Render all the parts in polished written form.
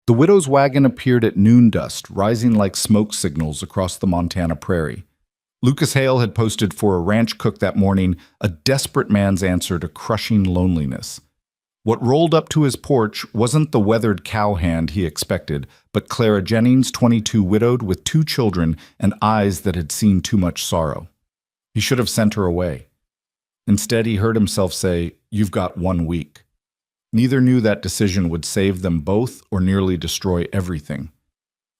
The widow's wagon appeared at noon dust, rising like smoke signals across the Montana prairie. Lucas Hale had posted for a ranch cook that morning, a desperate man's answer to crushing loneliness. What rolled up to his porch wasn't the weathered cowhand he expected, but Clara Jennings, 22, widowed with 2 children and eyes that had seen too much sorrow. He should have sent her away. Instead, he heard himself say, "You've got 1 week." Neither knew that decision would save them both or nearly destroy everything.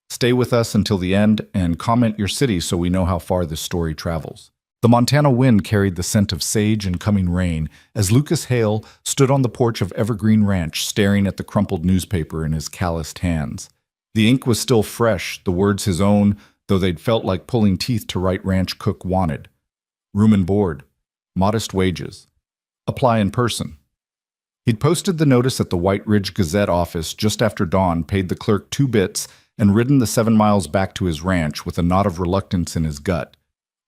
Stay with us until the end and comment your city so we know how far this story travels. The Montana wind carried the scent of sage and coming rain as Lucas Hale stood on the porch of Evergreen Ranch staring at the crumpled newspaper in his calloused hands. The ink was still fresh, the words his own, though they'd felt like pulling teeth to write ranch cook wanted. Room and board. Modest wages. Apply in person. He'd posted the notice at the White Ridge Gazette office just after dawn, paid the clerk 2 bits, and ridden the 7 miles back to his ranch with a knot of reluctance in his gut.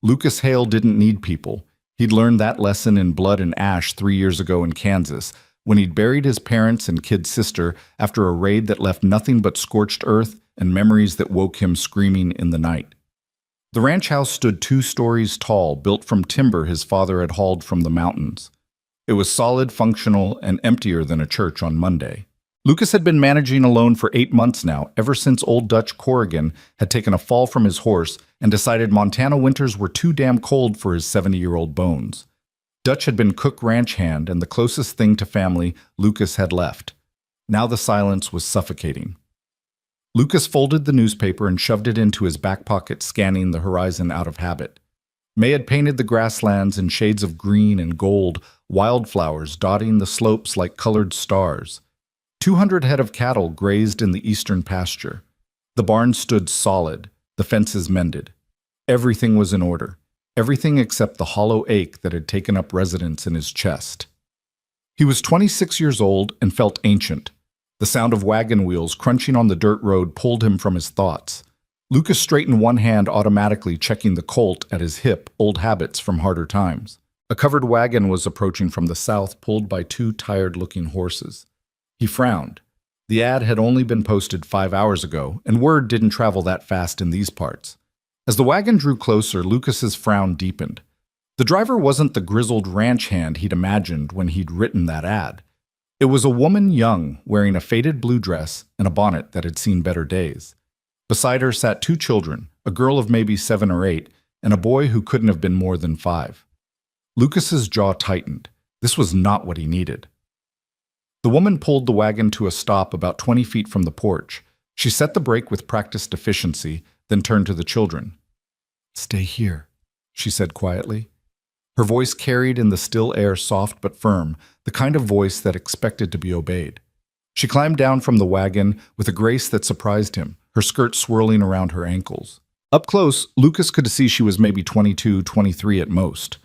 Lucas Hale didn't need people. He'd learned that lesson in blood and ash 3 years ago in Kansas, when he'd buried his parents and kid sister after a raid that left nothing but scorched earth and memories that woke him screaming in the night. The ranch house stood 2 stories tall, built from timber his father had hauled from the mountains. It was solid, functional, and emptier than a church on Monday. Lucas had been managing alone for 8 months now, ever since old Dutch Corrigan had taken a fall from his horse and decided Montana winters were too damn cold for his 70-year-old bones. Dutch had been cook ranch hand and the closest thing to family Lucas had left. Now the silence was suffocating. Lucas folded the newspaper and shoved it into his back pocket, scanning the horizon out of habit. May had painted the grasslands in shades of green and gold, wildflowers dotting the slopes like colored stars. 200 head of cattle grazed in the eastern pasture. The barn stood solid, the fences mended. Everything was in order, everything except the hollow ache that had taken up residence in his chest. He was 26 years old and felt ancient. The sound of wagon wheels crunching on the dirt road pulled him from his thoughts. Lucas straightened one hand, automatically checking the colt at his hip, old habits from harder times. A covered wagon was approaching from the south, pulled by 2 tired-looking horses. He frowned. The ad had only been posted 5 hours ago, and word didn't travel that fast in these parts. As the wagon drew closer, Lucas's frown deepened. The driver wasn't the grizzled ranch hand he'd imagined when he'd written that ad. It was a woman young, wearing a faded blue dress and a bonnet that had seen better days. Beside her sat 2 children, a girl of maybe 7 or 8, and a boy who couldn't have been more than 5. Lucas's jaw tightened. This was not what he needed. The woman pulled the wagon to a stop about 20 feet from the porch. She set the brake with practiced efficiency, then turned to the children. "Stay here," she said quietly. Her voice carried in the still air, soft but firm, the kind of voice that expected to be obeyed. She climbed down from the wagon with a grace that surprised him, her skirt swirling around her ankles. Up close, Lucas could see she was maybe 22, 23 at most.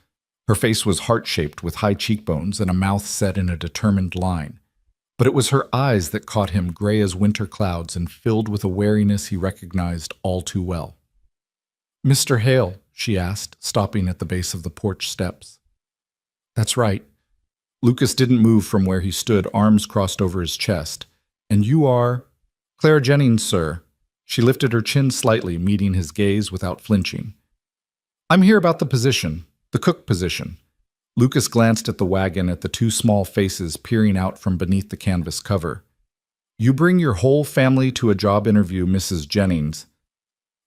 Her face was heart-shaped with high cheekbones and a mouth set in a determined line. But it was her eyes that caught him, gray as winter clouds and filled with a wariness he recognized all too well. "Mr. Hale," she asked, stopping at the base of the porch steps. "That's right." Lucas didn't move from where he stood, arms crossed over his chest. "And you are—" "Clara Jennings, sir." She lifted her chin slightly, meeting his gaze without flinching. "I'm here about the position, the cook position." Lucas glanced at the wagon, at the 2 small faces peering out from beneath the canvas cover. "You bring your whole family to a job interview, Mrs. Jennings."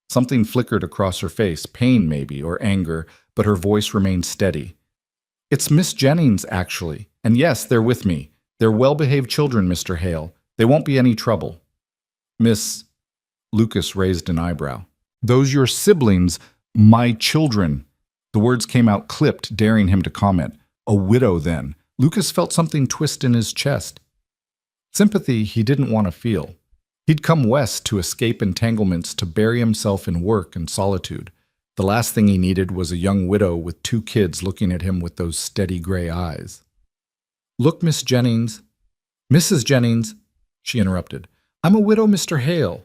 Something flickered across her face, pain maybe, or anger, but her voice remained steady. "It's Miss Jennings, actually. And yes, they're with me. They're well-behaved children, Mr. Hale. They won't be any trouble." "Miss—" Lucas raised an eyebrow. "Those your siblings, my children." The words came out clipped, daring him to comment. A widow, then. Lucas felt something twist in his chest. Sympathy he didn't want to feel. He'd come west to escape entanglements, to bury himself in work and solitude. The last thing he needed was a young widow with 2 kids looking at him with those steady gray eyes. "Look, Miss Jennings—" "Mrs. Jennings," she interrupted. "I'm a widow, Mr. Hale.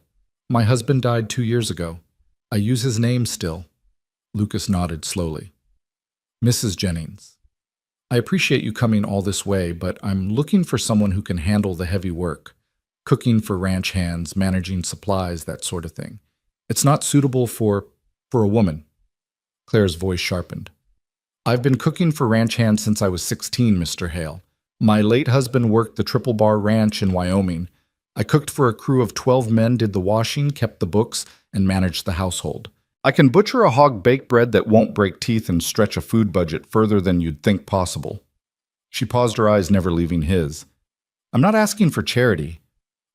My husband died 2 years ago. I use his name still." Lucas nodded slowly. "Mrs. Jennings, I appreciate you coming all this way, but I'm looking for someone who can handle the heavy work. Cooking for ranch hands, managing supplies, that sort of thing. It's not suitable for a woman. Claire's voice sharpened. I've been cooking for ranch hands since I was 16, Mr. Hale. My late husband worked the Triple Bar Ranch in Wyoming. I cooked for a crew of 12 men, did the washing, kept the books, and managed the household. I can butcher a hog baked bread that won't break teeth and stretch a food budget further than you'd think possible. She paused, her eyes never leaving his. I'm not asking for charity.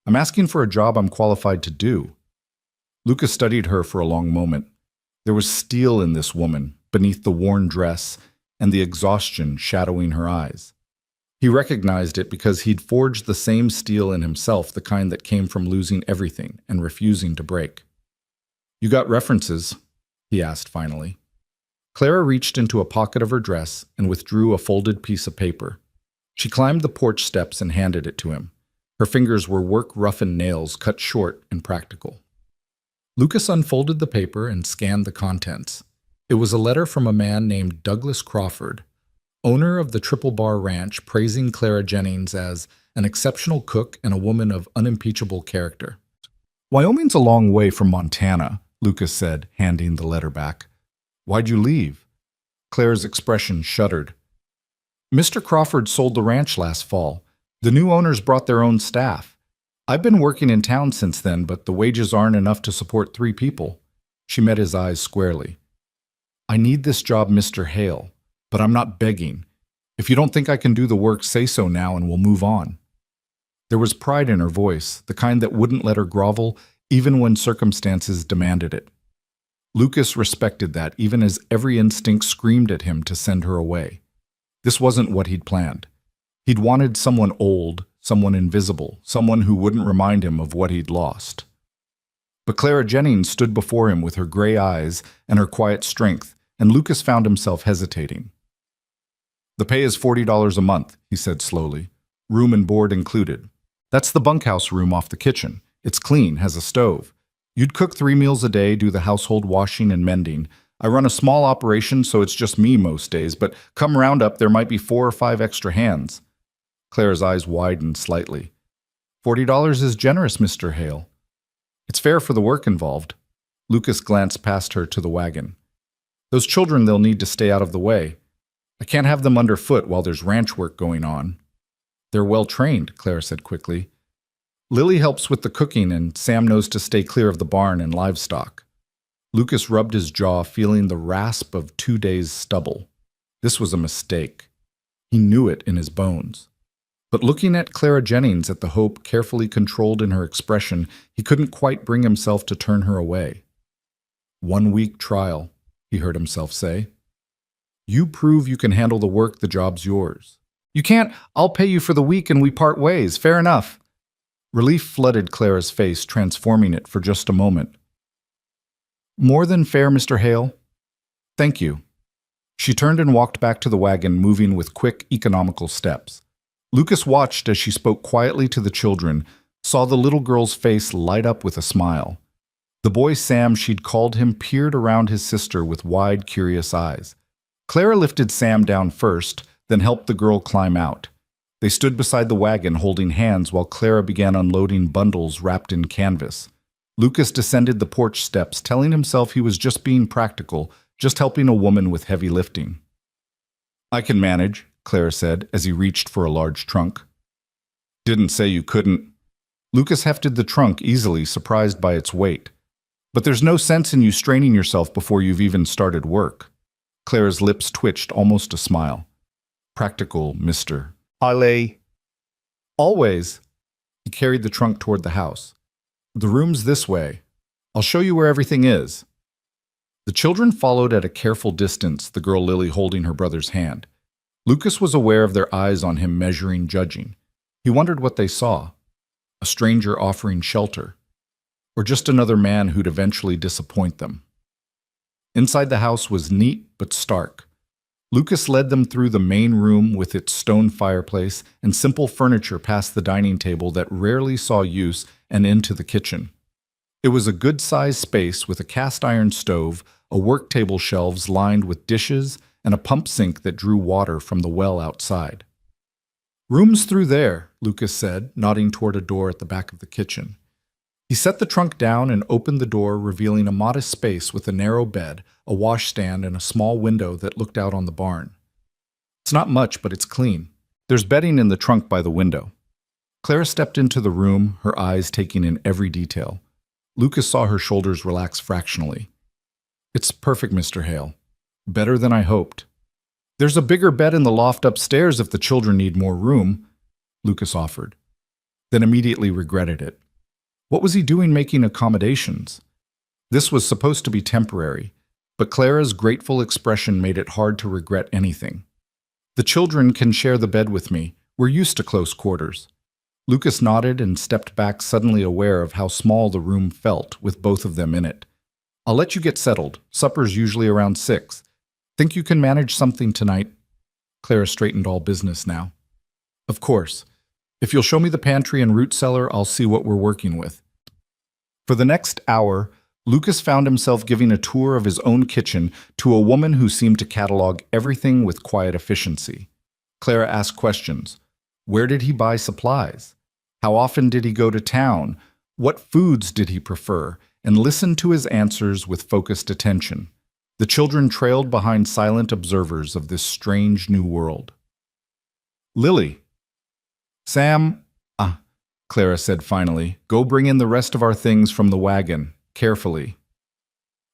I'm asking for a job I'm qualified to do. Lucas studied her for a long moment. There was steel in this woman, beneath the worn dress, and the exhaustion shadowing her eyes. He recognized it because he'd forged the same steel in himself, the kind that came from losing everything and refusing to break. You got references? He asked finally. Clara reached into a pocket of her dress and withdrew a folded piece of paper. She climbed the porch steps and handed it to him. Her fingers were work-roughened nails, cut short and practical. Lucas unfolded the paper and scanned the contents. It was a letter from a man named Douglas Crawford, owner of the Triple Bar Ranch, praising Clara Jennings as an exceptional cook and a woman of unimpeachable character. Wyoming's a long way from Montana, Lucas said, handing the letter back. Why'd you leave? Clara's expression shuddered. Mr. Crawford sold the ranch last fall. The new owners brought their own staff. I've been working in town since then, but the wages aren't enough to support 3 people. She met his eyes squarely. I need this job, Mr. Hale, but I'm not begging. If you don't think I can do the work, say so now and we'll move on. There was pride in her voice, the kind that wouldn't let her grovel even when circumstances demanded it. Lucas respected that, even as every instinct screamed at him to send her away. This wasn't what he'd planned. He'd wanted someone old, someone invisible, someone who wouldn't remind him of what he'd lost. But Clara Jennings stood before him with her gray eyes and her quiet strength, and Lucas found himself hesitating. The pay is $40 a month, he said slowly, room and board included. That's the bunkhouse room off the kitchen. It's clean, has a stove. You'd cook 3 meals a day, do the household washing and mending. I run a small operation, so it's just me most days, but come roundup, there might be 4 or 5 extra hands. Clara's eyes widened slightly. $40 is generous, Mr. Hale. It's fair for the work involved. Lucas glanced past her to the wagon. Those children, they'll need to stay out of the way. I can't have them underfoot while there's ranch work going on. They're well trained, Clara said quickly. Lily helps with the cooking and Sam knows to stay clear of the barn and livestock. Lucas rubbed his jaw, feeling the rasp of 2 days' stubble. This was a mistake. He knew it in his bones. But looking at Clara Jennings, at the hope carefully controlled in her expression, he couldn't quite bring himself to turn her away. 1 week trial, he heard himself say. You prove you can handle the work, the job's yours. You can't, I'll pay you for the week and we part ways, fair enough. Relief flooded Clara's face, transforming it for just a moment. More than fair, Mr. Hale. Thank you. She turned and walked back to the wagon, moving with quick, economical steps. Lucas watched as she spoke quietly to the children, saw the little girl's face light up with a smile. The boy Sam, she'd called him, peered around his sister with wide, curious eyes. Clara lifted Sam down first, then helped the girl climb out. They stood beside the wagon holding hands while Clara began unloading bundles wrapped in canvas. Lucas descended the porch steps, telling himself he was just being practical, just helping a woman with heavy lifting. I can manage, Clara said as he reached for a large trunk. Didn't say you couldn't. Lucas hefted the trunk easily, surprised by its weight. But there's no sense in you straining yourself before you've even started work. Clara's lips twitched, almost a smile. Practical, Mr. Hale. Always. He carried the trunk toward the house. The room's this way. I'll show you where everything is. The children followed at a careful distance, the girl Lily holding her brother's hand. Lucas was aware of their eyes on him, measuring, judging. He wondered what they saw. A stranger offering shelter. Or just another man who'd eventually disappoint them. Inside the house was neat but stark. Lucas led them through the main room with its stone fireplace and simple furniture past the dining table that rarely saw use and into the kitchen. It was a good-sized space with a cast-iron stove, a work table shelves lined with dishes, and a pump sink that drew water from the well outside. Room's through there, Lucas said, nodding toward a door at the back of the kitchen. He set the trunk down and opened the door, revealing a modest space with a narrow bed, a washstand, and a small window that looked out on the barn. It's not much, but it's clean. There's bedding in the trunk by the window. Clara stepped into the room, her eyes taking in every detail. Lucas saw her shoulders relax fractionally. It's perfect, Mr. Hale. Better than I hoped. There's a bigger bed in the loft upstairs if the children need more room, Lucas offered, then immediately regretted it. What was he doing making accommodations? This was supposed to be temporary, but Clara's grateful expression made it hard to regret anything. The children can share the bed with me. We're used to close quarters. Lucas nodded and stepped back, suddenly aware of how small the room felt with both of them in it. I'll let you get settled. Supper's usually around 6. Think you can manage something tonight? Clara straightened all business now. Of course. If you'll show me the pantry and root cellar, I'll see what we're working with. For the next hour, Lucas found himself giving a tour of his own kitchen to a woman who seemed to catalog everything with quiet efficiency. Clara asked questions. Where did he buy supplies? How often did he go to town? What foods did he prefer? And listened to his answers with focused attention. The children trailed behind, silent observers of this strange new world. Lily. Sam, Clara said finally, go bring in the rest of our things from the wagon, carefully.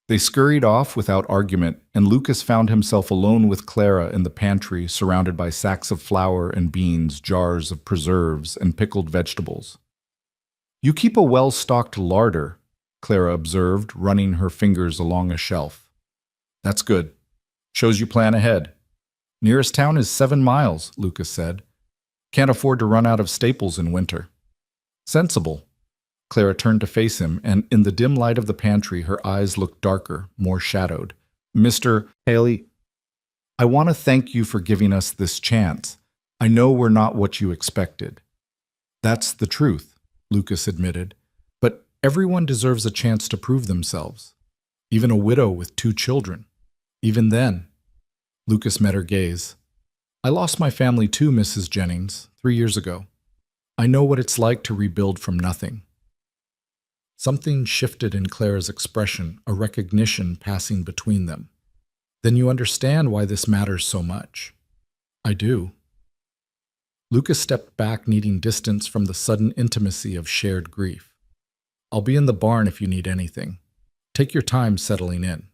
They scurried off without argument, and Lucas found himself alone with Clara in the pantry, surrounded by sacks of flour and beans, jars of preserves, and pickled vegetables. You keep a well-stocked larder, Clara observed, running her fingers along a shelf. That's good. Shows you plan ahead. Nearest town is 7 miles, Lucas said. Can't afford to run out of staples in winter. Sensible. Clara turned to face him, and in the dim light of the pantry, her eyes looked darker, more shadowed. Mr. Haley, I want to thank you for giving us this chance. I know we're not what you expected. That's the truth, Lucas admitted. But everyone deserves a chance to prove themselves. Even a widow with 2 children. Even then. Lucas met her gaze. I lost my family too, Mrs. Jennings, 3 years ago. I know what it's like to rebuild from nothing. Something shifted in Clara's expression, a recognition passing between them. Then you understand why this matters so much. I do. Lucas stepped back, needing distance from the sudden intimacy of shared grief. I'll be in the barn if you need anything. Take your time settling in.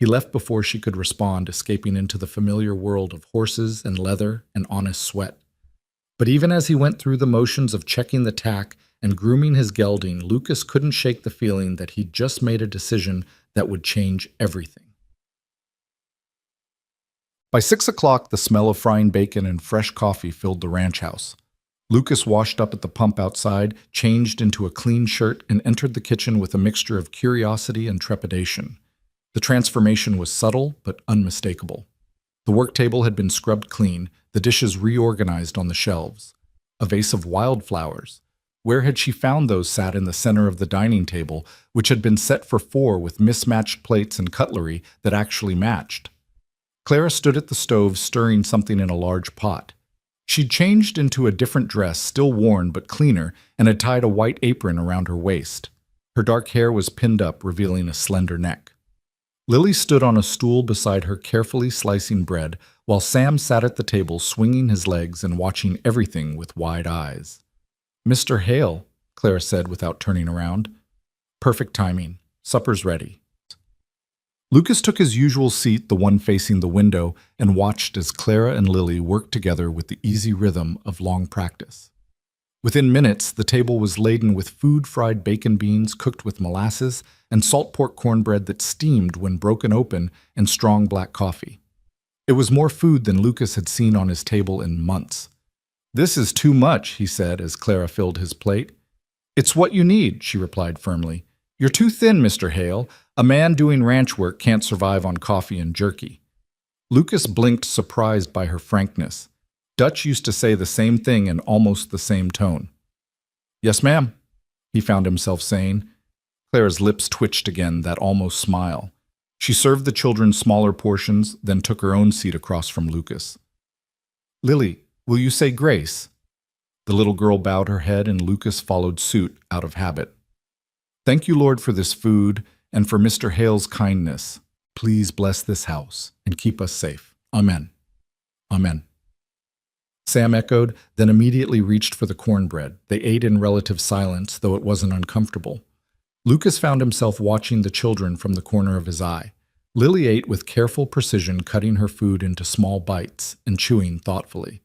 He left before she could respond, escaping into the familiar world of horses and leather and honest sweat. But even as he went through the motions of checking the tack and grooming his gelding, Lucas couldn't shake the feeling that he'd just made a decision that would change everything. By 6 o'clock, the smell of frying bacon and fresh coffee filled the ranch house. Lucas washed up at the pump outside, changed into a clean shirt, and entered the kitchen with a mixture of curiosity and trepidation. The transformation was subtle but unmistakable. The work table had been scrubbed clean, the dishes reorganized on the shelves. A vase of wildflowers. Where had she found those sat in the center of the dining table, which had been set for 4 with mismatched plates and cutlery that actually matched? Clara stood at the stove stirring something in a large pot. She'd changed into a different dress, still worn but cleaner, and had tied a white apron around her waist. Her dark hair was pinned up, revealing a slender neck. Lily stood on a stool beside her, carefully slicing bread, while Sam sat at the table swinging his legs and watching everything with wide eyes. Mr. Hale, Clara said without turning around. Perfect timing. Supper's ready. Lucas took his usual seat, the one facing the window, and watched as Clara and Lily worked together with the easy rhythm of long practice. Within minutes, the table was laden with food-fried bacon beans cooked with molasses and salt pork cornbread that steamed when broken open, and strong black coffee. It was more food than Lucas had seen on his table in months. This is too much, he said as Clara filled his plate. It's what you need, she replied firmly. You're too thin, Mr. Hale. A man doing ranch work can't survive on coffee and jerky. Lucas blinked, surprised by her frankness. Dutch used to say the same thing in almost the same tone. Yes, ma'am, he found himself saying. Clara's lips twitched again, that almost smile. She served the children smaller portions, then took her own seat across from Lucas. Lily, will you say grace? The little girl bowed her head and Lucas followed suit out of habit. Thank you, Lord, for this food and for Mr. Hale's kindness. Please bless this house and keep us safe. Amen. Amen. Sam echoed, then immediately reached for the cornbread. They ate in relative silence, though it wasn't uncomfortable. Lucas found himself watching the children from the corner of his eye. Lily ate with careful precision, cutting her food into small bites and chewing thoughtfully.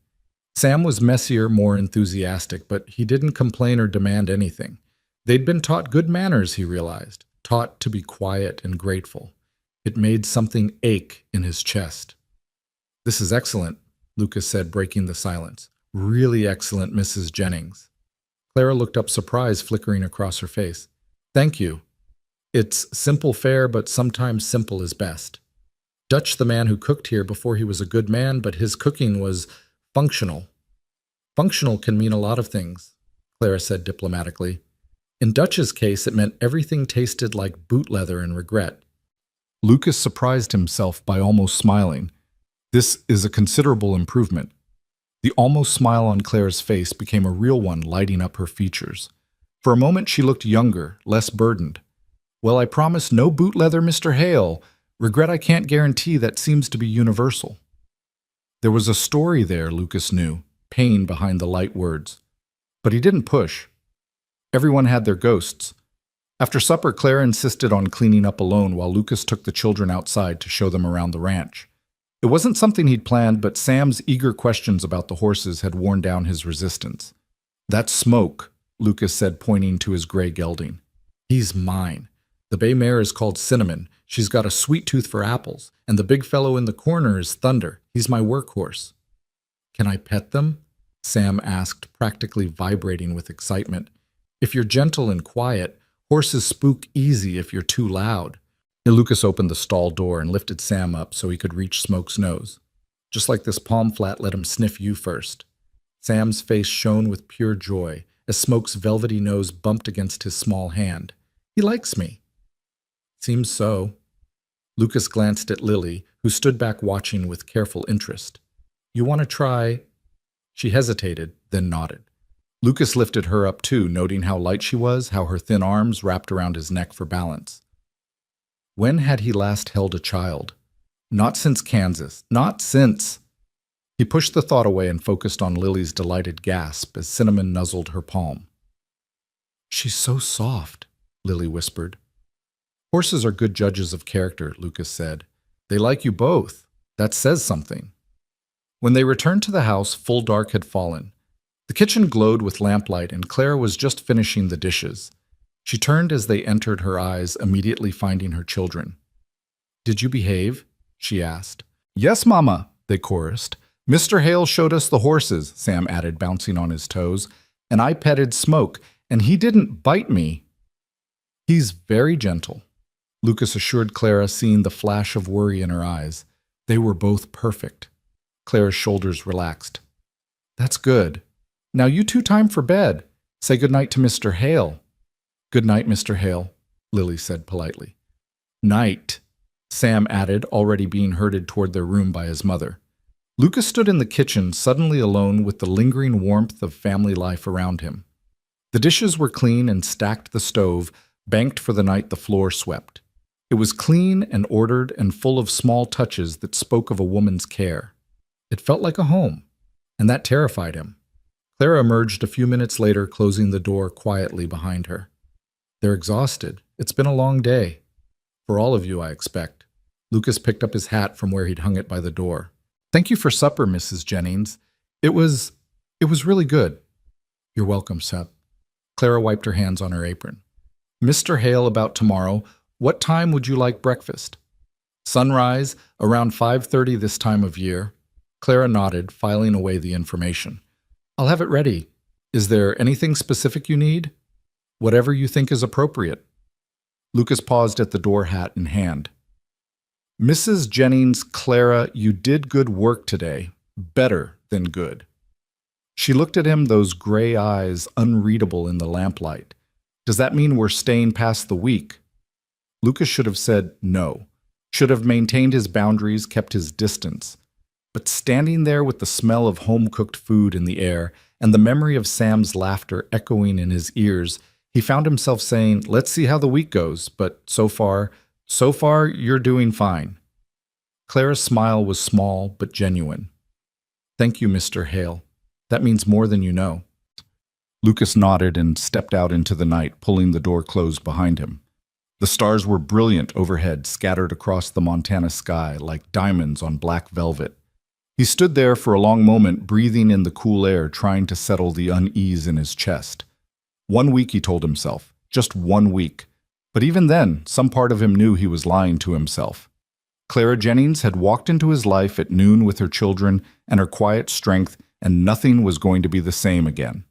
Sam was messier, more enthusiastic, but he didn't complain or demand anything. They'd been taught good manners, he realized, taught to be quiet and grateful. It made something ache in his chest. This is excellent, Lucas said, breaking the silence. Really excellent, Mrs. Jennings. Clara looked up, surprise flickering across her face. Thank you. It's simple fare, but sometimes simple is best. Dutch, the man who cooked here before he was a good man, but his cooking was functional. Functional can mean a lot of things, Clara said diplomatically. In Dutch's case, it meant everything tasted like boot leather and regret. Lucas surprised himself by almost smiling. This is a considerable improvement. The almost smile on Clara's face became a real one, lighting up her features. For a moment she looked younger, less burdened. Well, I promise no boot leather, Mr. Hale. Regret I can't guarantee that seems to be universal. There was a story there, Lucas knew, pain behind the light words. But he didn't push. Everyone had their ghosts. After supper, Clara insisted on cleaning up alone while Lucas took the children outside to show them around the ranch. It wasn't something he'd planned, but Sam's eager questions about the horses had worn down his resistance. That's Smoke, Lucas said, pointing to his gray gelding. He's mine. The bay mare is called Cinnamon. She's got a sweet tooth for apples. And the big fellow in the corner is Thunder. He's my workhorse. Can I pet them? Sam asked, practically vibrating with excitement. If you're gentle and quiet, horses spook easy if you're too loud. Lucas opened the stall door and lifted Sam up so he could reach Smoke's nose. Just like this palm flat let him sniff you first. Sam's face shone with pure joy as Smoke's velvety nose bumped against his small hand. He likes me. Seems so. Lucas glanced at Lily, who stood back watching with careful interest. You want to try? She hesitated, then nodded. Lucas lifted her up too, noting how light she was, how her thin arms wrapped around his neck for balance. When had he last held a child? Not since Kansas. Not since. He pushed the thought away and focused on Lily's delighted gasp as Cinnamon nuzzled her palm. She's so soft, Lily whispered. Horses are good judges of character, Lucas said. They like you both. That says something. When they returned to the house, full dark had fallen. The kitchen glowed with lamplight, and Clara was just finishing the dishes. She turned as they entered, her eyes immediately finding her children. Did you behave? She asked. Yes, Mama, they chorused. Mr. Hale showed us the horses, Sam added, bouncing on his toes, and I petted Smoke, and he didn't bite me. He's very gentle, Lucas assured Clara, seeing the flash of worry in her eyes. They were both perfect. Clara's shoulders relaxed. That's good. Now you two time for bed. Say good night to Mr. Hale. Good night, Mr. Hale, Lily said politely. Night, Sam added, already being herded toward their room by his mother. Lucas stood in the kitchen, suddenly alone with the lingering warmth of family life around him. The dishes were clean and stacked the stove, banked for the night the floor swept. It was clean and ordered and full of small touches that spoke of a woman's care. It felt like a home, and that terrified him. Clara emerged a few minutes later, closing the door quietly behind her. They're exhausted. It's been a long day. For all of you, I expect. Lucas picked up his hat from where he'd hung it by the door. Thank you for supper, Mrs. Jennings. It was really good. You're welcome, Sep. Clara wiped her hands on her apron. Mr. Hale about tomorrow. What time would you like breakfast? Sunrise, around 5:30 this time of year. Clara nodded, filing away the information. I'll have it ready. Is there anything specific you need? Whatever you think is appropriate. Lucas paused at the door, hat in hand. Mrs. Jennings, Clara, you did good work today. Better than good. She looked at him, those gray eyes unreadable in the lamplight. Does that mean we're staying past the week? Lucas should have said no, should have maintained his boundaries, kept his distance. But standing there with the smell of home-cooked food in the air and the memory of Sam's laughter echoing in his ears, he found himself saying, "Let's see how the week goes, but so far, you're doing fine." Clara's smile was small but genuine. "Thank you, Mr. Hale. That means more than you know." Lucas nodded and stepped out into the night, pulling the door closed behind him. The stars were brilliant overhead, scattered across the Montana sky like diamonds on black velvet. He stood there for a long moment, breathing in the cool air, trying to settle the unease in his chest. 1 week, he told himself. Just 1 week. But even then, some part of him knew he was lying to himself. Clara Jennings had walked into his life at noon with her children and her quiet strength, and nothing was going to be the same again.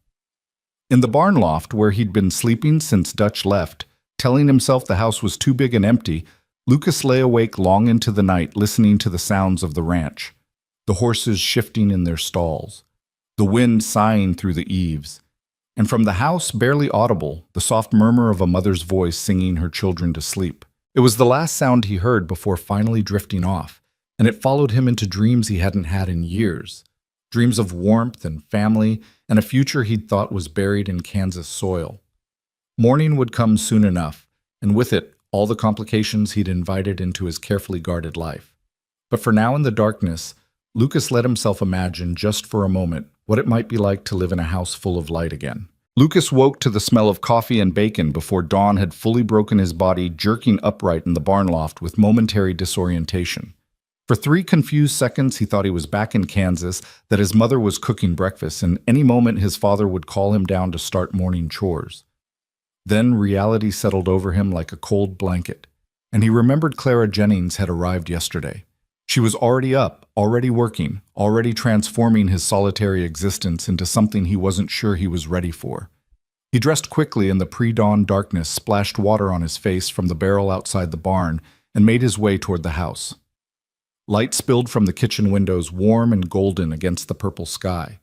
In the barn loft, where he'd been sleeping since Dutch left, telling himself the house was too big and empty, Lucas lay awake long into the night, listening to the sounds of the ranch. The horses shifting in their stalls, the wind sighing through the eaves, and from the house, barely audible, the soft murmur of a mother's voice singing her children to sleep. It was the last sound he heard before finally drifting off, and it followed him into dreams he hadn't had in years. Dreams of warmth and family, and a future he'd thought was buried in Kansas soil. Morning would come soon enough, and with it, all the complications he'd invited into his carefully guarded life. But for now in the darkness, Lucas let himself imagine, just for a moment, what it might be like to live in a house full of light again. Lucas woke to the smell of coffee and bacon before dawn had fully broken his body, jerking upright in the barn loft with momentary disorientation. For 3 confused seconds, he thought he was back in Kansas, that his mother was cooking breakfast, and any moment his father would call him down to start morning chores. Then reality settled over him like a cold blanket, and he remembered Clara Jennings had arrived yesterday. She was already up, already working, already transforming his solitary existence into something he wasn't sure he was ready for. He dressed quickly in the pre-dawn darkness, splashed water on his face from the barrel outside the barn, and made his way toward the house. Light spilled from the kitchen windows, warm and golden against the purple sky.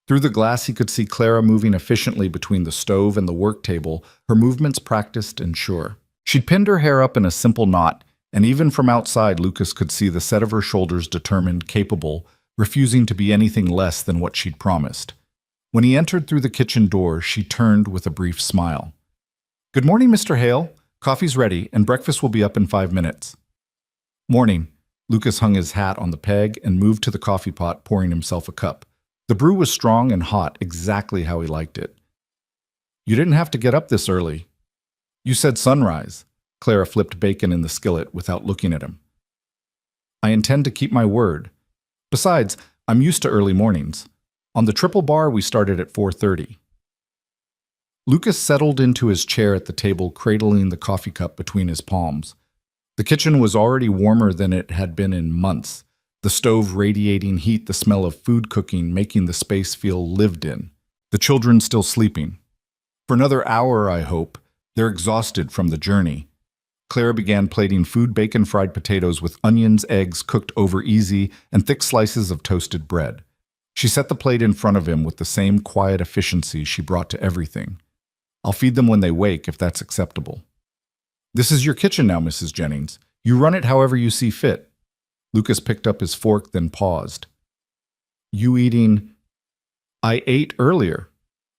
Through the glass he could see Clara moving efficiently between the stove and the work table, her movements practiced and sure. She'd pinned her hair up in a simple knot, and even from outside Lucas could see the set of her shoulders, determined, capable, refusing to be anything less than what she'd promised. When he entered through the kitchen door, she turned with a brief smile. "Good morning, Mr. Hale. Coffee's ready, and breakfast will be up in 5 minutes." "Morning." Lucas hung his hat on the peg and moved to the coffee pot, pouring himself a cup. The brew was strong and hot, exactly how he liked it. "You didn't have to get up this early." "You said sunrise." Clara flipped bacon in the skillet without looking at him. "I intend to keep my word. Besides, I'm used to early mornings. On the triple bar, we started at 4:30. Lucas settled into his chair at the table, cradling the coffee cup between his palms. The kitchen was already warmer than it had been in months, the stove radiating heat, the smell of food cooking making the space feel lived in. The children still sleeping. For another hour, I hope. They're exhausted from the journey. Clara began plating food, bacon, fried potatoes with onions, eggs cooked over easy, and thick slices of toasted bread. She set the plate in front of him with the same quiet efficiency she brought to everything. "I'll feed them when they wake, if that's acceptable." "This is your kitchen now, Mrs. Jennings. You run it however you see fit." Lucas picked up his fork, then paused. "You eating?" "I ate earlier."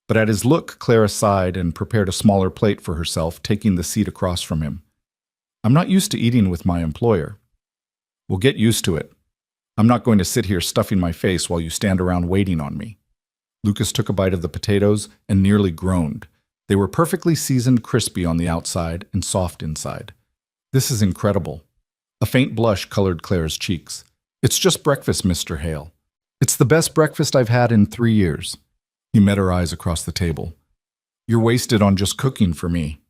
But at his look, Clara sighed and prepared a smaller plate for herself, taking the seat across from him. "I'm not used to eating with my employer." "Well, get used to it. I'm not going to sit here stuffing my face while you stand around waiting on me." Lucas took a bite of the potatoes and nearly groaned. They were perfectly seasoned, crispy on the outside and soft inside. "This is incredible." A faint blush colored Clara's cheeks. "It's just breakfast, Mr. Hale. It's the best breakfast I've had in 3 years. He met her eyes across the table. "You're wasted on just cooking for me."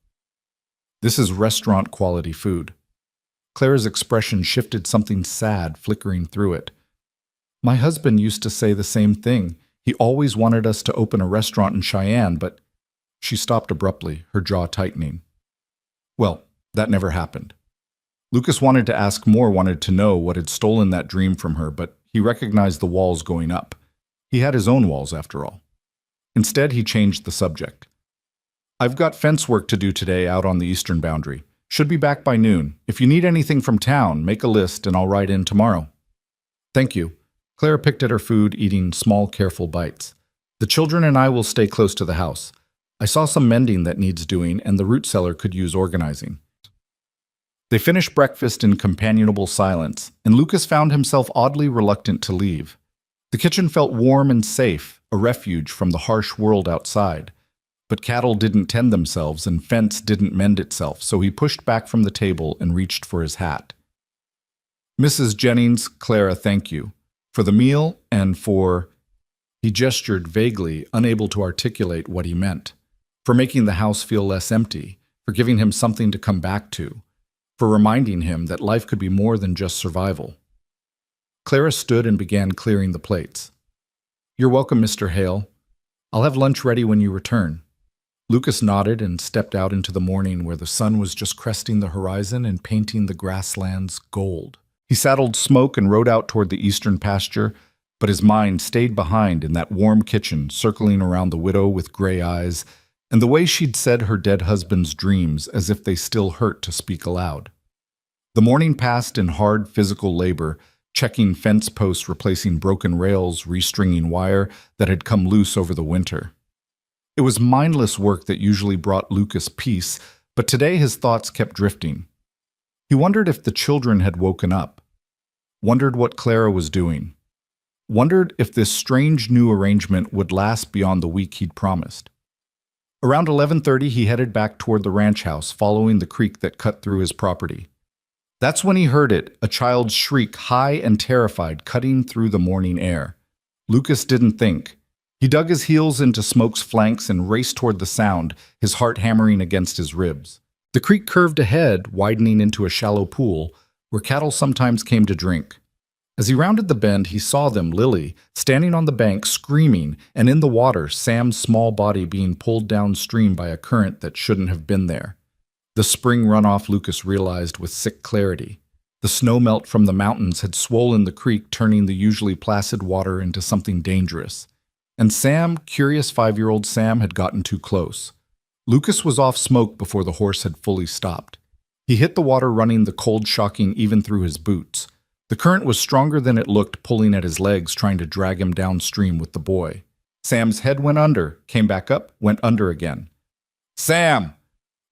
"This is restaurant-quality food." Clara's expression shifted, something sad flickering through it. "My husband used to say the same thing. He always wanted us to open a restaurant in Cheyenne, but—" She stopped abruptly, her jaw tightening. "Well, that never happened." Lucas wanted to ask more, wanted to know what had stolen that dream from her, but he recognized the walls going up. He had his own walls, after all. Instead, he changed the subject. "I've got fence work to do today out on the eastern boundary. Should be back by noon. If you need anything from town, make a list and I'll ride in tomorrow." "Thank you." Clara picked at her food, eating small, careful bites. The children and I will stay close to the house. I saw some mending that needs doing, and the root cellar could use organizing. They finished breakfast in companionable silence, and Lucas found himself oddly reluctant to leave. The kitchen felt warm and safe, a refuge from the harsh world outside. But cattle didn't tend themselves, and fence didn't mend itself, so he pushed back from the table and reached for his hat. "Mrs. Jennings, Clara, thank you. For the meal and for—" He gestured vaguely, unable to articulate what he meant. For making the house feel less empty, for giving him something to come back to, for reminding him that life could be more than just survival. Clara stood and began clearing the plates. "You're welcome, Mr. Hale. I'll have lunch ready when you return." Lucas nodded and stepped out into the morning where the sun was just cresting the horizon and painting the grasslands gold. He saddled Smoke and rode out toward the eastern pasture, but his mind stayed behind in that warm kitchen, circling around the widow with gray eyes, and the way she'd said her dead husband's dreams as if they still hurt to speak aloud. The morning passed in hard physical labor, checking fence posts, replacing broken rails, restringing wire that had come loose over the winter. It was mindless work that usually brought Lucas peace, but today his thoughts kept drifting. He wondered if the children had woken up, wondered what Clara was doing, wondered if this strange new arrangement would last beyond the week he'd promised. Around 11:30, he headed back toward the ranch house, following the creek that cut through his property. That's when he heard it, a child's shriek, high and terrified, cutting through the morning air. Lucas didn't think. He dug his heels into Smoke's flanks and raced toward the sound, his heart hammering against his ribs. The creek curved ahead, widening into a shallow pool, where cattle sometimes came to drink. As he rounded the bend, he saw them, Lily, standing on the bank, screaming, and in the water, Sam's small body being pulled downstream by a current that shouldn't have been there. The spring runoff, Lucas realized with sick clarity. The snowmelt from the mountains had swollen the creek, turning the usually placid water into something dangerous. And Sam, curious 5-year-old Sam, had gotten too close. Lucas was off Smoke before the horse had fully stopped. He hit the water, running the cold shocking even through his boots. The current was stronger than it looked, pulling at his legs, trying to drag him downstream with the boy. Sam's head went under, came back up, went under again. "Sam!"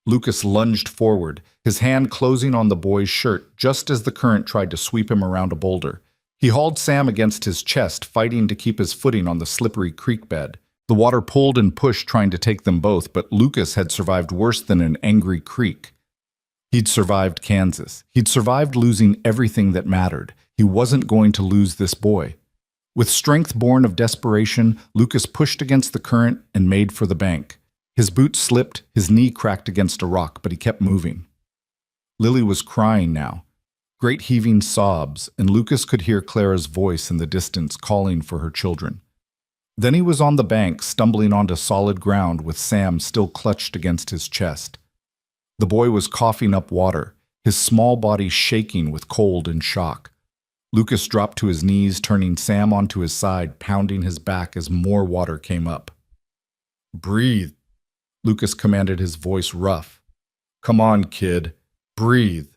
Lucas lunged forward, his hand closing on the boy's shirt just as the current tried to sweep him around a boulder. He hauled Sam against his chest, fighting to keep his footing on the slippery creek bed. The water pulled and pushed, trying to take them both, but Lucas had survived worse than an angry creek. He'd survived Kansas. He'd survived losing everything that mattered. He wasn't going to lose this boy. With strength born of desperation, Lucas pushed against the current and made for the bank. His boot slipped, his knee cracked against a rock, but he kept moving. Lily was crying now. Great heaving sobs, and Lucas could hear Clara's voice in the distance calling for her children. Then he was on the bank, stumbling onto solid ground with Sam still clutched against his chest. The boy was coughing up water, his small body shaking with cold and shock. Lucas dropped to his knees, turning Sam onto his side, pounding his back as more water came up. "Breathe," Lucas commanded, his voice rough. "Come on, kid. Breathe."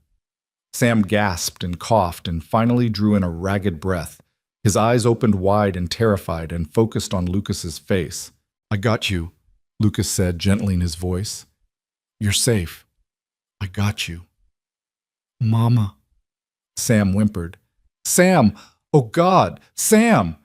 Sam gasped and coughed and finally drew in a ragged breath. His eyes opened wide and terrified and focused on Lucas's face. "I got you," Lucas said, gentling his voice. "You're safe. I got you." "Mama," Sam whimpered. "Sam! Oh God! Sam!"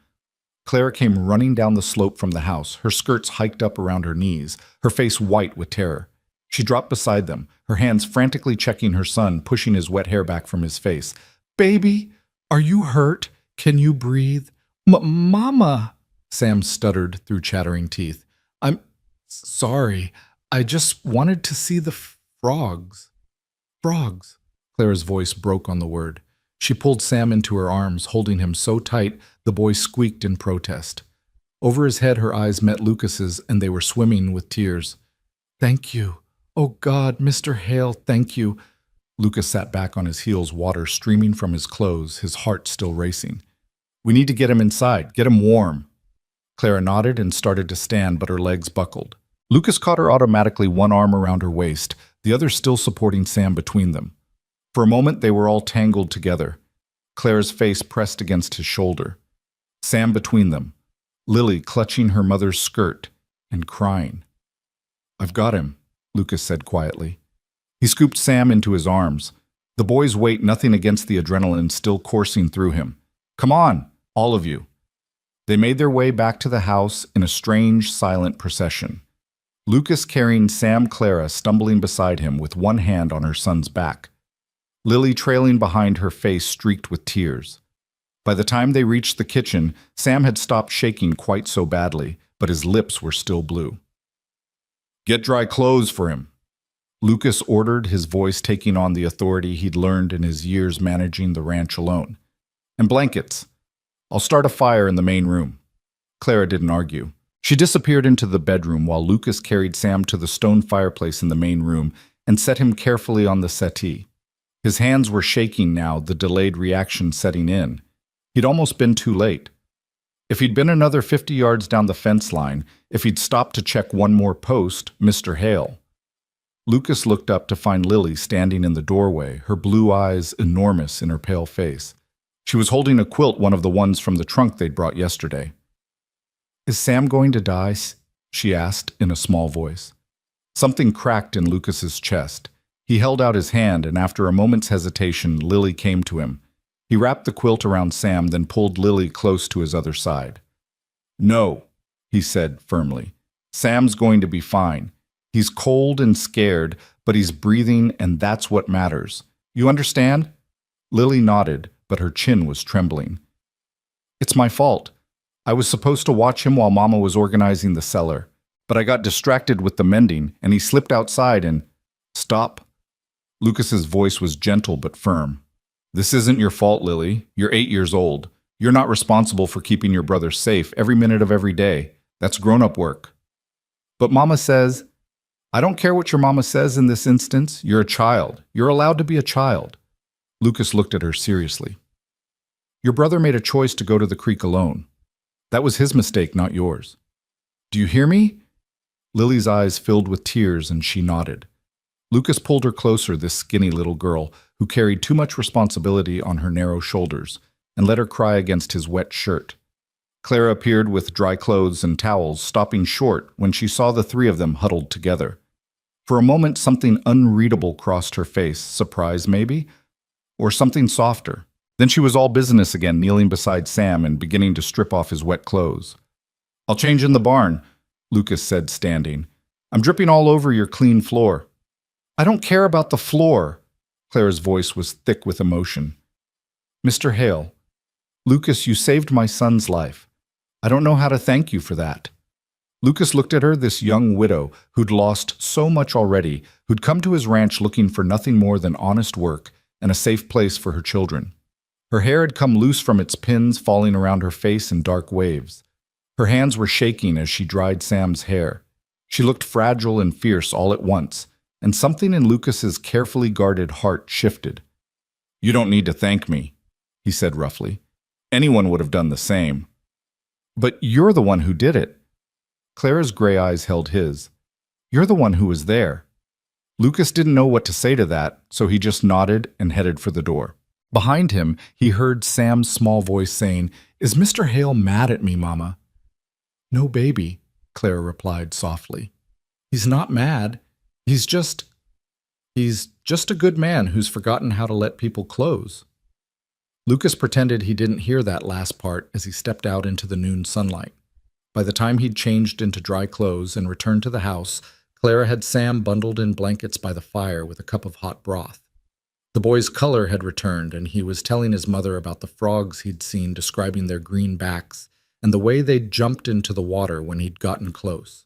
Clara came running down the slope from the house, her skirts hiked up around her knees, her face white with terror. She dropped beside them, her hands frantically checking her son, pushing his wet hair back from his face. "Baby, are you hurt? Can you breathe?" Mama," Sam stuttered through chattering teeth. "I'm sorry. I just wanted to see the frogs." "Frogs." Clara's voice broke on the word. She pulled Sam into her arms, holding him so tight the boy squeaked in protest. Over his head her eyes met Lucas's, and they were swimming with tears. "Thank you. Oh God, Mr. Hale, thank you." Lucas sat back on his heels, water streaming from his clothes, his heart still racing. "We need to get him inside, get him warm." Clara nodded and started to stand, but her legs buckled. Lucas caught her automatically, one arm around her waist, the other still supporting Sam between them. For a moment they were all tangled together, Clara's face pressed against his shoulder. Sam between them. Lily clutching her mother's skirt and crying. "I've got him," Lucas said quietly. He scooped Sam into his arms. The boy's weight nothing against the adrenaline still coursing through him. "Come on, all of you." They made their way back to the house in a strange, silent procession. Lucas carrying Sam Clara stumbling beside him with one hand on her son's back. Lily trailing behind, her face streaked with tears. By the time they reached the kitchen, Sam had stopped shaking quite so badly, but his lips were still blue. "Get dry clothes for him," Lucas ordered, his voice taking on the authority he'd learned in his years managing the ranch alone. "And blankets. I'll start a fire in the main room." Clara didn't argue. She disappeared into the bedroom while Lucas carried Sam to the stone fireplace in the main room and set him carefully on the settee. His hands were shaking now, the delayed reaction setting in. He'd almost been too late. If he'd been another 50 yards down the fence line, if he'd stopped to check one more post, Mr. Hale. Lucas looked up to find Lily standing in the doorway, her blue eyes enormous in her pale face. She was holding a quilt, one of the ones from the trunk they'd brought yesterday. "Is Sam going to die?" she asked in a small voice. Something cracked in Lucas's chest. He held out his hand, and after a moment's hesitation, Lily came to him. He wrapped the quilt around Sam, then pulled Lily close to his other side. "No," he said firmly. "Sam's going to be fine. He's cold and scared, but he's breathing, and that's what matters. You understand?" Lily nodded, but her chin was trembling. "It's my fault. I was supposed to watch him while Mama was organizing the cellar, but I got distracted with the mending, and he slipped outside and—" "Stop." Lucas's voice was gentle but firm. "This isn't your fault, Lily. You're 8 years old. You're not responsible for keeping your brother safe every minute of every day. That's grown-up work." "But Mama says—" "I don't care what your mama says in this instance. You're a child. You're allowed to be a child." Lucas looked at her seriously. "Your brother made a choice to go to the creek alone. That was his mistake, not yours. Do you hear me?" Lily's eyes filled with tears, and she nodded. Lucas pulled her closer, this skinny little girl who carried too much responsibility on her narrow shoulders, and let her cry against his wet shirt. Clara appeared with dry clothes and towels, stopping short when she saw the three of them huddled together. For a moment, something unreadable crossed her face, surprise maybe, or something softer. Then she was all business again, kneeling beside Sam and beginning to strip off his wet clothes. "I'll change in the barn," Lucas said, standing. "I'm dripping all over your clean floor." "I don't care about the floor." Clara's voice was thick with emotion. "Mr. Hale, Lucas, you saved my son's life. I don't know how to thank you for that." Lucas looked at her, this young widow who'd lost so much already, who'd come to his ranch looking for nothing more than honest work and a safe place for her children. Her hair had come loose from its pins, falling around her face in dark waves. Her hands were shaking as she dried Sam's hair. She looked fragile and fierce all at once, and something in Lucas's carefully guarded heart shifted. "You don't need to thank me," he said roughly. "Anyone would have done the same." "But you're the one who did it." Clara's gray eyes held his. "You're the one who was there." Lucas didn't know what to say to that, so he just nodded and headed for the door. Behind him, he heard Sam's small voice saying, "Is Mr. Hale mad at me, Mama?" "No, baby," Clara replied softly. "He's not mad. He's just a good man who's forgotten how to let people close." Lucas pretended he didn't hear that last part as he stepped out into the noon sunlight. By the time he'd changed into dry clothes and returned to the house, Clara had Sam bundled in blankets by the fire with a cup of hot broth. The boy's color had returned, and he was telling his mother about the frogs he'd seen, describing their green backs and the way they'd jumped into the water when he'd gotten close.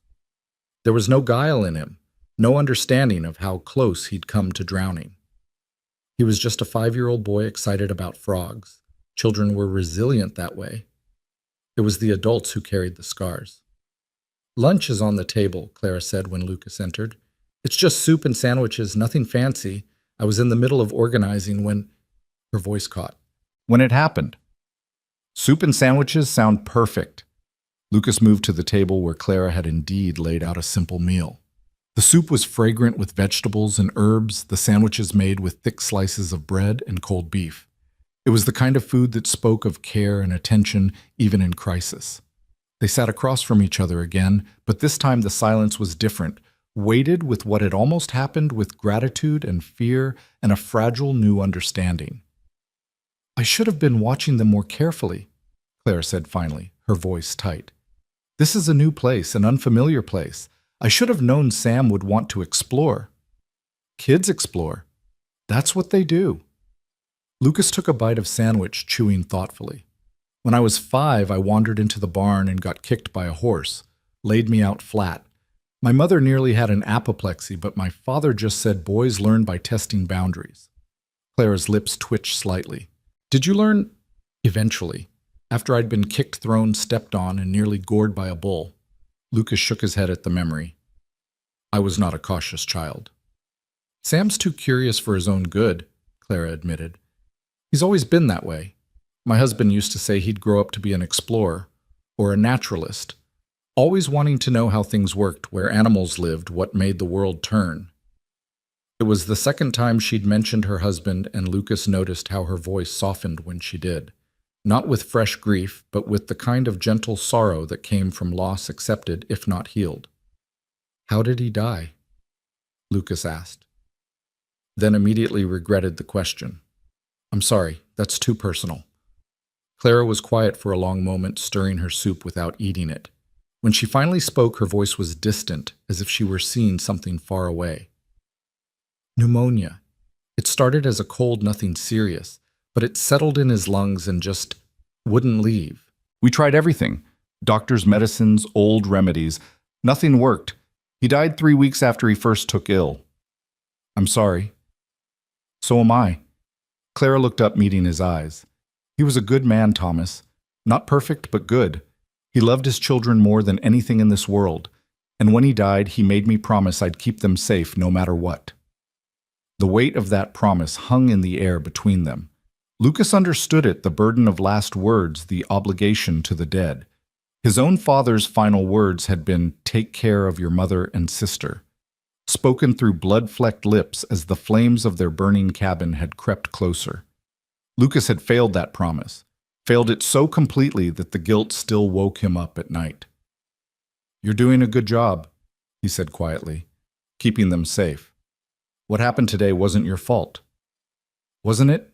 There was no guile in him, no understanding of how close he'd come to drowning. He was just a 5-year-old boy excited about frogs. Children were resilient that way. It was the adults who carried the scars. "Lunch is on the table," Clara said when Lucas entered. "It's just soup and sandwiches, nothing fancy. I was in the middle of organizing when—" Her voice caught. "When it happened." "Soup and sandwiches sound perfect." Lucas moved to the table where Clara had indeed laid out a simple meal. The soup was fragrant with vegetables and herbs, the sandwiches made with thick slices of bread and cold beef. It was the kind of food that spoke of care and attention even in crisis. They sat across from each other again, but this time the silence was different, weighted with what had almost happened with gratitude and fear and a fragile new understanding. "I should have been watching them more carefully," Clara said finally, her voice tight. "This is a new place, an unfamiliar place. I should have known Sam would want to explore." "Kids explore. That's what they do." Lucas took a bite of sandwich, chewing thoughtfully. "When I was 5, I wandered into the barn and got kicked by a horse, laid me out flat. My mother nearly had an apoplexy, but my father just said boys learn by testing boundaries." Clara's lips twitched slightly. "Did you learn?" "Eventually. After I'd been kicked, thrown, stepped on, and nearly gored by a bull." Lucas shook his head at the memory. "I was not a cautious child." "Sam's too curious for his own good," Clara admitted. "He's always been that way. My husband used to say he'd grow up to be an explorer, or a naturalist, always wanting to know how things worked, where animals lived, what made the world turn." It was the second time she'd mentioned her husband, and Lucas noticed how her voice softened when she did. Not with fresh grief, but with the kind of gentle sorrow that came from loss accepted, if not healed. "How did he die?" Lucas asked. Then immediately regretted the question. "I'm sorry, that's too personal." Clara was quiet for a long moment, stirring her soup without eating it. When she finally spoke, her voice was distant, as if she were seeing something far away. "Pneumonia. It started as a cold, nothing serious, but it settled in his lungs and just wouldn't leave. We tried everything. Doctors' medicines, old remedies. Nothing worked. He died 3 weeks after he first took ill." "I'm sorry." "So am I." Clara looked up, meeting his eyes. "He was a good man, Thomas. Not perfect, but good. He loved his children more than anything in this world, and when he died, he made me promise I'd keep them safe no matter what." The weight of that promise hung in the air between them. Lucas understood it, the burden of last words, the obligation to the dead. His own father's final words had been, "Take care of your mother and sister," spoken through blood-flecked lips as the flames of their burning cabin had crept closer. Lucas had failed that promise, failed it so completely that the guilt still woke him up at night. "You're doing a good job," he said quietly, "keeping them safe. What happened today wasn't your fault." "Wasn't it?"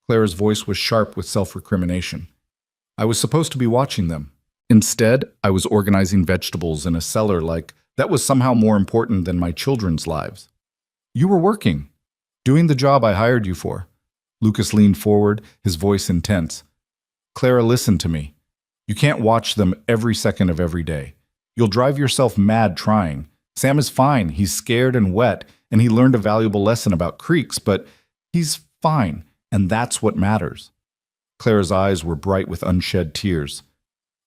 Clara's voice was sharp with self-recrimination. "I was supposed to be watching them. Instead, I was organizing vegetables in a cellar like that was somehow more important than my children's lives." "You were working, doing the job I hired you for." Lucas leaned forward, his voice intense. "Clara, listen to me. You can't watch them every second of every day. You'll drive yourself mad trying. Sam is fine. He's scared and wet, and he learned a valuable lesson about creeks, but he's fine, and that's what matters." Clara's eyes were bright with unshed tears.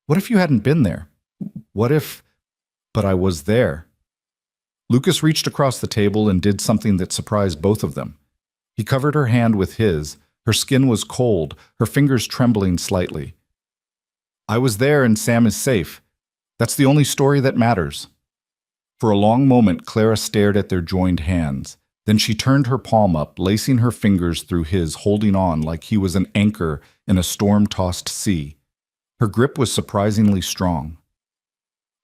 "What if you hadn't been there? What if—" "But I was there." Lucas reached across the table and did something that surprised both of them. He covered her hand with his. Her skin was cold, her fingers trembling slightly. "I was there and Sam is safe. That's the only story that matters." For a long moment, Clara stared at their joined hands. Then she turned her palm up, lacing her fingers through his, holding on like he was an anchor in a storm-tossed sea. Her grip was surprisingly strong.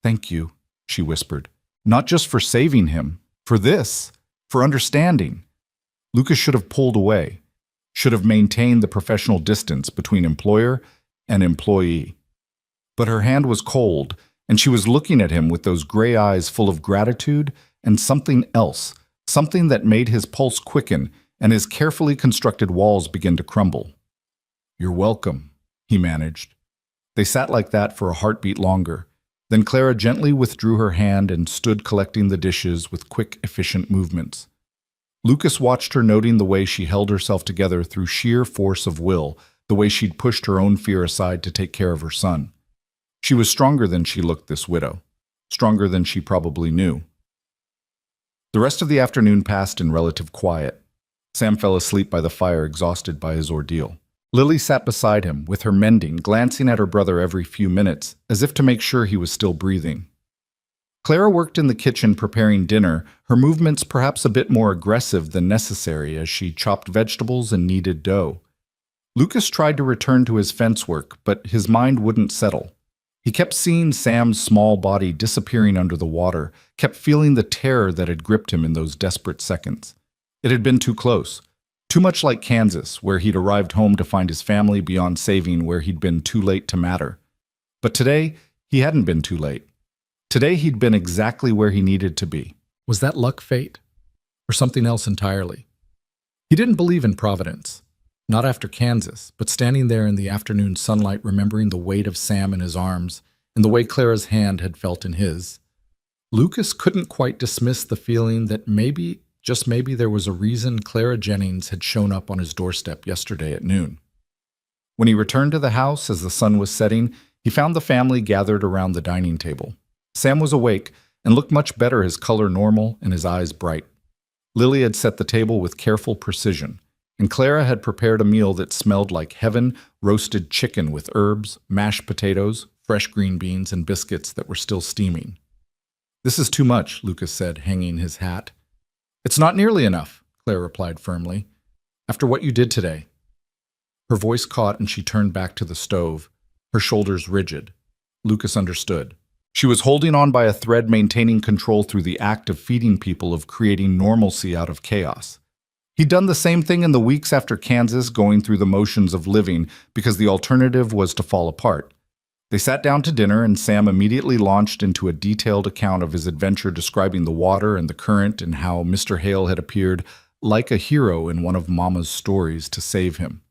"Thank you," she whispered. "Not just for saving him, for this, for understanding." Lucas should have pulled away, should have maintained the professional distance between employer and employee. But her hand was cold, and she was looking at him with those gray eyes full of gratitude and something else, something that made his pulse quicken and his carefully constructed walls begin to crumble. "You're welcome," he managed. They sat like that for a heartbeat longer. Then Clara gently withdrew her hand and stood collecting the dishes with quick, efficient movements. Lucas watched her, noting the way she held herself together through sheer force of will, the way she'd pushed her own fear aside to take care of her son. She was stronger than she looked, this widow, stronger than she probably knew. The rest of the afternoon passed in relative quiet. Sam fell asleep by the fire, exhausted by his ordeal. Lily sat beside him, with her mending, glancing at her brother every few minutes, as if to make sure he was still breathing. Clara worked in the kitchen preparing dinner, her movements perhaps a bit more aggressive than necessary as she chopped vegetables and kneaded dough. Lucas tried to return to his fence work, but his mind wouldn't settle. He kept seeing Sam's small body disappearing under the water, kept feeling the terror that had gripped him in those desperate seconds. It had been too close. Too much like Kansas, where he'd arrived home to find his family beyond saving, where he'd been too late to matter. But today, he hadn't been too late. Today, he'd been exactly where he needed to be. Was that luck, fate? Or something else entirely? He didn't believe in providence. Not after Kansas, but standing there in the afternoon sunlight, remembering the weight of Sam in his arms and the way Clara's hand had felt in his. Lucas couldn't quite dismiss the feeling that maybe, just maybe, there was a reason Clara Jennings had shown up on his doorstep yesterday at noon. When he returned to the house as the sun was setting, he found the family gathered around the dining table. Sam was awake and looked much better, his color normal and his eyes bright. Lily had set the table with careful precision, and Clara had prepared a meal that smelled like heaven: roasted chicken with herbs, mashed potatoes, fresh green beans, and biscuits that were still steaming. "This is too much," Lucas said, hanging his hat. "It's not nearly enough," Clara replied firmly. "After what you did today." Her voice caught and she turned back to the stove, her shoulders rigid. Lucas understood. She was holding on by a thread, maintaining control through the act of feeding people, of creating normalcy out of chaos. He'd done the same thing in the weeks after Kansas, going through the motions of living because the alternative was to fall apart. They sat down to dinner, and Sam immediately launched into a detailed account of his adventure, describing the water and the current and how Mr. Hale had appeared like a hero in one of Mama's stories to save him.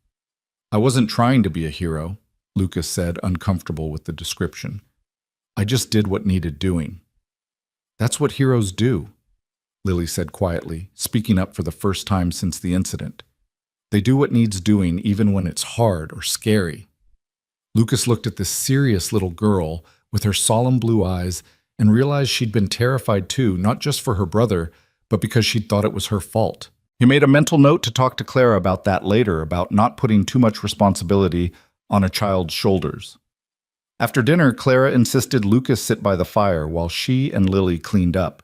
"I wasn't trying to be a hero," Lucas said, uncomfortable with the description. "I just did what needed doing." "That's what heroes do," Lily said quietly, speaking up for the first time since the incident. "They do what needs doing even when it's hard or scary." Lucas looked at this serious little girl with her solemn blue eyes and realized she'd been terrified too, not just for her brother, but because she'd thought it was her fault. He made a mental note to talk to Clara about that later, about not putting too much responsibility on a child's shoulders. After dinner, Clara insisted Lucas sit by the fire while she and Lily cleaned up.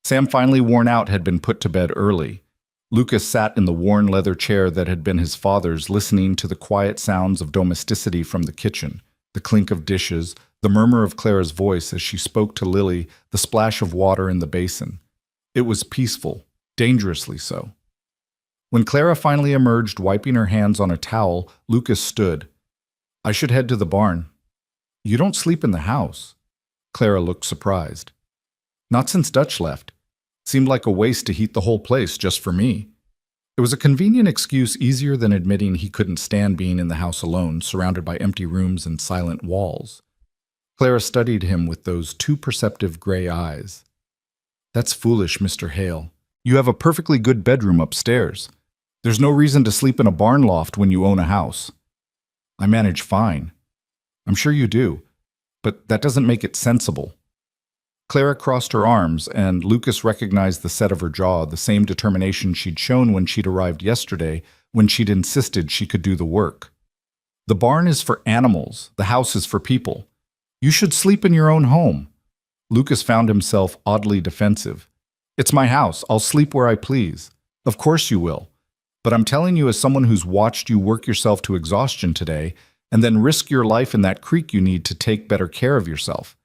Sam, finally worn out, had been put to bed early. Lucas sat in the worn leather chair that had been his father's, listening to the quiet sounds of domesticity from the kitchen, the clink of dishes, the murmur of Clara's voice as she spoke to Lily, the splash of water in the basin. It was peaceful, dangerously so. When Clara finally emerged, wiping her hands on a towel, Lucas stood. "I should head to the barn." "You don't sleep in the house." Clara looked surprised. "Not since Dutch left. Seemed like a waste to heat the whole place just for me." It was a convenient excuse, easier than admitting he couldn't stand being in the house alone, surrounded by empty rooms and silent walls. Clara studied him with those too perceptive gray eyes. "That's foolish, Mr. Hale. You have a perfectly good bedroom upstairs. There's no reason to sleep in a barn loft when you own a house." "I manage fine." "I'm sure you do, but that doesn't make it sensible." Clara crossed her arms, and Lucas recognized the set of her jaw, the same determination she'd shown when she'd arrived yesterday, when she'd insisted she could do the work. "The barn is for animals. The house is for people. You should sleep in your own home." Lucas found himself oddly defensive. "It's my house. I'll sleep where I please." "Of course you will. But I'm telling you, as someone who's watched you work yourself to exhaustion today, and then risk your life in that creek, you need to take better care of yourself.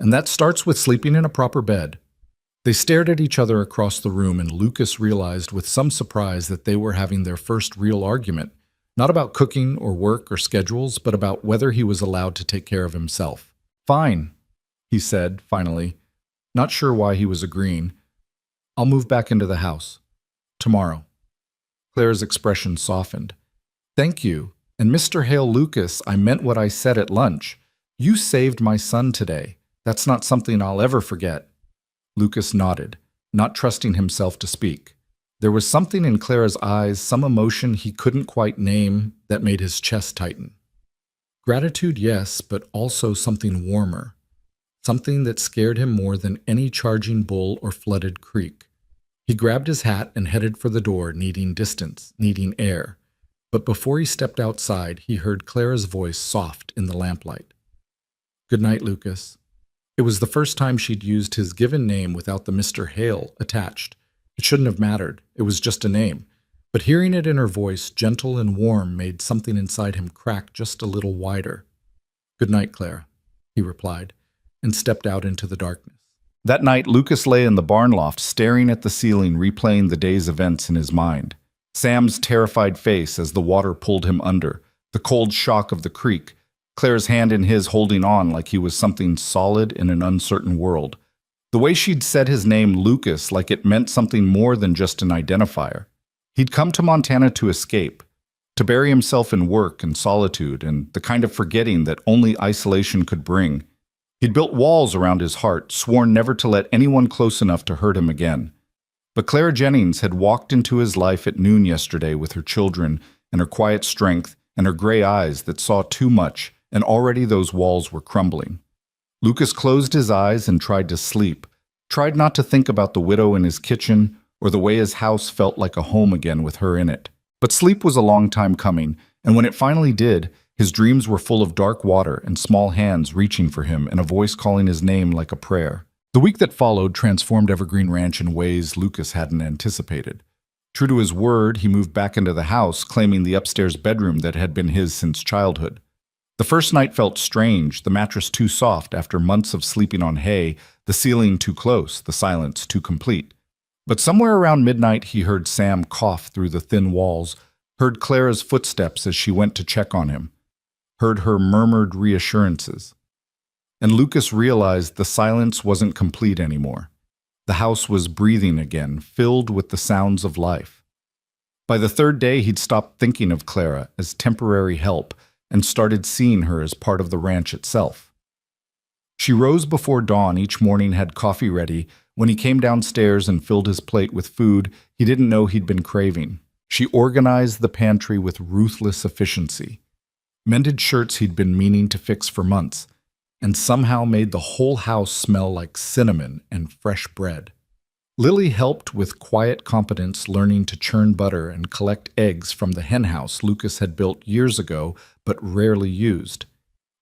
And that starts with sleeping in a proper bed." They stared at each other across the room, and Lucas realized with some surprise that they were having their first real argument, not about cooking or work or schedules, but about whether he was allowed to take care of himself. "Fine," he said, finally, not sure why he was agreeing. "I'll move back into the house. Tomorrow." Clara's expression softened. "Thank you. And Mr. Hale, Lucas, I meant what I said at lunch. You saved my son today. That's not something I'll ever forget." Lucas nodded, not trusting himself to speak. There was something in Clara's eyes, some emotion he couldn't quite name, that made his chest tighten. Gratitude, yes, but also something warmer. Something that scared him more than any charging bull or flooded creek. He grabbed his hat and headed for the door, needing distance, needing air. But before he stepped outside, he heard Clara's voice, soft in the lamplight. "Good night, Lucas." It was the first time she'd used his given name without the Mr. Hale attached. It shouldn't have mattered. It was just a name. But hearing it in her voice, gentle and warm, made something inside him crack just a little wider. "Good night, Clara." he replied, and stepped out into the darkness. That night, Lucas lay in the barn loft, staring at the ceiling, replaying the day's events in his mind. Sam's terrified face as the water pulled him under, the cold shock of the creek, Claire's hand in his holding on like he was something solid in an uncertain world. The way she'd said his name, Lucas, like it meant something more than just an identifier. He'd come to Montana to escape, to bury himself in work and solitude and the kind of forgetting that only isolation could bring. He'd built walls around his heart, sworn never to let anyone close enough to hurt him again. But Clara Jennings had walked into his life at noon yesterday with her children and her quiet strength and her gray eyes that saw too much, and already those walls were crumbling. Lucas closed his eyes and tried to sleep, tried not to think about the widow in his kitchen or the way his house felt like a home again with her in it. But sleep was a long time coming, and when it finally did, his dreams were full of dark water and small hands reaching for him and a voice calling his name like a prayer. The week that followed transformed Evergreen Ranch in ways Lucas hadn't anticipated. True to his word, he moved back into the house, claiming the upstairs bedroom that had been his since childhood. The first night felt strange, the mattress too soft after months of sleeping on hay, the ceiling too close, the silence too complete. But somewhere around midnight he heard Sam cough through the thin walls, heard Clara's footsteps as she went to check on him, heard her murmured reassurances. And Lucas realized the silence wasn't complete anymore. The house was breathing again, filled with the sounds of life. By the third day, he'd stopped thinking of Clara as temporary help and started seeing her as part of the ranch itself. She rose before dawn each morning, had coffee ready. When he came downstairs and filled his plate with food he didn't know he'd been craving. She organized the pantry with ruthless efficiency, mended shirts he'd been meaning to fix for months, and somehow made the whole house smell like cinnamon and fresh bread. Lily helped with quiet competence, learning to churn butter and collect eggs from the henhouse Lucas had built years ago but rarely used.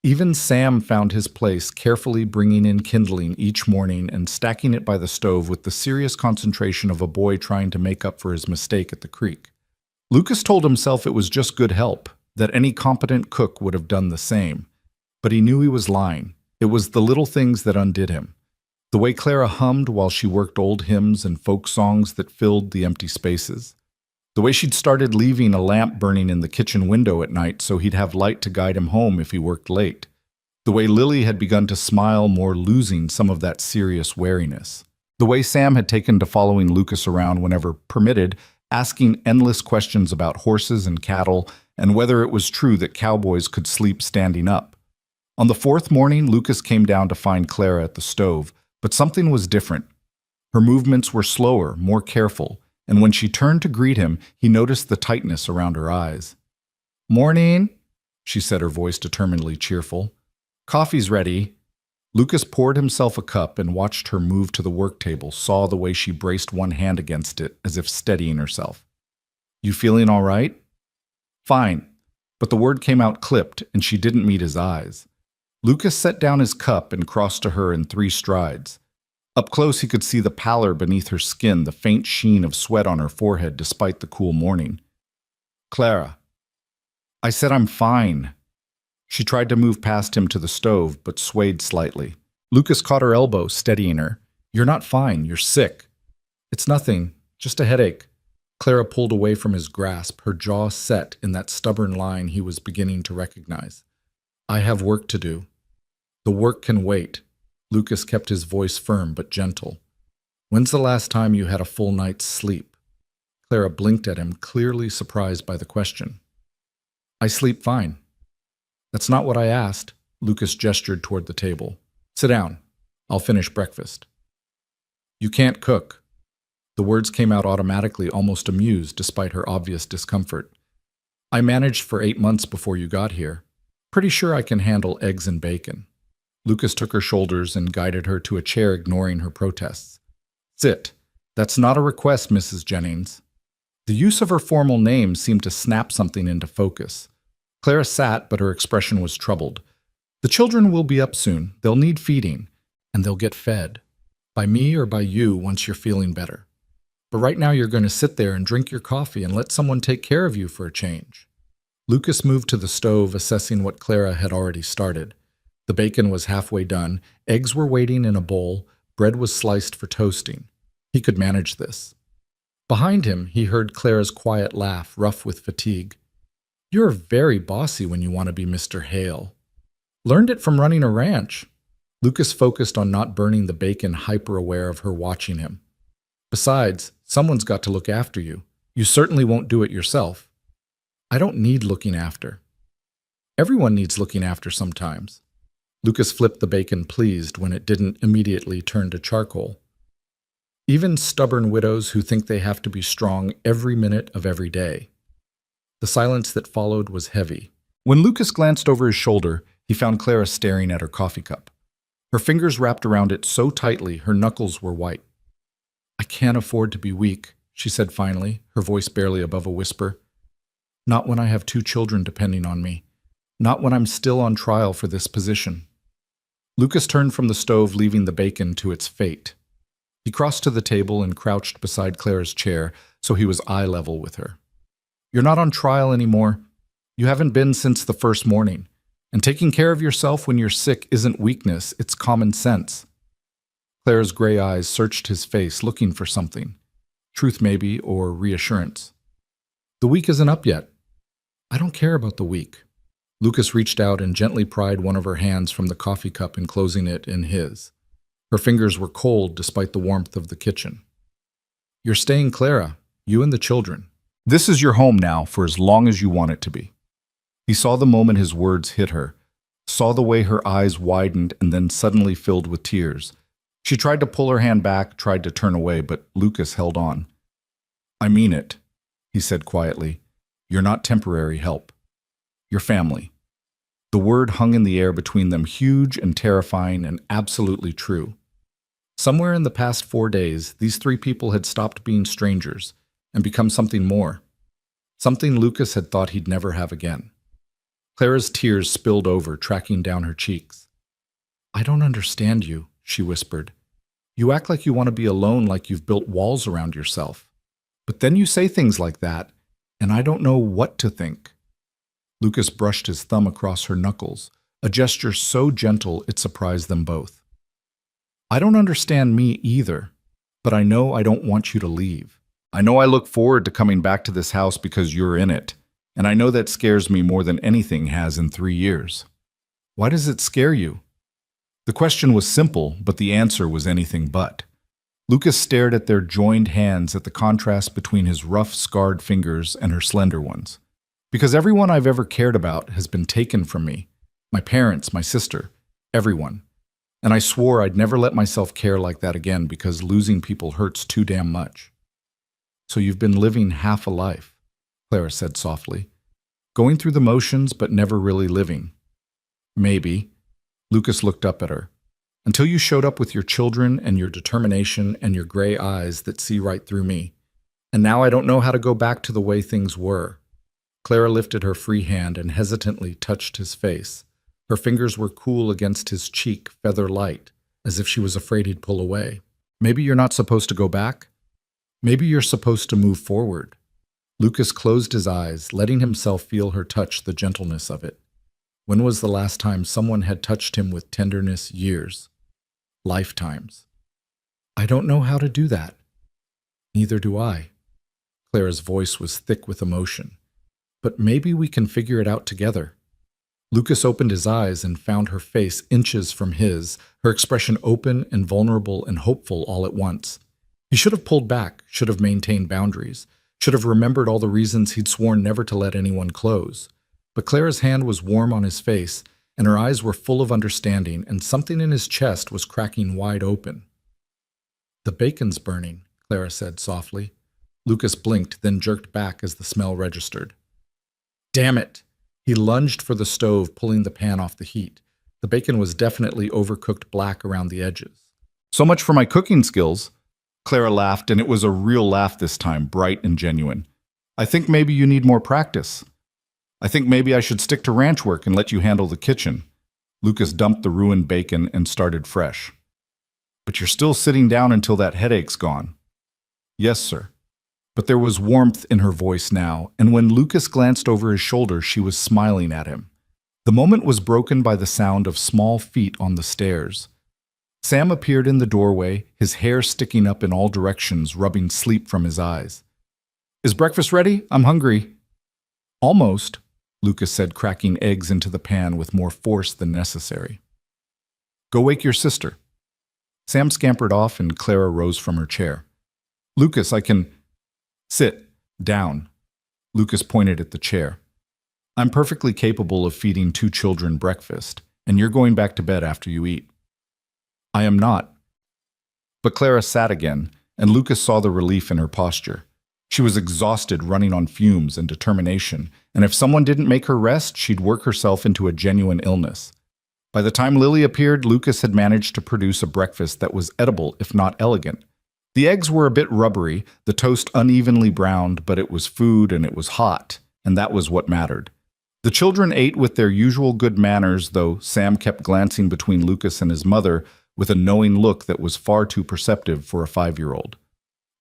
Even Sam found his place, carefully bringing in kindling each morning and stacking it by the stove with the serious concentration of a boy trying to make up for his mistake at the creek. Lucas told himself it was just good help, that any competent cook would have done the same. But he knew he was lying. It was the little things that undid him. The way Clara hummed while she worked old hymns and folk songs that filled the empty spaces. The way she'd started leaving a lamp burning in the kitchen window at night so he'd have light to guide him home if he worked late. The way Lily had begun to smile more, losing some of that serious wariness. The way Sam had taken to following Lucas around whenever permitted, asking endless questions about horses and cattle and whether it was true that cowboys could sleep standing up. On the fourth morning, Lucas came down to find Clara at the stove, but something was different. Her movements were slower, more careful, and when she turned to greet him, he noticed the tightness around her eyes. "Morning," she said, her voice determinedly cheerful. "Coffee's ready." Lucas poured himself a cup and watched her move to the work table, saw the way she braced one hand against it as if steadying herself. "You feeling all right?" "Fine," but the word came out clipped, and she didn't meet his eyes. Lucas set down his cup and crossed to her in 3 strides. Up close he could see the pallor beneath her skin, the faint sheen of sweat on her forehead despite the cool morning. "Clara." "I said I'm fine." She tried to move past him to the stove, but swayed slightly. Lucas caught her elbow, steadying her. "You're not fine, you're sick." "It's nothing, just a headache." Clara pulled away from his grasp, her jaw set in that stubborn line he was beginning to recognize. "I have work to do." "The work can wait." Lucas kept his voice firm but gentle. "When's the last time you had a full night's sleep?" Clara blinked at him, clearly surprised by the question. "I sleep fine." "That's not what I asked." Lucas gestured toward the table. "Sit down. I'll finish breakfast." "You can't cook." The words came out automatically, almost amused, despite her obvious discomfort. "I managed for 8 months before you got here. Pretty sure I can handle eggs and bacon." Lucas took her shoulders and guided her to a chair, ignoring her protests. "Sit. That's not a request, Mrs. Jennings." The use of her formal name seemed to snap something into focus. Clara sat, but her expression was troubled. "The children will be up soon. They'll need feeding, and they'll get fed. By me or by you once you're feeling better. But right now you're going to sit there and drink your coffee and let someone take care of you for a change." Lucas moved to the stove, assessing what Clara had already started. The bacon was halfway done, eggs were waiting in a bowl, bread was sliced for toasting. He could manage this. Behind him, he heard Clara's quiet laugh, rough with fatigue. "You're very bossy when you want to be Mr. Hale. Learned it from running a ranch." Lucas focused on not burning the bacon, hyper-aware of her watching him. "Besides, someone's got to look after you. You certainly won't do it yourself." "I don't need looking after." "Everyone needs looking after sometimes." Lucas flipped the bacon, pleased when it didn't immediately turn to charcoal. "Even stubborn widows who think they have to be strong every minute of every day." The silence that followed was heavy. When Lucas glanced over his shoulder, he found Clara staring at her coffee cup. Her fingers wrapped around it so tightly her knuckles were white. "I can't afford to be weak," she said finally, her voice barely above a whisper. "Not when I have 2 children depending on me. Not when I'm still on trial for this position." Lucas turned from the stove, leaving the bacon to its fate. He crossed to the table and crouched beside Clara's chair so he was eye level with her. "You're not on trial anymore. You haven't been since the first morning. And taking care of yourself when you're sick isn't weakness, it's common sense." Clara's gray eyes searched his face, looking for something. Truth maybe, or reassurance. "The week isn't up yet." "I don't care about the week." Lucas reached out and gently pried one of her hands from the coffee cup, enclosing it in his. Her fingers were cold despite the warmth of the kitchen. "You're staying, Clara, you and the children. This is your home now for as long as you want it to be." He saw the moment his words hit her, saw the way her eyes widened and then suddenly filled with tears. She tried to pull her hand back, tried to turn away, but Lucas held on. "I mean it," he said quietly. "You're not temporary help. You're family." The word hung in the air between them, huge and terrifying and absolutely true. Somewhere in the past 4 days, these 3 people had stopped being strangers and become something more. Something Lucas had thought he'd never have again. Clara's tears spilled over, tracking down her cheeks. "I don't understand you," she whispered. "You act like you want to be alone, like you've built walls around yourself. But then you say things like that, and I don't know what to think." Lucas brushed his thumb across her knuckles, a gesture so gentle it surprised them both. "I don't understand me either, but I know I don't want you to leave. I know I look forward to coming back to this house because you're in it, and I know that scares me more than anything has in 3 years." "Why does it scare you?" The question was simple, but the answer was anything but. Lucas stared at their joined hands, at the contrast between his rough, scarred fingers and her slender ones. "Because everyone I've ever cared about has been taken from me. My parents, my sister, everyone. And I swore I'd never let myself care like that again because losing people hurts too damn much." "So you've been living half a life," Clara said softly. "Going through the motions but never really living." "Maybe." Lucas looked up at her. "Until you showed up with your children and your determination and your gray eyes that see right through me. And now I don't know how to go back to the way things were." Clara lifted her free hand and hesitantly touched his face. Her fingers were cool against his cheek, feather light, as if she was afraid he'd pull away. "Maybe you're not supposed to go back. Maybe you're supposed to move forward." Lucas closed his eyes, letting himself feel her touch, the gentleness of it. When was the last time someone had touched him with tenderness? Years. Lifetimes. "I don't know how to do that." "Neither do I." Clara's voice was thick with emotion. "But maybe we can figure it out together." Lucas opened his eyes and found her face inches from his, her expression open and vulnerable and hopeful all at once. He should have pulled back, should have maintained boundaries, should have remembered all the reasons he'd sworn never to let anyone close. But Clara's hand was warm on his face, and her eyes were full of understanding, and something in his chest was cracking wide open. "The bacon's burning," Clara said softly. Lucas blinked, then jerked back as the smell registered. "Damn it!" He lunged for the stove, pulling the pan off the heat. The bacon was definitely overcooked black around the edges. "So much for my cooking skills." Clara laughed, and it was a real laugh this time, bright and genuine. "I think maybe you need more practice. I think maybe I should stick to ranch work and let you handle the kitchen." Lucas dumped the ruined bacon and started fresh. "But you're still sitting down until that headache's gone." "Yes, sir." But there was warmth in her voice now, and when Lucas glanced over his shoulder, she was smiling at him. The moment was broken by the sound of small feet on the stairs. Sam appeared in the doorway, his hair sticking up in all directions, rubbing sleep from his eyes. "Is breakfast ready? I'm hungry." "Almost," Lucas said, cracking eggs into the pan with more force than necessary. "Go wake your sister." Sam scampered off and Clara rose from her chair. "Lucas, I can—" "Sit down." Lucas pointed at the chair. "I'm perfectly capable of feeding 2 children breakfast, and you're going back to bed after you eat." "I am not." But Clara sat again, and Lucas saw the relief in her posture. She was exhausted, running on fumes and determination, and if someone didn't make her rest, she'd work herself into a genuine illness. By the time Lily appeared, Lucas had managed to produce a breakfast that was edible, if not elegant. The eggs were a bit rubbery, the toast unevenly browned, but it was food and it was hot, and that was what mattered. The children ate with their usual good manners, though Sam kept glancing between Lucas and his mother with a knowing look that was far too perceptive for a 5-year-old.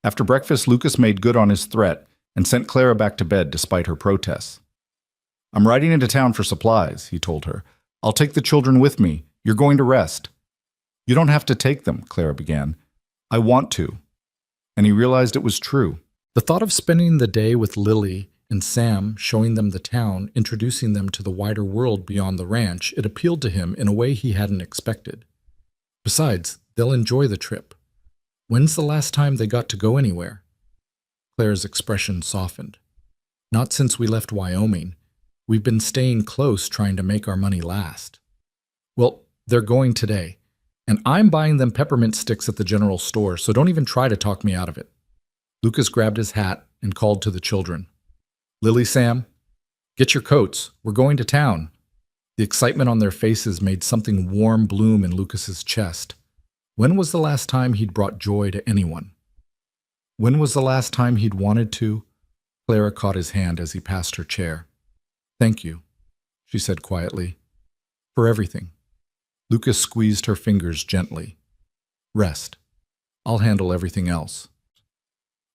After breakfast, Lucas made good on his threat and sent Clara back to bed despite her protests. "I'm riding into town for supplies," he told her. "I'll take the children with me. You're going to rest." "You don't have to take them," Clara began. "I want to." And he realized it was true. The thought of spending the day with Lily and Sam, showing them the town, introducing them to the wider world beyond the ranch, it appealed to him in a way he hadn't expected. Besides, they'll enjoy the trip. When's the last time they got to go anywhere? Claire's expression softened. "Not since we left Wyoming. We've been staying close trying to make our money last." "Well, they're going today, and I'm buying them peppermint sticks at the general store, so don't even try to talk me out of it." Lucas grabbed his hat and called to the children. "Lily, Sam, get your coats. We're going to town." The excitement on their faces made something warm bloom in Lucas's chest. When was the last time he'd brought joy to anyone? When was the last time he'd wanted to? Clara caught his hand as he passed her chair. "Thank you," she said quietly, "for everything." Lucas squeezed her fingers gently. "Rest. I'll handle everything else."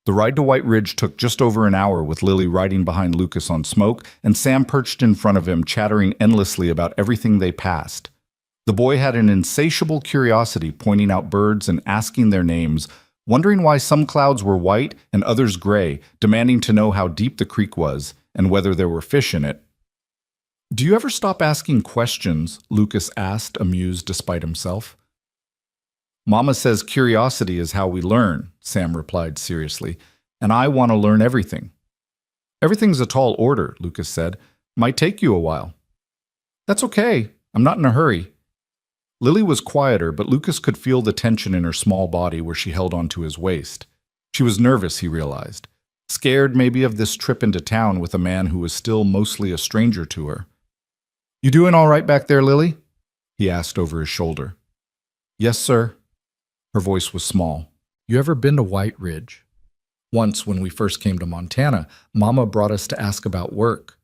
The ride to White Ridge took just over an hour, with Lily riding behind Lucas on Smoke and Sam perched in front of him, chattering endlessly about everything they passed. The boy had an insatiable curiosity, pointing out birds and asking their names, wondering why some clouds were white and others gray, demanding to know how deep the creek was and whether there were fish in it. "Do you ever stop asking questions?" Lucas asked, amused despite himself. "Mama says curiosity is how we learn," Sam replied seriously, "and I want to learn everything." "Everything's a tall order," Lucas said. "Might take you a while." "That's okay. I'm not in a hurry." Lily was quieter, but Lucas could feel the tension in her small body where she held onto his waist. She was nervous, he realized. Scared maybe of this trip into town with a man who was still mostly a stranger to her. "You doing all right back there, Lily?" he asked over his shoulder. "Yes, sir." Her voice was small. "You ever been to White Ridge?" "Once, when we first came to Montana, Mama brought us to ask about work."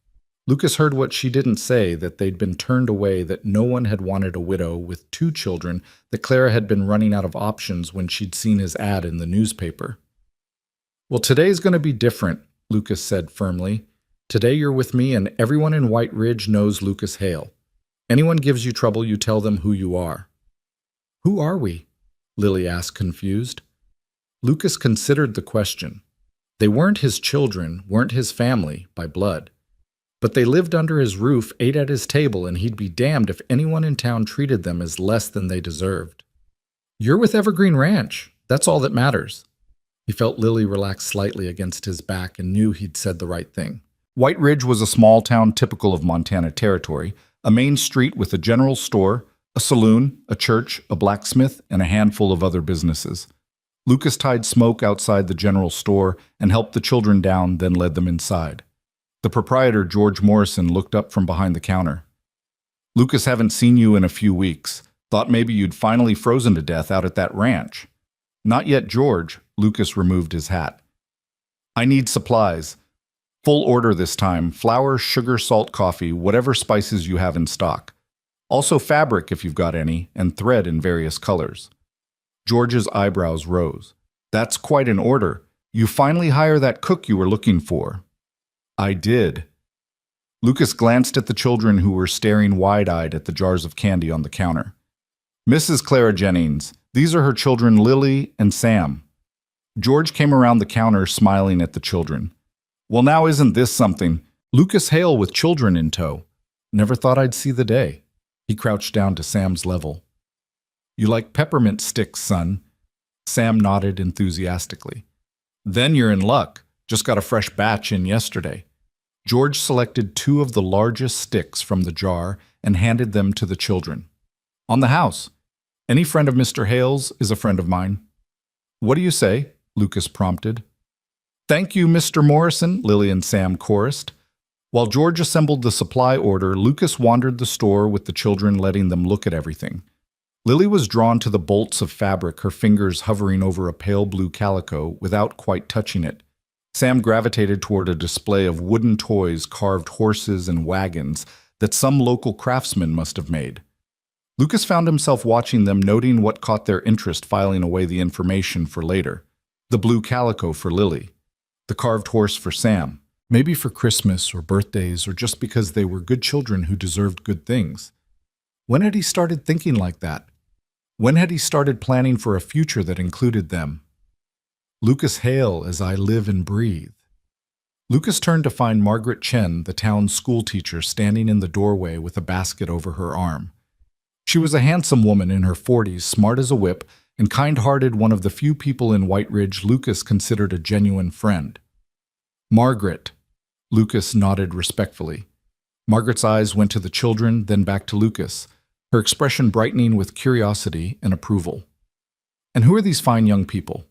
Lucas heard what she didn't say, that they'd been turned away, that no one had wanted a widow with 2 children, that Clara had been running out of options when she'd seen his ad in the newspaper. "Well, today's going to be different," Lucas said firmly. "Today you're with me, and everyone in White Ridge knows Lucas Hale. Anyone gives you trouble, you tell them who you are." "Who are we?" Lily asked, confused. Lucas considered the question. They weren't his children, weren't his family, by blood. But they lived under his roof, ate at his table, and he'd be damned if anyone in town treated them as less than they deserved. "You're with Evergreen Ranch. That's all that matters." He felt Lily relax slightly against his back and knew he'd said the right thing. White Ridge was a small town typical of Montana territory, a main street with a general store, a saloon, a church, a blacksmith, and a handful of other businesses. Lucas tied Smoke outside the general store and helped the children down, then led them inside. The proprietor, George Morrison, looked up from behind the counter. "Lucas, haven't seen you in a few weeks. Thought maybe you'd finally frozen to death out at that ranch." "Not yet, George." Lucas removed his hat. "I need supplies. Full order this time. Flour, sugar, salt, coffee, whatever spices you have in stock. Also fabric if you've got any, and thread in various colors." George's eyebrows rose. "That's quite an order. You finally hire that cook you were looking for." "I did." Lucas glanced at the children who were staring wide-eyed at the jars of candy on the counter. Mrs. Clara Jennings, these are her children Lily and Sam. George came around the counter smiling at the children. Well, now isn't this something? Lucas Hale with children in tow. Never thought I'd see the day. He crouched down to Sam's level. You like peppermint sticks, son? Sam nodded enthusiastically. Then you're in luck. Just got a fresh batch in yesterday. George selected 2 of the largest sticks from the jar and handed them to the children. On the house. Any friend of Mr. Hale's is a friend of mine. What do you say? Lucas prompted. Thank you, Mr. Morrison, Lily and Sam chorused. While George assembled the supply order, Lucas wandered the store with the children, letting them look at everything. Lily was drawn to the bolts of fabric, her fingers hovering over a pale blue calico without quite touching it. Sam gravitated toward a display of wooden toys, carved horses and wagons that some local craftsman must have made. Lucas found himself watching them, noting what caught their interest, filing away the information for later. The blue calico for Lily. The carved horse for Sam. Maybe for Christmas or birthdays or just because they were good children who deserved good things. When had he started thinking like that? When had he started planning for a future that included them? Lucas Hale as I live and breathe. Lucas turned to find Margaret Chen, the town's schoolteacher, standing in the doorway with a basket over her arm. She was a handsome woman in her 40s, smart as a whip, and kind-hearted, one of the few people in White Ridge Lucas considered a genuine friend. Margaret. Lucas nodded respectfully. Margaret's eyes went to the children, then back to Lucas, her expression brightening with curiosity and approval. And who are these fine young people?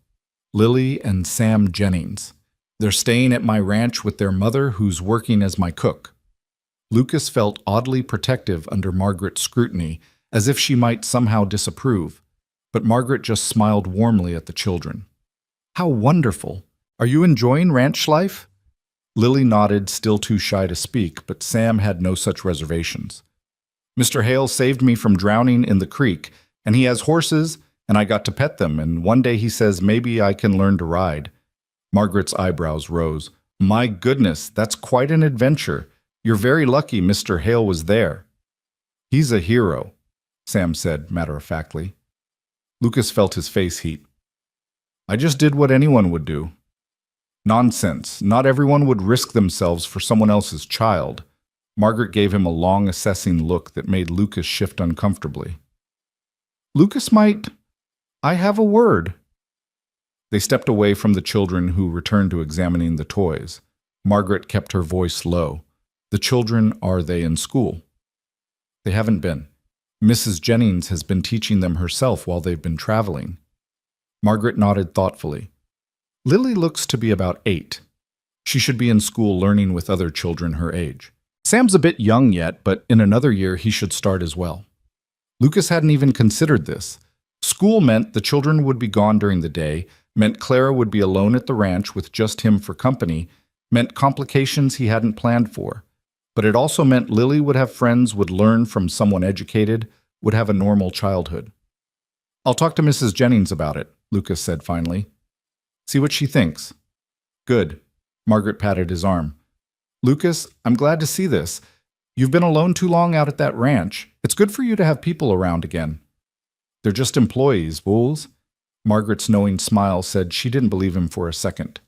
Lily and Sam Jennings. They're staying at my ranch with their mother, who's working as my cook. Lucas felt oddly protective under Margaret's scrutiny, as if she might somehow disapprove, but Margaret just smiled warmly at the children. How wonderful! Are you enjoying ranch life? Lily nodded, still too shy to speak, but Sam had no such reservations. Mr. Hale saved me from drowning in the creek, and he has horses, and I got to pet them, and one day he says maybe I can learn to ride. Margaret's eyebrows rose. My goodness, that's quite an adventure. You're very lucky Mr. Hale was there. He's a hero, Sam said matter-of-factly. Lucas felt his face heat. I just did what anyone would do. Nonsense. Not everyone would risk themselves for someone else's child. Margaret gave him a long, assessing look that made Lucas shift uncomfortably. Lucas might... I have a word. They stepped away from the children, who returned to examining the toys. Margaret kept her voice low. The children, are they in school? They haven't been. Mrs. Jennings has been teaching them herself while they've been traveling. Margaret nodded thoughtfully. Lily looks to be about 8. She should be in school learning with other children her age. Sam's a bit young yet, but in another year he should start as well. Lucas hadn't even considered this. School meant the children would be gone during the day, meant Clara would be alone at the ranch with just him for company, meant complications he hadn't planned for. But it also meant Lily would have friends, would learn from someone educated, would have a normal childhood. I'll talk to Mrs. Jennings about it, Lucas said finally. See what she thinks. Good. Margaret patted his arm. Lucas, I'm glad to see this. You've been alone too long out at that ranch. It's good for you to have people around again. They're just employees, fools. Margaret's knowing smile said she didn't believe him for a second.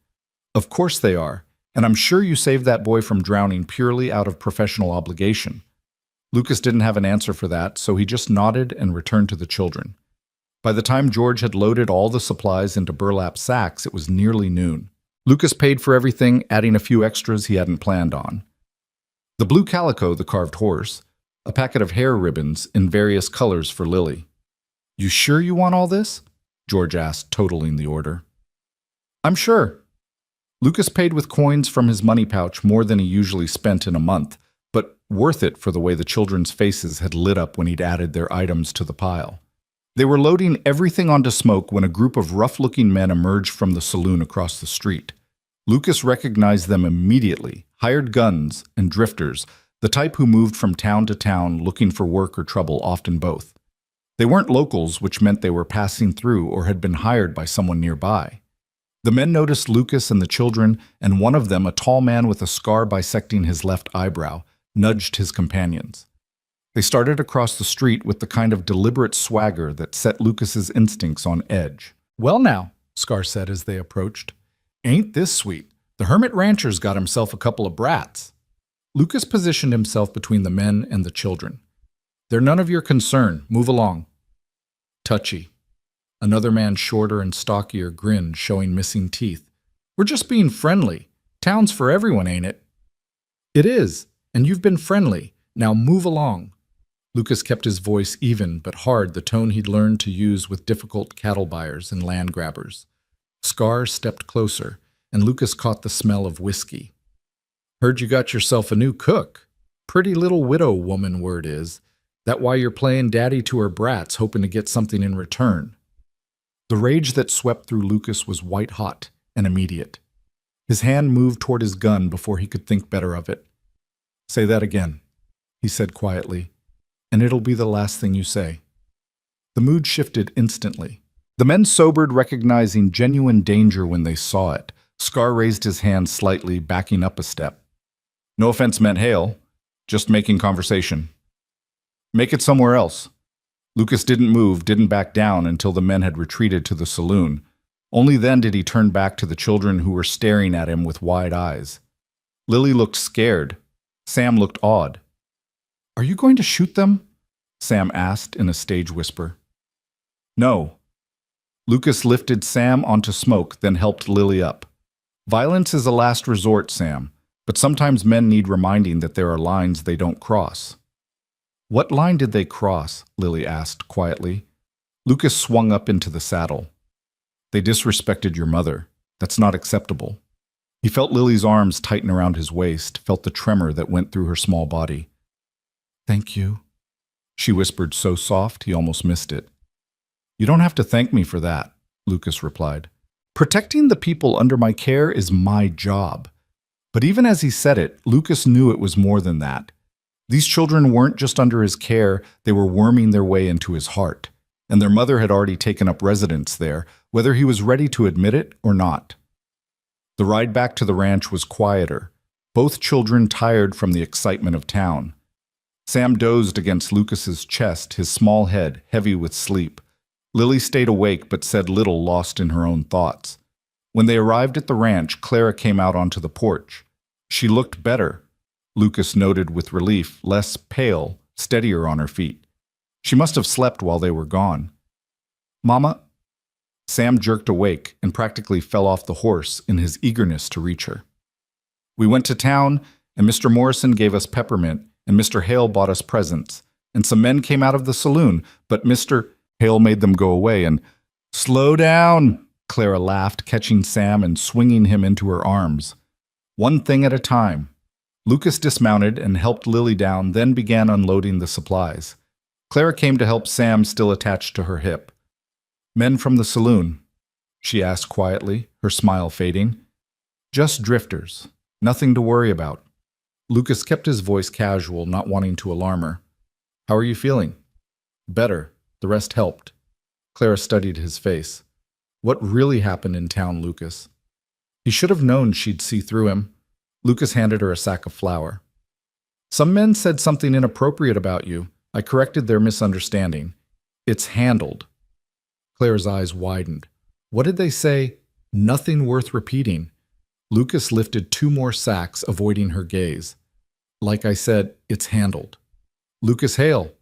Of course they are, and I'm sure you saved that boy from drowning purely out of professional obligation. Lucas didn't have an answer for that, so he just nodded and returned to the children. By the time George had loaded all the supplies into burlap sacks, it was nearly noon. Lucas paid for everything, adding a few extras he hadn't planned on. The blue calico, the carved horse, a packet of hair ribbons in various colors for Lily. You sure you want all this? George asked, totaling the order. I'm sure. Lucas paid with coins from his money pouch, more than he usually spent in a month, but worth it for the way the children's faces had lit up when he'd added their items to the pile. They were loading everything onto Smoke when a group of rough-looking men emerged from the saloon across the street. Lucas recognized them immediately, hired guns and drifters, the type who moved from town to town looking for work or trouble, often both. They weren't locals, which meant they were passing through or had been hired by someone nearby. The men noticed Lucas and the children, and one of them, a tall man with a scar bisecting his left eyebrow, nudged his companions. They started across the street with the kind of deliberate swagger that set Lucas's instincts on edge. "Well now," Scar said as they approached, "ain't this sweet? The hermit rancher's got himself a couple of brats." Lucas positioned himself between the men and the children. "They're none of your concern. Move along." "Touchy." Another man, shorter and stockier, grinned, showing missing teeth. "We're just being friendly. Town's for everyone, ain't it?" "It is, and you've been friendly. Now move along." Lucas kept his voice even but hard, the tone he'd learned to use with difficult cattle buyers and land grabbers. Scar stepped closer, and Lucas caught the smell of whiskey. "Heard you got yourself a new cook. Pretty little widow woman, word is. That why you're playing daddy to her brats, hoping to get something in return?" The rage that swept through Lucas was white-hot and immediate. His hand moved toward his gun before he could think better of it. "Say that again," he said quietly, "and it'll be the last thing you say." The mood shifted instantly. The men sobered, recognizing genuine danger when they saw it. Scar raised his hand slightly, backing up a step. "No offense meant hail, just making conversation. Make it somewhere else." Lucas didn't move, didn't back down until the men had retreated to the saloon. Only then did he turn back to the children who were staring at him with wide eyes. Lily looked scared. Sam looked awed. "Are you going to shoot them?" Sam asked in a stage whisper. "No." Lucas lifted Sam onto Smoke, then helped Lily up. "Violence is a last resort, Sam, but sometimes men need reminding that there are lines they don't cross." "What line did they cross?" Lily asked quietly. Lucas swung up into the saddle. "They disrespected your mother. That's not acceptable." He felt Lily's arms tighten around his waist, felt the tremor that went through her small body. "Thank you," she whispered so soft he almost missed it. "You don't have to thank me for that," Lucas replied. "Protecting the people under my care is my job." But even as he said it, Lucas knew it was more than that. These children weren't just under his care, they were worming their way into his heart. And their mother had already taken up residence there, whether he was ready to admit it or not. The ride back to the ranch was quieter, both children tired from the excitement of town. Sam dozed against Lucas's chest, his small head heavy with sleep. Lily stayed awake but said little, lost in her own thoughts. When they arrived at the ranch, Clara came out onto the porch. She looked better, Lucas noted with relief, less pale, steadier on her feet. She must have slept while they were gone. "Mama?" Sam jerked awake and practically fell off the horse in his eagerness to reach her. "We went to town, and Mr. Morrison gave us peppermint, and Mr. Hale bought us presents, and some men came out of the saloon, but Mr. Hale made them go away and—" "Slow down," Clara laughed, catching Sam and swinging him into her arms. "One thing at a time." Lucas dismounted and helped Lily down, then began unloading the supplies. Clara came to help Sam, still attached to her hip. "Men from the saloon?" she asked quietly, her smile fading. "Just drifters. Nothing to worry about." Lucas kept his voice casual, not wanting to alarm her. "How are you feeling?" "Better. The rest helped." Clara studied his face. What really happened in town, Lucas? He should have known she'd see through him. Lucas handed her a sack of flour. "Some men said something inappropriate about you. I corrected their misunderstanding. It's handled." Claire's eyes widened. What did they say? Nothing worth repeating. Lucas lifted 2 more sacks, avoiding her gaze. "Like I said, it's handled." "Lucas Hale."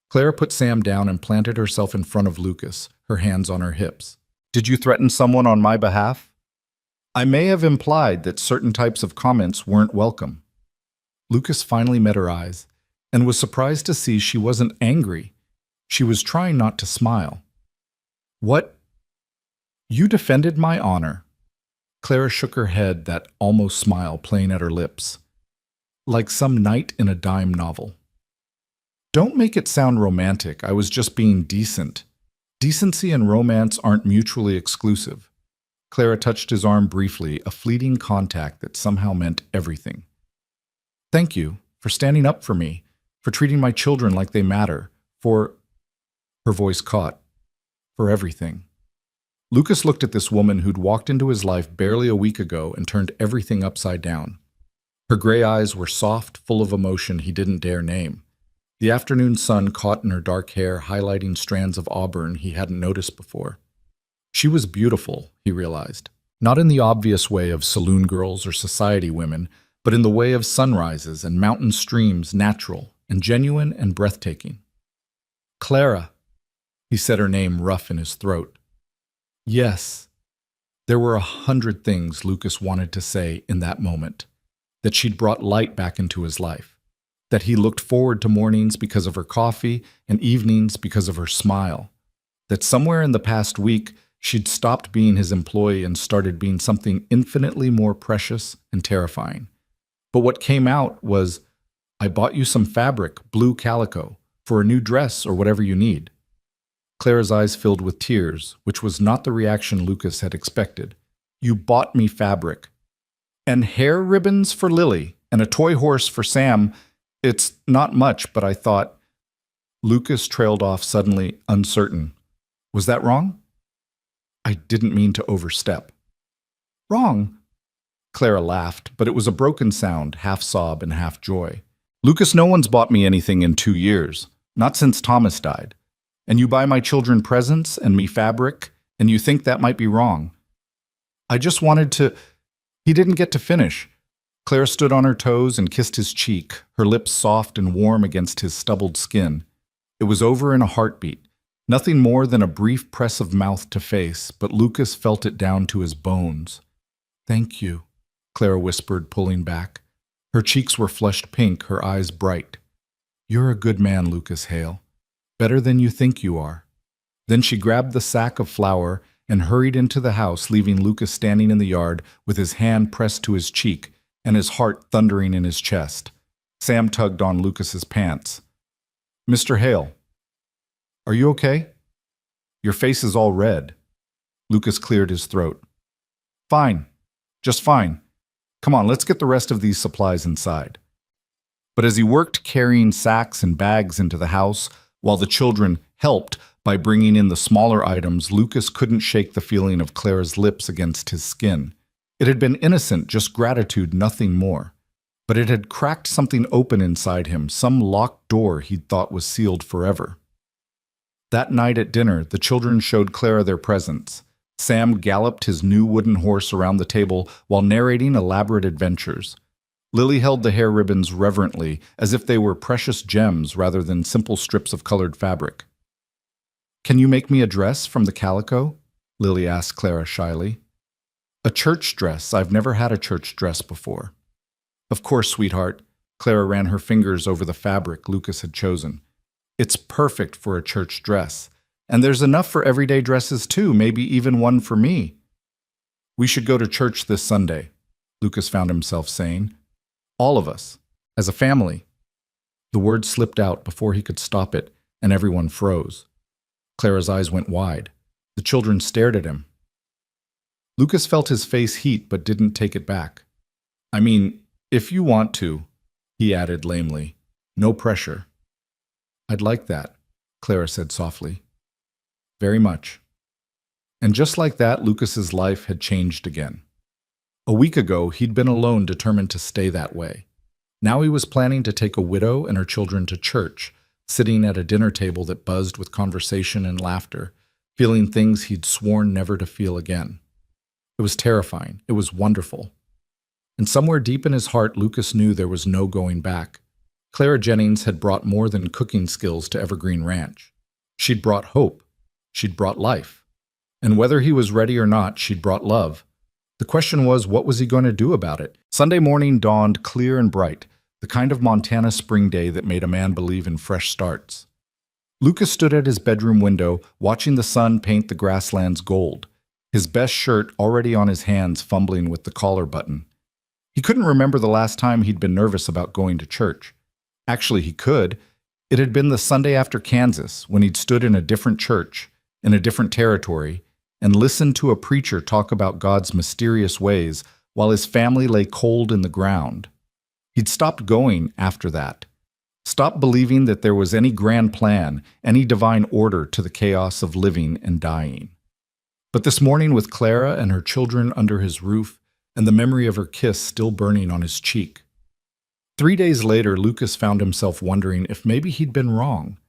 Clara put Sam down and planted herself in front of Lucas, her hands on her hips. "Did you threaten someone on my behalf?" "I may have implied that certain types of comments weren't welcome." Lucas finally met her eyes and was surprised to see she wasn't angry. She was trying not to smile. "What? You defended my honor." Clara shook her head, that almost smile playing at her lips. "Like some knight in a dime novel." "Don't make it sound romantic. I was just being decent. Decency and romance aren't mutually exclusive." Clara touched his arm briefly, a fleeting contact that somehow meant everything. "Thank you for standing up for me, for treating my children like they matter, for—" her voice caught, "for everything." Lucas looked at this woman who'd walked into his life barely a week ago and turned everything upside down. Her gray eyes were soft, full of emotion he didn't dare name. The afternoon sun caught in her dark hair, highlighting strands of auburn he hadn't noticed before. She was beautiful, he realized, not in the obvious way of saloon girls or society women, but in the way of sunrises and mountain streams, natural and genuine and breathtaking. Clara, he said her name rough in his throat. Yes. There were 100 things Lucas wanted to say in that moment. That she'd brought light back into his life. That he looked forward to mornings because of her coffee and evenings because of her smile. That somewhere in the past week, she'd stopped being his employee and started being something infinitely more precious and terrifying. But what came out was, I bought you some fabric, blue calico, for a new dress or whatever you need. Clara's eyes filled with tears, which was not the reaction Lucas had expected. You bought me fabric. And hair ribbons for Lily, and a toy horse for Sam. It's not much, but I thought... Lucas trailed off suddenly, uncertain. Was that wrong? I didn't mean to overstep. Wrong? Clara laughed, but it was a broken sound, half sob and half joy. Lucas, no one's bought me anything in 2 years. Not since Thomas died. And you buy my children presents and me fabric, and you think that might be wrong. I just wanted to... He didn't get to finish. Clara stood on her toes and kissed his cheek, her lips soft and warm against his stubbled skin. It was over in a heartbeat, nothing more than a brief press of mouth to face, but Lucas felt it down to his bones. Thank you, Clara whispered, pulling back. Her cheeks were flushed pink, her eyes bright. You're a good man, Lucas Hale. Better than you think you are. Then she grabbed the sack of flour and hurried into the house, leaving Lucas standing in the yard with his hand pressed to his cheek and his heart thundering in his chest. Sam tugged on Lucas's pants. Mr. Hale, are you okay? Your face is all red. Lucas cleared his throat. Fine, just fine. Come on, let's get the rest of these supplies inside. But as he worked carrying sacks and bags into the house, while the children helped by bringing in the smaller items, Lucas couldn't shake the feeling of Clara's lips against his skin. It had been innocent, just gratitude, nothing more. But it had cracked something open inside him, some locked door he'd thought was sealed forever. That night at dinner, the children showed Clara their presents. Sam galloped his new wooden horse around the table while narrating elaborate adventures. Lily held the hair ribbons reverently, as if they were precious gems rather than simple strips of colored fabric. Can you make me a dress from the calico? Lily asked Clara shyly. A church dress. I've never had a church dress before. Of course, sweetheart. Clara ran her fingers over the fabric Lucas had chosen. It's perfect for a church dress. And there's enough for everyday dresses too, maybe even one for me. We should go to church this Sunday, Lucas found himself saying. All of us, as a family. The word slipped out before he could stop it, and everyone froze. Clara's eyes went wide. The children stared at him. Lucas felt his face heat but didn't take it back. I mean, if you want to, he added lamely. No pressure. I'd like that, Clara said softly. Very much. And just like that, Lucas's life had changed again. A week ago, he'd been alone, determined to stay that way. Now he was planning to take a widow and her children to church, sitting at a dinner table that buzzed with conversation and laughter, feeling things he'd sworn never to feel again. It was terrifying. It was wonderful. And somewhere deep in his heart, Lucas knew there was no going back. Clara Jennings had brought more than cooking skills to Evergreen Ranch. She'd brought hope. She'd brought life. And whether he was ready or not, she'd brought love. The question was, what was he going to do about it? Sunday morning dawned clear and bright, the kind of Montana spring day that made a man believe in fresh starts. Lucas stood at his bedroom window, watching the sun paint the grasslands gold, his best shirt already on his hands, fumbling with the collar button. He couldn't remember the last time he'd been nervous about going to church. Actually, he could. It had been the Sunday after Kansas, when he'd stood in a different church, in a different territory, and listened to a preacher talk about God's mysterious ways while his family lay cold in the ground. He'd stopped going after that, stopped believing that there was any grand plan, any divine order to the chaos of living and dying. But this morning, with Clara and her children under his roof, and the memory of her kiss still burning on his cheek. 3 days later, Lucas found himself wondering if maybe he'd been wrong.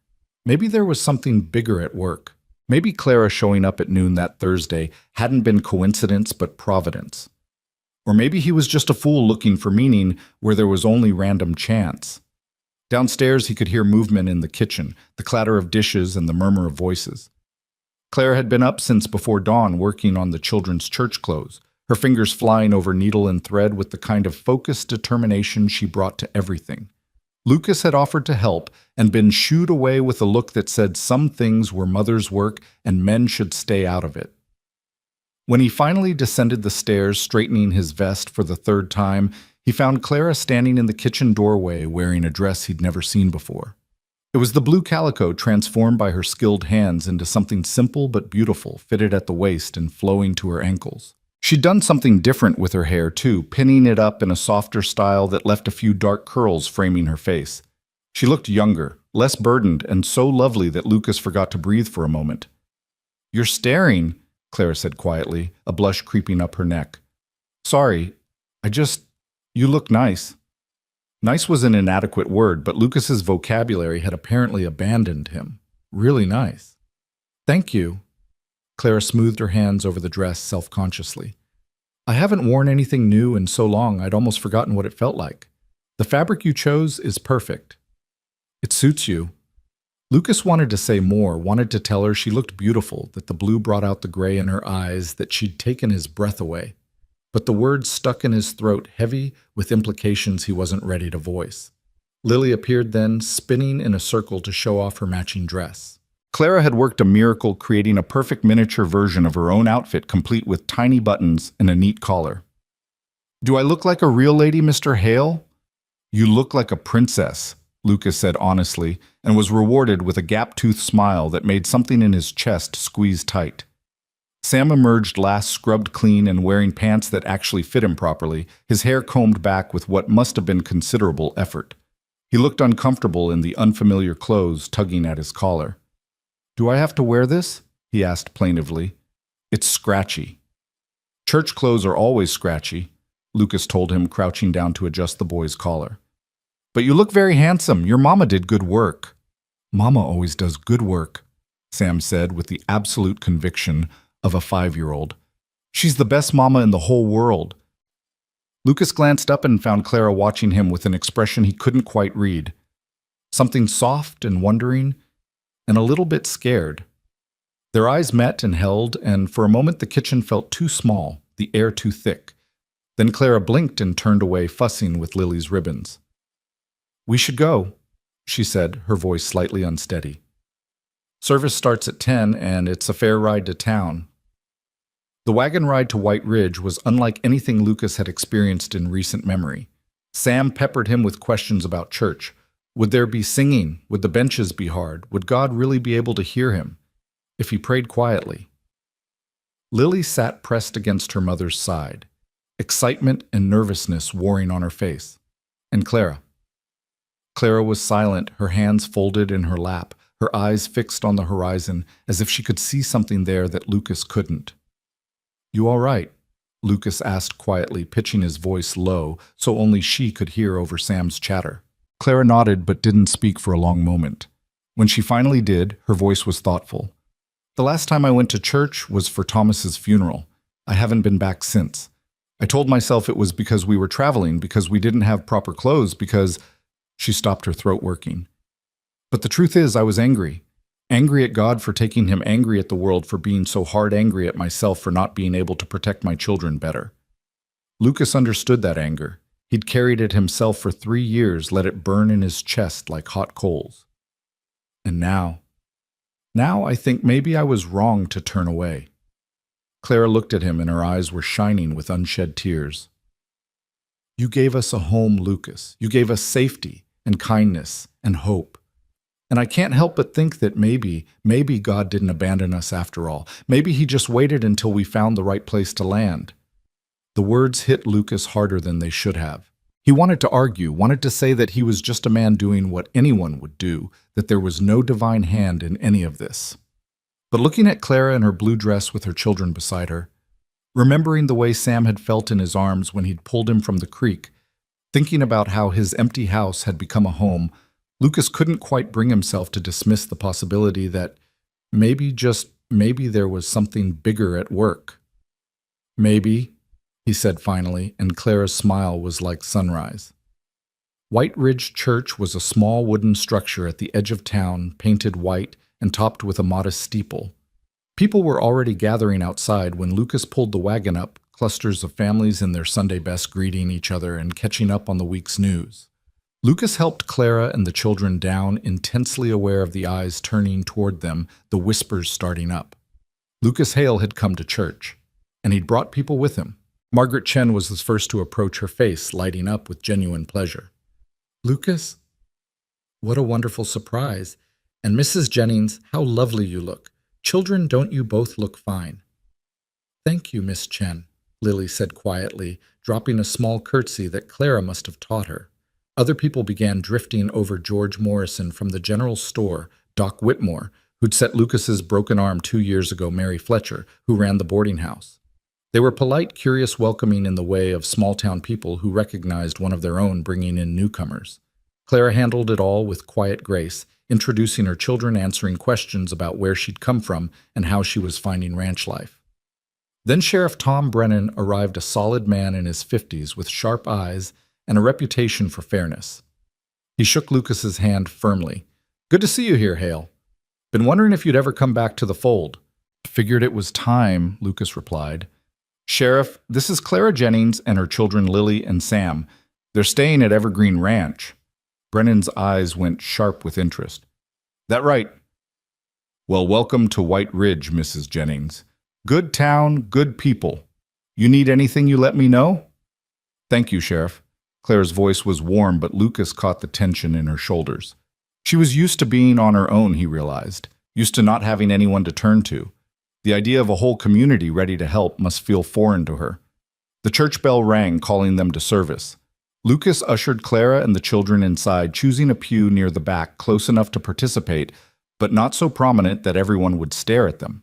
Maybe there was something bigger at work. Maybe Clara showing up at noon that Thursday hadn't been coincidence but providence. Or maybe he was just a fool looking for meaning where there was only random chance. Downstairs, he could hear movement in the kitchen, the clatter of dishes and the murmur of voices. Clara had been up since before dawn working on the children's church clothes, her fingers flying over needle and thread with the kind of focused determination she brought to everything. Lucas had offered to help and been shooed away with a look that said some things were mother's work and men should stay out of it. When he finally descended the stairs, straightening his vest for the 3rd time, he found Clara standing in the kitchen doorway wearing a dress he'd never seen before. It was the blue calico transformed by her skilled hands into something simple but beautiful, fitted at the waist and flowing to her ankles. She'd done something different with her hair, too, pinning it up in a softer style that left a few dark curls framing her face. She looked younger, less burdened, and so lovely that Lucas forgot to breathe for a moment. "You're staring," Clara said quietly, a blush creeping up her neck. "Sorry, you look nice." Nice was an inadequate word, but Lucas's vocabulary had apparently abandoned him. Really nice. "Thank you." Clara smoothed her hands over the dress self-consciously. "I haven't worn anything new in so long I'd almost forgotten what it felt like. The fabric you chose is perfect. It suits you." Lucas wanted to say more, wanted to tell her she looked beautiful, that the blue brought out the gray in her eyes, that she'd taken his breath away. But the words stuck in his throat, heavy with implications he wasn't ready to voice. Lily appeared then, spinning in a circle to show off her matching dress. Clara had worked a miracle creating a perfect miniature version of her own outfit, complete with tiny buttons and a neat collar. "Do I look like a real lady, Mr. Hale?" "You look like a princess," Lucas said honestly, and was rewarded with a gap-toothed smile that made something in his chest squeeze tight. Sam emerged last, scrubbed clean and wearing pants that actually fit him properly, his hair combed back with what must have been considerable effort. He looked uncomfortable in the unfamiliar clothes tugging at his collar. "Do I have to wear this?" he asked plaintively. "It's scratchy." "Church clothes are always scratchy," Lucas told him, crouching down to adjust the boy's collar. "But you look very handsome. Your mama did good work." "Mama always does good work," Sam said with the absolute conviction of a 5-year-old. "She's the best mama in the whole world." Lucas glanced up and found Clara watching him with an expression he couldn't quite read. Something soft and wondering, and a little bit scared. Their eyes met and held, and for a moment the kitchen felt too small, the air too thick. Then Clara blinked and turned away, fussing with Lily's ribbons. "We should go," she said, her voice slightly unsteady. "Service starts at 10, and it's a fair ride to town." The wagon ride to White Ridge was unlike anything Lucas had experienced in recent memory. Sam peppered him with questions about church. Would there be singing? Would the benches be hard? Would God really be able to hear him if he prayed quietly? Lily sat pressed against her mother's side, excitement and nervousness warring on her face. And Clara? Clara was silent, her hands folded in her lap, her eyes fixed on the horizon, as if she could see something there that Lucas couldn't. "You all right?" Lucas asked quietly, pitching his voice low so only she could hear over Sam's chatter. Clara nodded but didn't speak for a long moment. When she finally did, her voice was thoughtful. "The last time I went to church was for Thomas's funeral. I haven't been back since. I told myself it was because we were traveling, because we didn't have proper clothes, because—" She stopped, her throat working. "But the truth is, I was angry. Angry at God for taking him, angry at the world for being so hard, angry at myself for not being able to protect my children better." Lucas understood that anger. He'd carried it himself for 3 years, let it burn in his chest like hot coals. And now I think maybe I was wrong to turn away. Clara looked at him and her eyes were shining with unshed tears. "You gave us a home, Lucas. You gave us safety and kindness and hope. And I can't help but think that maybe God didn't abandon us after all. Maybe he just waited until we found the right place to land." The words hit Lucas harder than they should have. He wanted to argue, wanted to say that he was just a man doing what anyone would do, that there was no divine hand in any of this. But looking at Clara in her blue dress with her children beside her, remembering the way Sam had felt in his arms when he'd pulled him from the creek, thinking about how his empty house had become a home, Lucas couldn't quite bring himself to dismiss the possibility that maybe, just maybe, there was something bigger at work. Maybe, he said finally, and Clara's smile was like sunrise. White Ridge Church was a small wooden structure at the edge of town, painted white and topped with a modest steeple. People were already gathering outside when Lucas pulled the wagon up, clusters of families in their Sunday best greeting each other and catching up on the week's news. Lucas helped Clara and the children down, intensely aware of the eyes turning toward them, the whispers starting up. Lucas Hale had come to church, and he'd brought people with him. Margaret Chen was the first to approach, her face lighting up with genuine pleasure. "Lucas, what a wonderful surprise. And Mrs. Jennings, how lovely you look. Children, don't you both look fine?" "Thank you, Miss Chen," Lily said quietly, dropping a small curtsy that Clara must have taught her. Other people began drifting over George Morrison from the general store, Doc Whitmore, who'd set Lucas's broken arm 2 years ago, Mary Fletcher, who ran the boarding house. They were polite, curious, welcoming in the way of small-town people who recognized one of their own bringing in newcomers. Clara handled it all with quiet grace, introducing her children, answering questions about where she'd come from and how she was finding ranch life. Then Sheriff Tom Brennan arrived, a solid man in his 50s with sharp eyes and a reputation for fairness. He shook Lucas's hand firmly. "Good to see you here, Hale. Been wondering if you'd ever come back to the fold." "Figured it was time," Lucas replied. "Sheriff, this is Clara Jennings and her children Lily and Sam. They're staying at Evergreen Ranch." Brennan's eyes went sharp with interest. "That right? Well, welcome to White Ridge, Mrs. Jennings. Good town, good people. You need anything, you let me know?" "Thank you, Sheriff." Clara's voice was warm, but Lucas caught the tension in her shoulders. She was used to being on her own, he realized, used to not having anyone to turn to. The idea of a whole community ready to help must feel foreign to her. The church bell rang, calling them to service. Lucas ushered Clara and the children inside, choosing a pew near the back, close enough to participate, but not so prominent that everyone would stare at them.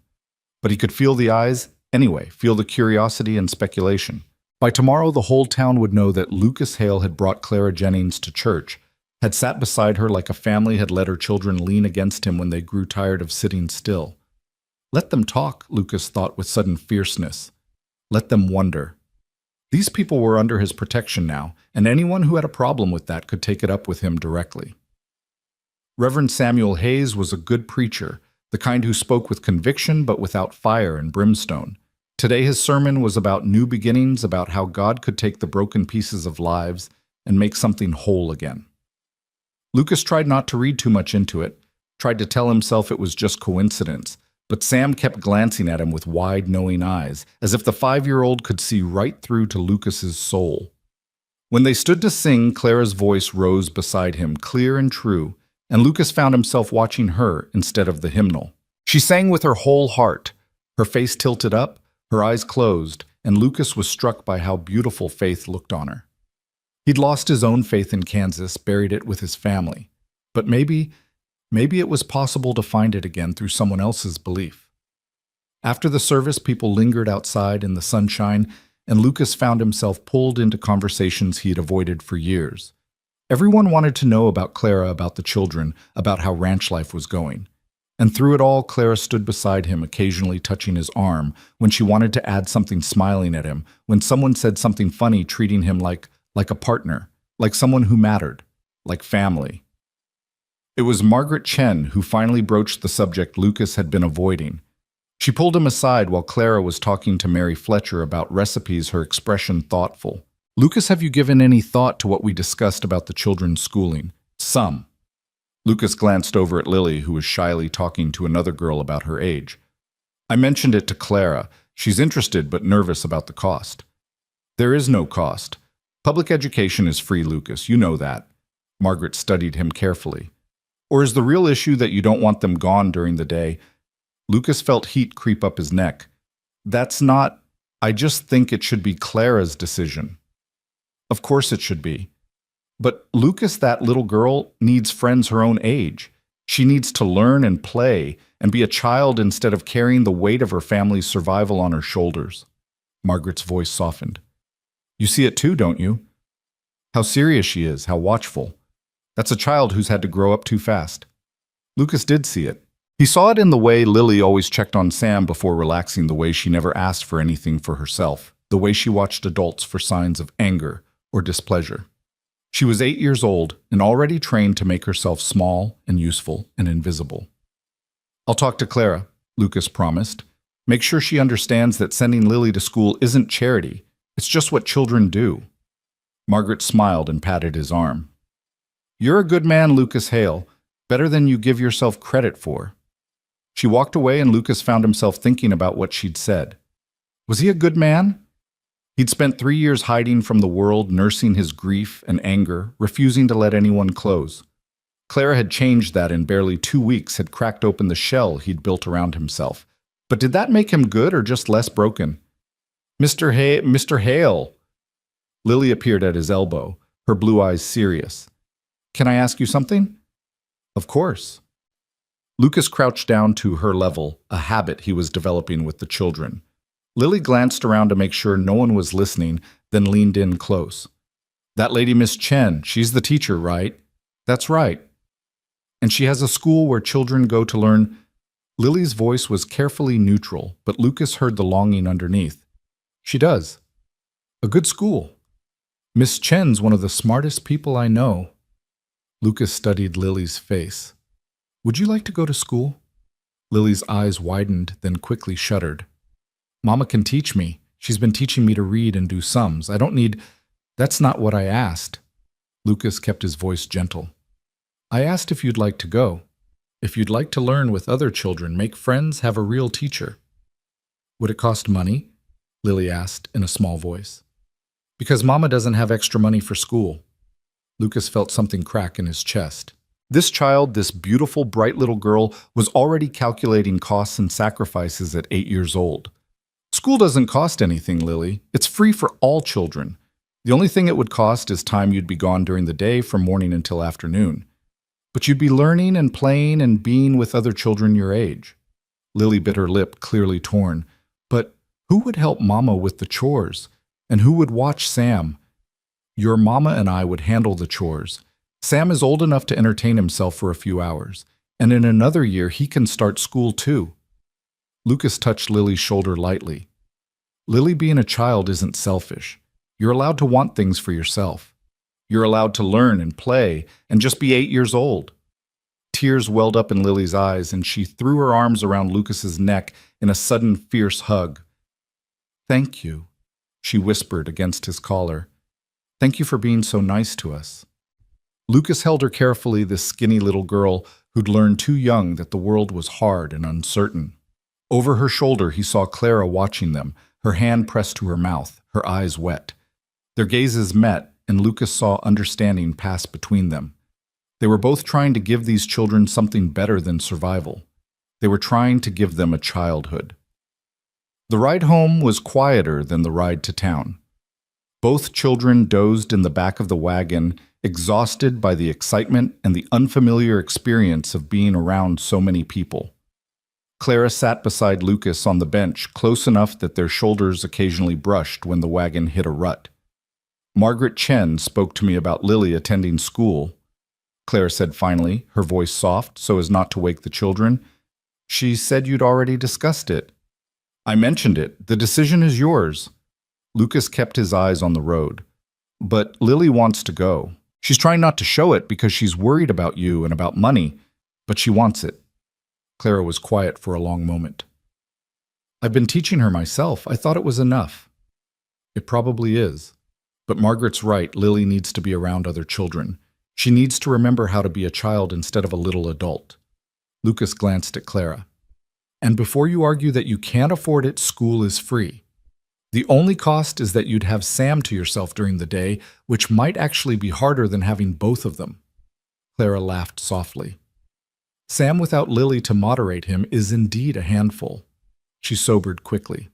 But he could feel the eyes anyway, feel the curiosity and speculation. By tomorrow, the whole town would know that Lucas Hale had brought Clara Jennings to church, had sat beside her like a family, had let her children lean against him when they grew tired of sitting still. Let them talk, Lucas thought with sudden fierceness. Let them wonder. These people were under his protection now, and anyone who had a problem with that could take it up with him directly. Reverend Samuel Hayes was a good preacher, the kind who spoke with conviction but without fire and brimstone. Today his sermon was about new beginnings, about how God could take the broken pieces of lives and make something whole again. Lucas tried not to read too much into it, tried to tell himself it was just coincidence, but Sam kept glancing at him with wide, knowing eyes, as if the 5-year-old could see right through to Lucas's soul. When they stood to sing, Clara's voice rose beside him, clear and true, and Lucas found himself watching her instead of the hymnal. She sang with her whole heart, her face tilted up, her eyes closed, and Lucas was struck by how beautiful faith looked on her. He'd lost his own faith in Kansas, buried it with his family. But maybe it was possible to find it again through someone else's belief. After the service, people lingered outside in the sunshine, and Lucas found himself pulled into conversations he had avoided for years. Everyone wanted to know about Clara, about the children, about how ranch life was going. And through it all, Clara stood beside him, occasionally touching his arm, when she wanted to add something, smiling at him, when someone said something funny, treating him like a partner, like someone who mattered, like family. It was Margaret Chen who finally broached the subject Lucas had been avoiding. She pulled him aside while Clara was talking to Mary Fletcher about recipes, her expression thoughtful. "Lucas, have you given any thought to what we discussed about the children's schooling?" "Some." Lucas glanced over at Lily, who was shyly talking to another girl about her age. "I mentioned it to Clara. She's interested but nervous about the cost." "There is no cost. Public education is free, Lucas. You know that." Margaret studied him carefully. "Or is the real issue that you don't want them gone during the day?" Lucas felt heat creep up his neck. "That's not. I just think it should be Clara's decision." "Of course it should be. But Lucas, that little girl, needs friends her own age. She needs to learn and play and be a child instead of carrying the weight of her family's survival on her shoulders. Margaret's voice softened. You see it too, don't you? How serious she is, how watchful. That's a child who's had to grow up too fast. Lucas did see it. He saw it in the way Lily always checked on Sam before relaxing, the way she never asked for anything for herself, the way she watched adults for signs of anger or displeasure. She was 8 years old and already trained to make herself small and useful and invisible. I'll talk to Clara, Lucas promised. Make sure she understands that sending Lily to school isn't charity. It's just what children do. Margaret smiled and patted his arm. You're a good man, Lucas Hale, better than you give yourself credit for. She walked away and Lucas found himself thinking about what she'd said. Was he a good man? He'd spent 3 years hiding from the world, nursing his grief and anger, refusing to let anyone close. Clara had changed that in barely 2 weeks, had cracked open the shell he'd built around himself. But did that make him good or just less broken? Mr. Hale. Lily appeared at his elbow, her blue eyes serious. Can I ask you something? Of course. Lucas crouched down to her level, a habit he was developing with the children. Lily glanced around to make sure no one was listening, then leaned in close. That lady Miss Chen, she's the teacher, right? That's right. And she has a school where children go to learn. Lily's voice was carefully neutral, but Lucas heard the longing underneath. She does. A good school. Miss Chen's one of the smartest people I know. Lucas studied Lily's face. Would you like to go to school? Lily's eyes widened, then quickly shuddered. Mama can teach me. She's been teaching me to read and do sums. I don't need... That's not what I asked. Lucas kept his voice gentle. I asked if you'd like to go. If you'd like to learn with other children, make friends, have a real teacher. Would it cost money? Lily asked in a small voice. Because Mama doesn't have extra money for school. Lucas felt something crack in his chest. This child, this beautiful, bright little girl, was already calculating costs and sacrifices at 8 years old. School doesn't cost anything, Lily. It's free for all children. The only thing it would cost is time you'd be gone during the day from morning until afternoon. But you'd be learning and playing and being with other children your age. Lily bit her lip, clearly torn. But who would help Mama with the chores? And who would watch Sam? Your Mama and I would handle the chores. Sam is old enough to entertain himself for a few hours, and in another year he can start school too. Lucas touched Lily's shoulder lightly. Lily, being a child isn't selfish. You're allowed to want things for yourself. You're allowed to learn and play and just be 8 years old. Tears welled up in Lily's eyes, and she threw her arms around Lucas's neck in a sudden fierce hug. Thank you, she whispered against his collar. Thank you for being so nice to us. Lucas held her carefully, this skinny little girl who'd learned too young that the world was hard and uncertain. Over her shoulder, he saw Clara watching them, her hand pressed to her mouth, her eyes wet. Their gazes met, and Lucas saw understanding pass between them. They were both trying to give these children something better than survival. They were trying to give them a childhood. The ride home was quieter than the ride to town. Both children dozed in the back of the wagon, exhausted by the excitement and the unfamiliar experience of being around so many people. Clara sat beside Lucas on the bench, close enough that their shoulders occasionally brushed when the wagon hit a rut. Margaret Chen spoke to me about Lily attending school. Clara said finally, her voice soft so as not to wake the children. She said you'd already discussed it. I mentioned it. The decision is yours. Lucas kept his eyes on the road. But Lily wants to go. She's trying not to show it because she's worried about you and about money, but she wants it. Clara was quiet for a long moment. I've been teaching her myself. I thought it was enough. It probably is. But Margaret's right. Lily needs to be around other children. She needs to remember how to be a child instead of a little adult. Lucas glanced at Clara. And before you argue that you can't afford it, school is free. The only cost is that you'd have Sam to yourself during the day, which might actually be harder than having both of them. Clara laughed softly. Sam without Lily to moderate him is indeed a handful. She sobered quickly.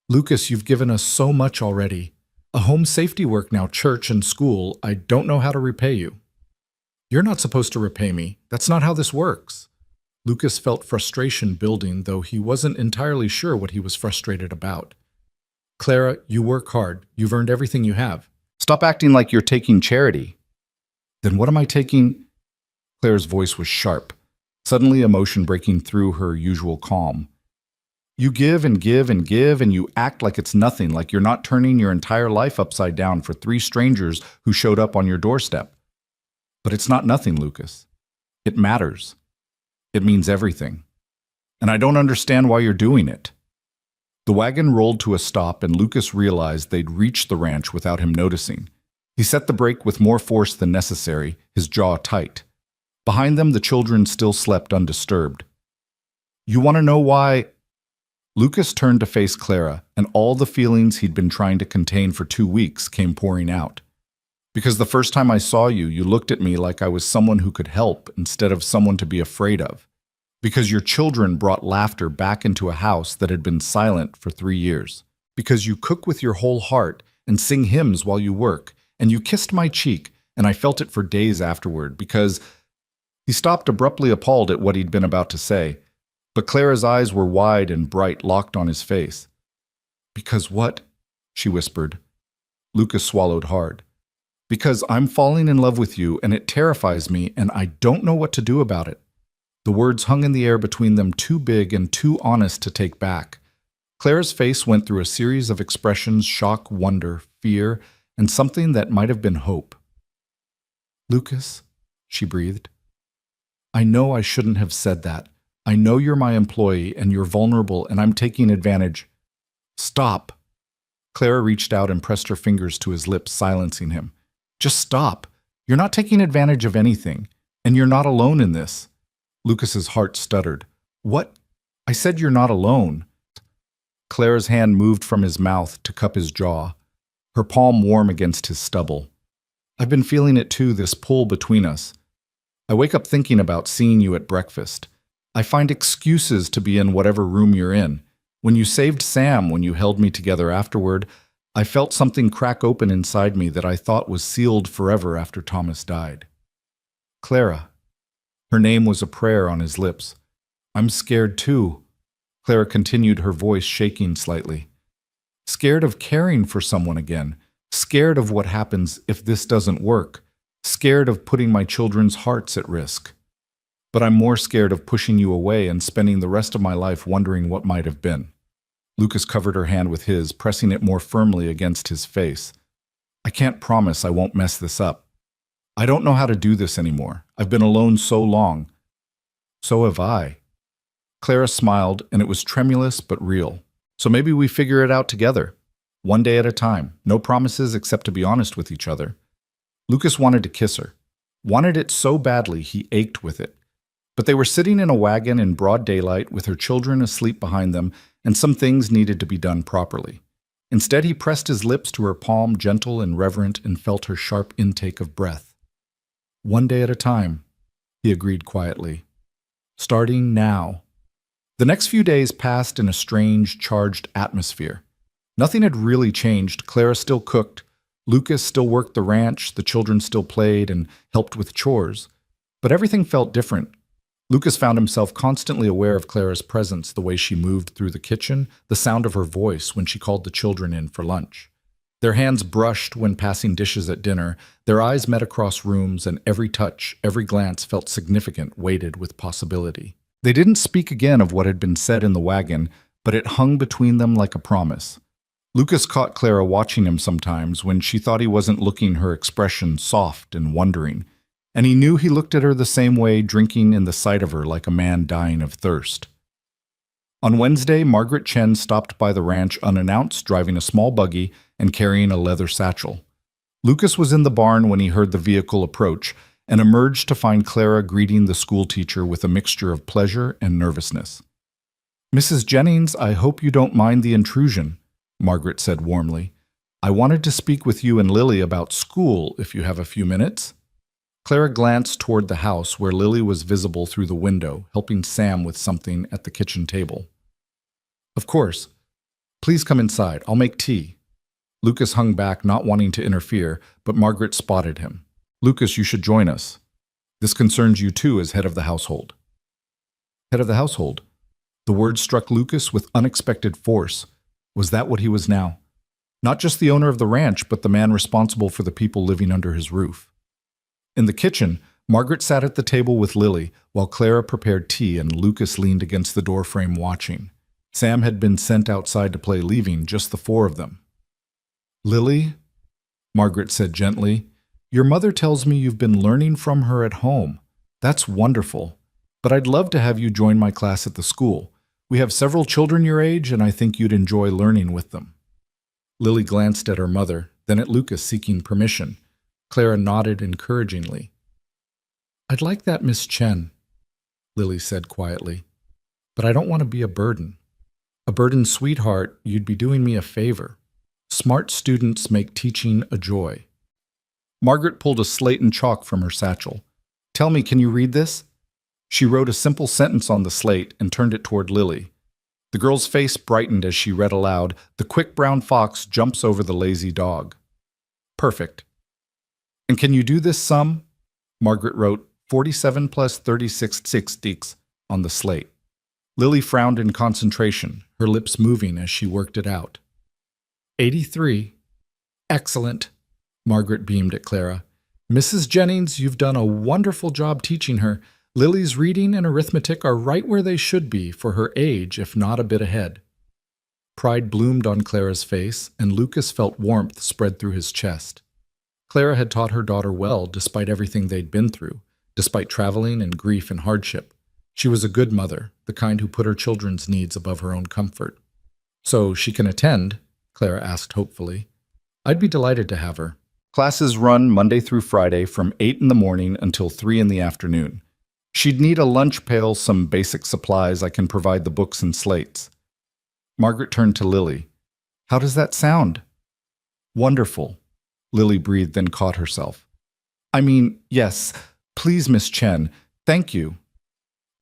Lucas, you've given us so much already. A home safety work now, church and school. I don't know how to repay you. You're not supposed to repay me. That's not how this works. Lucas felt frustration building, though he wasn't entirely sure what he was frustrated about. Clara, you work hard. You've earned everything you have. Stop acting like you're taking charity. Then what am I taking? Claire's voice was sharp, suddenly emotion breaking through her usual calm. You give and give and give, and you act like it's nothing, like you're not turning your entire life upside down for 3 strangers who showed up on your doorstep. But it's not nothing, Lucas. It matters. It means everything. And I don't understand why you're doing it. The wagon rolled to a stop, and Lucas realized they'd reached the ranch without him noticing. He set the brake with more force than necessary, his jaw tight. Behind them, the children still slept undisturbed. You want to know why? Lucas turned to face Clara, and all the feelings he'd been trying to contain for 2 weeks came pouring out. Because the first time I saw you, you looked at me like I was someone who could help instead of someone to be afraid of. Because your children brought laughter back into a house that had been silent for 3 years. Because you cook with your whole heart and sing hymns while you work, and you kissed my cheek, and I felt it for days afterward. Because... He stopped abruptly, appalled at what he'd been about to say, but Clara's eyes were wide and bright, locked on his face. Because what? She whispered. Lucas swallowed hard. Because I'm falling in love with you, and it terrifies me, and I don't know what to do about it. The words hung in the air between them, too big and too honest to take back. Clara's face went through a series of expressions: shock, wonder, fear, and something that might have been hope. Lucas, she breathed. I know I shouldn't have said that. I know you're my employee, and you're vulnerable, and I'm taking advantage. Stop. Clara reached out and pressed her fingers to his lips, silencing him. Just stop. You're not taking advantage of anything, and you're not alone in this. Lucas's heart stuttered. What? I said you're not alone. Clara's hand moved from his mouth to cup his jaw, her palm warm against his stubble. I've been feeling it too, this pull between us. I wake up thinking about seeing you at breakfast. I find excuses to be in whatever room you're in. When you saved Sam, when you held me together afterward, I felt something crack open inside me that I thought was sealed forever after Thomas died. Clara. Her name was a prayer on his lips. I'm scared too. Clara continued, her voice shaking slightly. Scared of caring for someone again. Scared of what happens if this doesn't work. Scared of putting my children's hearts at risk. But I'm more scared of pushing you away and spending the rest of my life wondering what might have been. Lucas covered her hand with his, pressing it more firmly against his face. I can't promise I won't mess this up. I don't know how to do this anymore. I've been alone so long. So have I. Clara smiled, and it was tremulous but real. So maybe we figure it out together. One day at a time. No promises except to be honest with each other. Lucas wanted to kiss her. Wanted it so badly he ached with it. But they were sitting in a wagon in broad daylight with her children asleep behind them, and some things needed to be done properly. Instead, he pressed his lips to her palm, gentle and reverent, and felt her sharp intake of breath. One day at a time, he agreed quietly. Starting now. The next few days passed in a strange, charged atmosphere. Nothing had really changed. Clara still cooked. Lucas still worked the ranch, the children still played and helped with chores. But everything felt different. Lucas found himself constantly aware of Clara's presence, the way she moved through the kitchen, the sound of her voice when she called the children in for lunch. Their hands brushed when passing dishes at dinner, their eyes met across rooms, and every touch, every glance felt significant, weighted with possibility. They didn't speak again of what had been said in the wagon, but it hung between them like a promise. Lucas caught Clara watching him sometimes when she thought he wasn't looking, her expression soft and wondering. And he knew he looked at her the same way, drinking in the sight of her like a man dying of thirst. On Wednesday, Margaret Chen stopped by the ranch unannounced, driving a small buggy and carrying a leather satchel. Lucas was in the barn when he heard the vehicle approach and emerged to find Clara greeting the schoolteacher with a mixture of pleasure and nervousness. Mrs. Jennings, I hope you don't mind the intrusion, Margaret said warmly. I wanted to speak with you and Lily about school, if you have a few minutes. Clara glanced toward the house where Lily was visible through the window, helping Sam with something at the kitchen table. Of course. Please come inside. I'll make tea. Lucas hung back, not wanting to interfere, but Margaret spotted him. Lucas, you should join us. This concerns you too as head of the household. Head of the household. The word struck Lucas with unexpected force. Was that what he was now? Not just the owner of the ranch, but the man responsible for the people living under his roof. In the kitchen, Margaret sat at the table with Lily, while Clara prepared tea and Lucas leaned against the doorframe watching. Sam had been sent outside to play leaving, just the four of them. Lily, Margaret said gently, your mother tells me you've been learning from her at home. That's wonderful. But I'd love to have you join my class at the school. We have several children your age, and I think you'd enjoy learning with them. Lily glanced at her mother, then at Lucas seeking permission. Clara nodded encouragingly. I'd like that, Miss Chen, Lily said quietly. But I don't want to be a burden. A burden, sweetheart, you'd be doing me a favor. Smart students make teaching a joy. Margaret pulled a slate and chalk from her satchel. Tell me, can you read this? She wrote a simple sentence on the slate and turned it toward Lily. The girl's face brightened as she read aloud, "The quick brown fox jumps over the lazy dog." Perfect. And can you do this sum? Margaret wrote 47 plus 36 sixtieths on the slate. Lily frowned in concentration, her lips moving as she worked it out. 83. Excellent, Margaret beamed at Clara. Mrs. Jennings, you've done a wonderful job teaching her. Lily's reading and arithmetic are right where they should be for her age, if not a bit ahead. Pride bloomed on Clara's face, and Lucas felt warmth spread through his chest. Clara had taught her daughter well, despite everything they'd been through, despite traveling and grief and hardship. She was a good mother, the kind who put her children's needs above her own comfort. So she can attend? Clara asked hopefully. I'd be delighted to have her. Classes run Monday through Friday from 8 in the morning until 3 in the afternoon. She'd need a lunch pail, some basic supplies. I can provide the books and slates. Margaret turned to Lily. How does that sound? Wonderful, Lily breathed, then caught herself. I mean, yes, please, Miss Chen, thank you.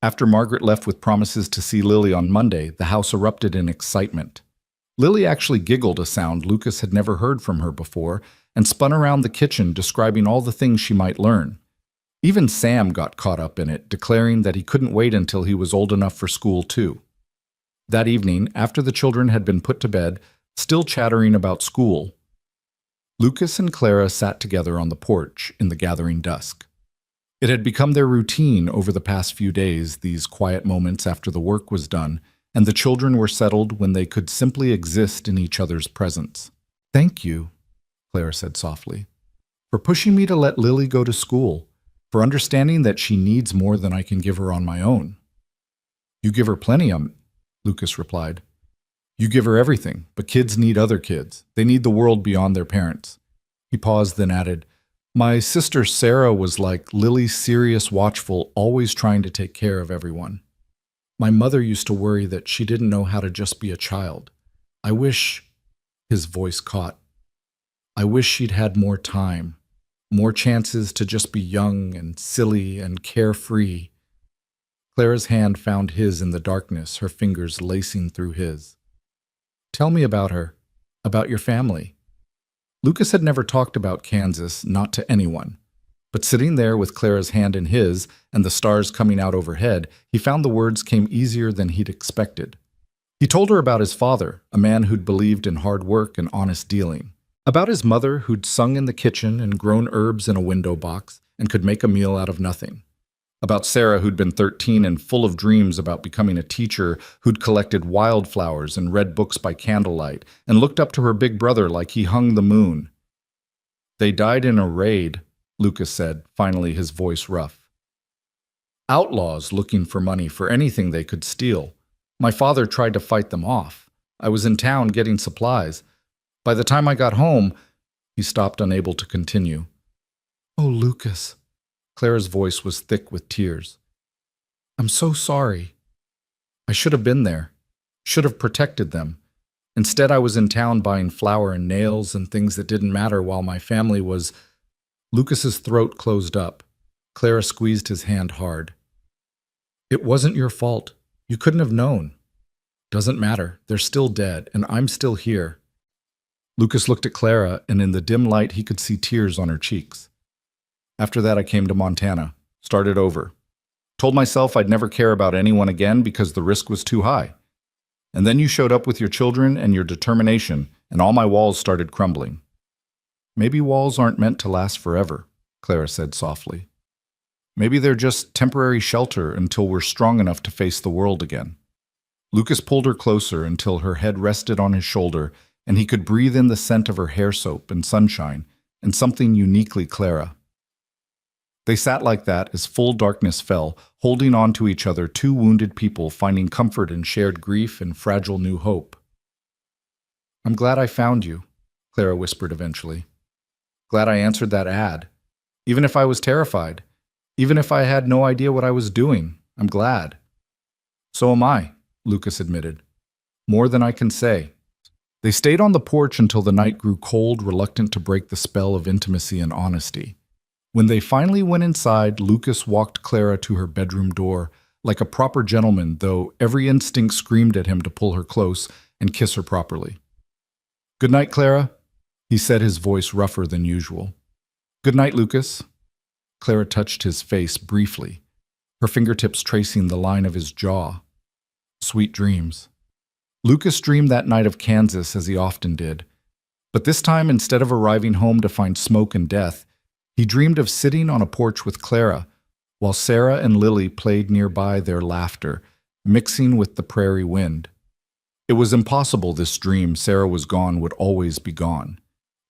After Margaret left with promises to see Lily on Monday, the house erupted in excitement. Lily actually giggled, a sound Lucas had never heard from her before, and spun around the kitchen describing all the things she might learn. Even Sam got caught up in it, declaring that he couldn't wait until he was old enough for school too. That evening, after the children had been put to bed, still chattering about school, Lucas and Clara sat together on the porch in the gathering dusk. It had become their routine over the past few days, these quiet moments after the work was done, and the children were settled when they could simply exist in each other's presence. Thank you, Clara said softly, for pushing me to let Lily go to school, for understanding that she needs more than I can give her on my own. You give her plenty, Lucas replied. You give her everything, but kids need other kids. They need the world beyond their parents. He paused, then added, My sister Sarah was like Lily, serious, watchful, always trying to take care of everyone. My mother used to worry that she didn't know how to just be a child. I wish, his voice caught, I wish she'd had more time, more chances to just be young and silly and carefree. Clara's hand found his in the darkness, her fingers lacing through his. Tell me about her, about your family. Lucas had never talked about Kansas, not to anyone. But sitting there with Clara's hand in his and the stars coming out overhead, he found the words came easier than he'd expected. He told her about his father, a man who'd believed in hard work and honest dealing. About his mother who'd sung in the kitchen and grown herbs in a window box and could make a meal out of nothing. About Sarah who'd been 13 and full of dreams about becoming a teacher, who'd collected wildflowers and read books by candlelight and looked up to her big brother like he hung the moon. They died in a raid, Lucas said, finally his voice rough. Outlaws looking for money for anything they could steal. My father tried to fight them off. I was in town getting supplies. By the time I got home, he stopped, unable to continue. Oh, Lucas. Clara's voice was thick with tears. I'm so sorry. I should have been there. Should have protected them. Instead, I was in town buying flour and nails and things that didn't matter while my family was... Lucas's throat closed up. Clara squeezed his hand hard. It wasn't your fault. You couldn't have known. Doesn't matter. They're still dead, and I'm still here. Lucas looked at Clara, and in the dim light he could see tears on her cheeks. After that I came to Montana, Started over. Told myself I'd never care about anyone again because the risk was too high. And then you showed up with your children and your determination, and all my walls started crumbling. Maybe walls aren't meant to last forever, Clara said softly. Maybe they're just temporary shelter until we're strong enough to face the world again. Lucas pulled her closer until her head rested on his shoulder and he could breathe in the scent of her hair soap and sunshine and something uniquely Clara. They sat like that as full darkness fell, holding on to each other, two wounded people finding comfort in shared grief and fragile new hope. "I'm glad I found you," Clara whispered eventually. "Glad I answered that ad. Even if I was terrified, even if I had no idea what I was doing, I'm glad." "So am I," Lucas admitted. "More than I can say." They stayed on the porch until the night grew cold, reluctant to break the spell of intimacy and honesty. When they finally went inside, Lucas walked Clara to her bedroom door, like a proper gentleman, though every instinct screamed at him to pull her close and kiss her properly. "Good night, Clara," he said, his voice rougher than usual. "Good night, Lucas." Clara touched his face briefly, her fingertips tracing the line of his jaw. Sweet dreams. Lucas dreamed that night of Kansas, as he often did. But this time, instead of arriving home to find smoke and death, he dreamed of sitting on a porch with Clara, while Sarah and Lily played nearby, their laughter mixing with the prairie wind. It was impossible this dream, Sarah was gone, would always be gone.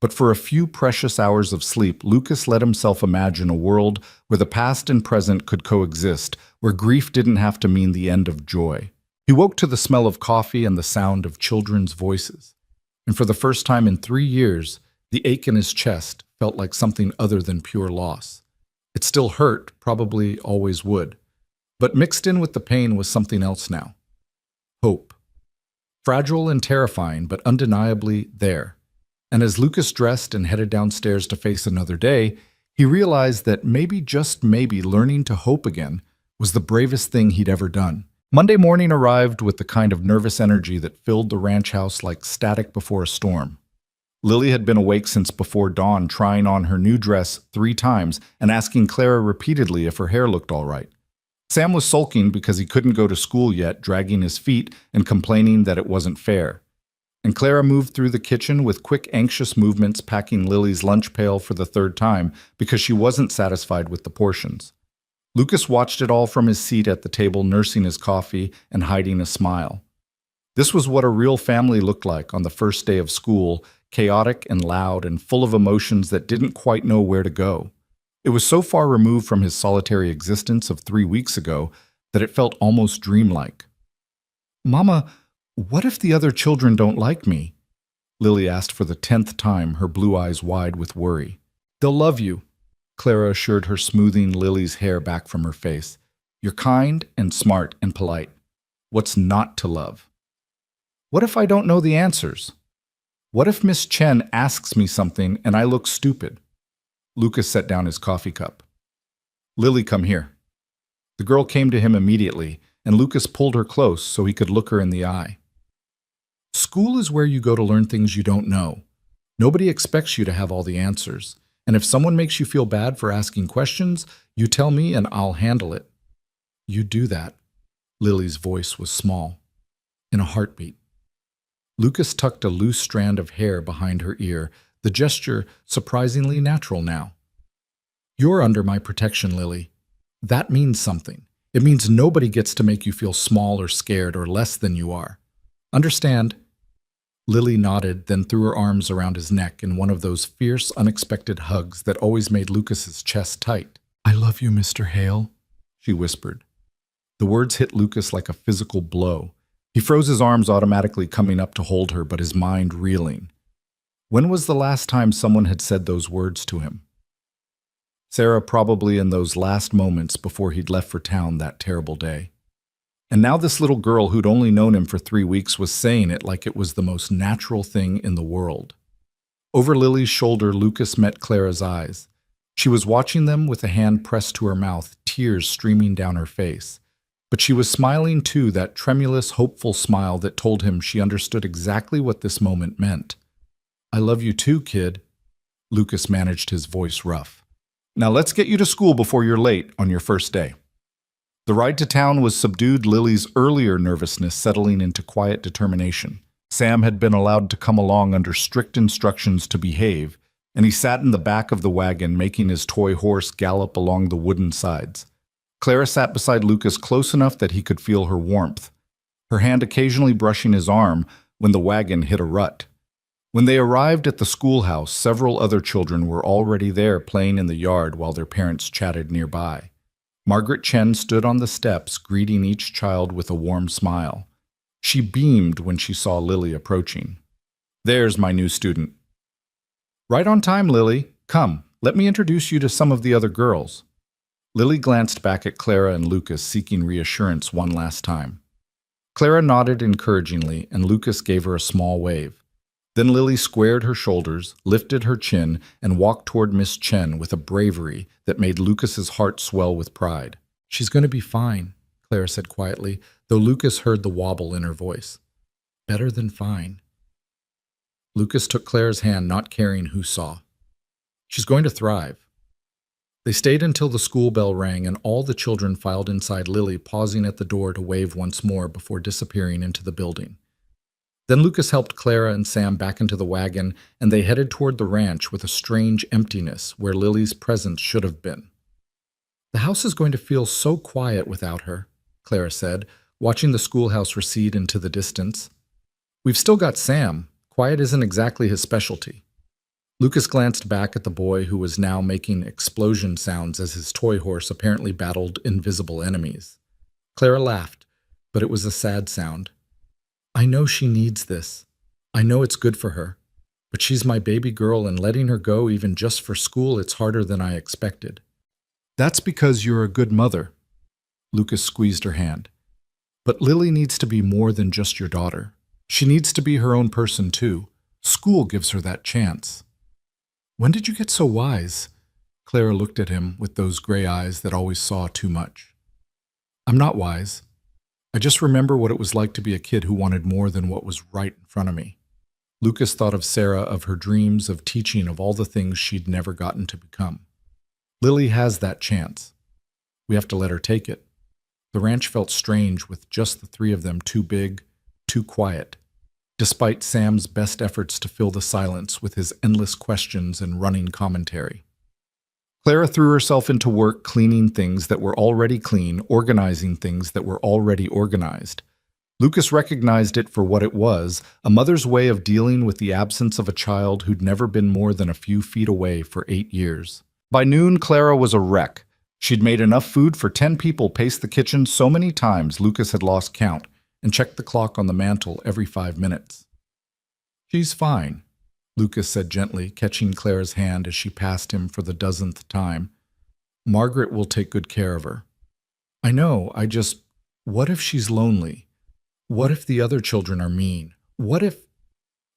But for a few precious hours of sleep, Lucas let himself imagine a world where the past and present could coexist, where grief didn't have to mean the end of joy. He woke to the smell of coffee and the sound of children's voices. And for the first time in 3 years, the ache in his chest felt like something other than pure loss. It still hurt, probably always would. But mixed in with the pain was something else now. Hope. Fragile and terrifying, but undeniably there. And as Lucas dressed and headed downstairs to face another day, he realized that maybe, just maybe, learning to hope again was the bravest thing he'd ever done. Monday morning arrived with the kind of nervous energy that filled the ranch house like static before a storm. Lily had been awake since before dawn, trying on her new dress 3 times and asking Clara repeatedly if her hair looked all right. Sam was sulking because he couldn't go to school yet, dragging his feet and complaining that it wasn't fair. And Clara moved through the kitchen with quick, anxious movements, packing Lily's lunch pail for the 3rd time because she wasn't satisfied with the portions. Lucas watched it all from his seat at the table, nursing his coffee and hiding a smile. This was what a real family looked like on the first day of school, chaotic and loud and full of emotions that didn't quite know where to go. It was so far removed from his solitary existence of 3 weeks ago that it felt almost dreamlike. "Mama, what if the other children don't like me?" Lily asked for the 10th time, her blue eyes wide with worry. "They'll love you," Clara assured her, smoothing Lily's hair back from her face. "You're kind and smart and polite. What's not to love?" "What if I don't know the answers? What if Miss Chen asks me something and I look stupid?" Lucas set down his coffee cup. "Lily, come here." The girl came to him immediately, and Lucas pulled her close so he could look her in the eye. "School is where you go to learn things you don't know. Nobody expects you to have all the answers. And if someone makes you feel bad for asking questions, you tell me and I'll handle it." "You do that." Lily's voice was small. "In a heartbeat." Lucas tucked a loose strand of hair behind her ear, the gesture surprisingly natural now. "You're under my protection, Lily. That means something. It means nobody gets to make you feel small or scared or less than you are. Understand?" Lily nodded, then threw her arms around his neck in one of those fierce, unexpected hugs that always made Lucas's chest tight. "I love you, Mr. Hale," she whispered. The words hit Lucas like a physical blow. He froze, his arms automatically coming up to hold her, but his mind reeling. When was the last time someone had said those words to him? Sarah, probably in those last moments before he'd left for town that terrible day. And now this little girl who'd only known him for 3 weeks was saying it like it was the most natural thing in the world. Over Lily's shoulder, Lucas met Clara's eyes. She was watching them with a hand pressed to her mouth, tears streaming down her face. But she was smiling too, that tremulous, hopeful smile that told him she understood exactly what this moment meant. "I love you too, kid." Lucas managed his voice rough. Now let's get you to school before you're late on your first day. The ride to town was subdued Lily's earlier nervousness settling into quiet determination. Sam had been allowed to come along under strict instructions to behave, and he sat in the back of the wagon making his toy horse gallop along the wooden sides. Clara sat beside Lucas close enough that he could feel her warmth, her hand occasionally brushing his arm when the wagon hit a rut. When they arrived at the schoolhouse, several other children were already there playing in the yard while their parents chatted nearby. Margaret Chen stood on the steps, greeting each child with a warm smile. She beamed when she saw Lily approaching. "There's my new student." "Right on time, Lily. Come, let me introduce you to some of the other girls." Lily glanced back at Clara and Lucas, seeking reassurance one last time. Clara nodded encouragingly, and Lucas gave her a small wave. Then Lily squared her shoulders, lifted her chin, and walked toward Miss Chen with a bravery that made Lucas's heart swell with pride. "She's going to be fine," Clara said quietly, though Lucas heard the wobble in her voice. "Better than fine." Lucas took Clara's hand, not caring who saw. "She's going to thrive." They stayed until the school bell rang and all the children filed inside Lily, pausing at the door to wave once more before disappearing into the building. Then Lucas helped Clara and Sam back into the wagon, and they headed toward the ranch with a strange emptiness where Lily's presence should have been. "The house is going to feel so quiet without her," Clara said, watching the schoolhouse recede into the distance. "We've still got Sam. Quiet isn't exactly his specialty." Lucas glanced back at the boy who was now making explosion sounds as his toy horse apparently battled invisible enemies. Clara laughed, but it was a sad sound. "I know she needs this. I know it's good for her. But she's my baby girl, and letting her go even just for school, it's harder than I expected." "That's because you're a good mother." Lucas squeezed her hand. "But Lily needs to be more than just your daughter. She needs to be her own person too. School gives her that chance." "When did you get so wise?" Clara looked at him with those gray eyes that always saw too much. "I'm not wise. I just remember what it was like to be a kid who wanted more than what was right in front of me." Lucas thought of Sarah, of her dreams of teaching, of all the things she'd never gotten to become. Lily has that chance. We have to let her take it. The ranch felt strange with just the three of them, too big, too quiet, despite Sam's best efforts to fill the silence with his endless questions and running commentary. Clara threw herself into work cleaning things that were already clean, organizing things that were already organized. Lucas recognized it for what it was, a mother's way of dealing with the absence of a child who'd never been more than a few feet away for 8 years. By noon, Clara was a wreck. She'd made enough food for 10 people, paced the kitchen so many times Lucas had lost count, and checked the clock on the mantel every 5 minutes. "She's fine," Lucas said gently, catching Clara's hand as she passed him for the dozenth time. "Margaret will take good care of her." "I know, what if she's lonely? What if the other children are mean? What if—"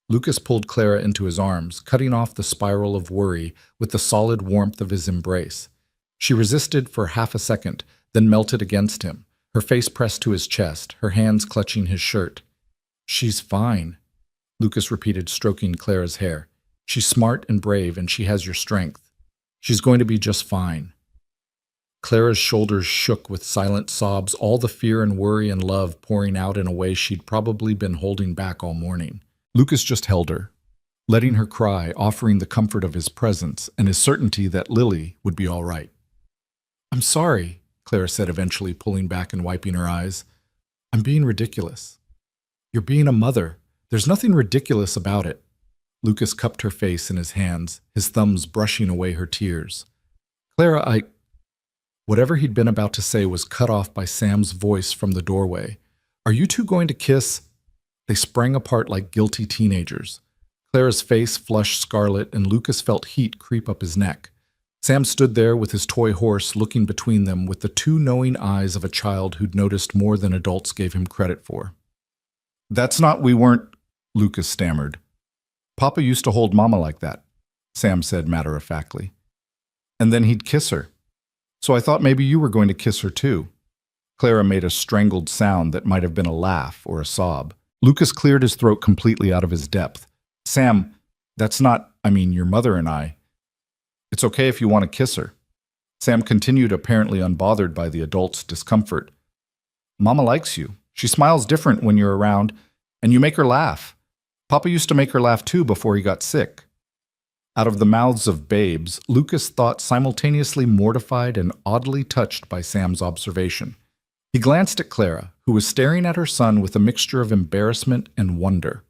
Lucas pulled Clara into his arms, cutting off the spiral of worry with the solid warmth of his embrace. She resisted for half a second, then melted against him, her face pressed to his chest, her hands clutching his shirt. "She's fine," Lucas repeated, stroking Clara's hair. "She's smart and brave, and she has your strength. She's going to be just fine." Clara's shoulders shook with silent sobs, all the fear and worry and love pouring out in a way she'd probably been holding back all morning. Lucas just held her, letting her cry, offering the comfort of his presence and his certainty that Lily would be all right. "I'm sorry," Clara said, eventually pulling back and wiping her eyes. "I'm being ridiculous." "You're being a mother. There's nothing ridiculous about it." Lucas cupped her face in his hands, his thumbs brushing away her tears. "Clara, Whatever he'd been about to say was cut off by Sam's voice from the doorway. "Are you two going to kiss?" They sprang apart like guilty teenagers. Clara's face flushed scarlet, and Lucas felt heat creep up his neck. Sam stood there with his toy horse looking between them with the two knowing eyes of a child who'd noticed more than adults gave him credit for. We weren't," Lucas stammered. "Papa used to hold Mama like that," Sam said matter-of-factly. "And then he'd kiss her. So I thought maybe you were going to kiss her too." Clara made a strangled sound that might have been a laugh or a sob. Lucas cleared his throat completely out of his depth. "Sam, that's not, your mother and I. It's okay if you want to kiss her." Sam continued, apparently unbothered by the adult's discomfort. Mama likes you. She smiles different when you're around, and you make her laugh. Papa used to make her laugh too before he got sick. Out of the mouths of babes, Lucas thought simultaneously mortified and oddly touched by Sam's observation. He glanced at Clara, who was staring at her son with a mixture of embarrassment and wonder.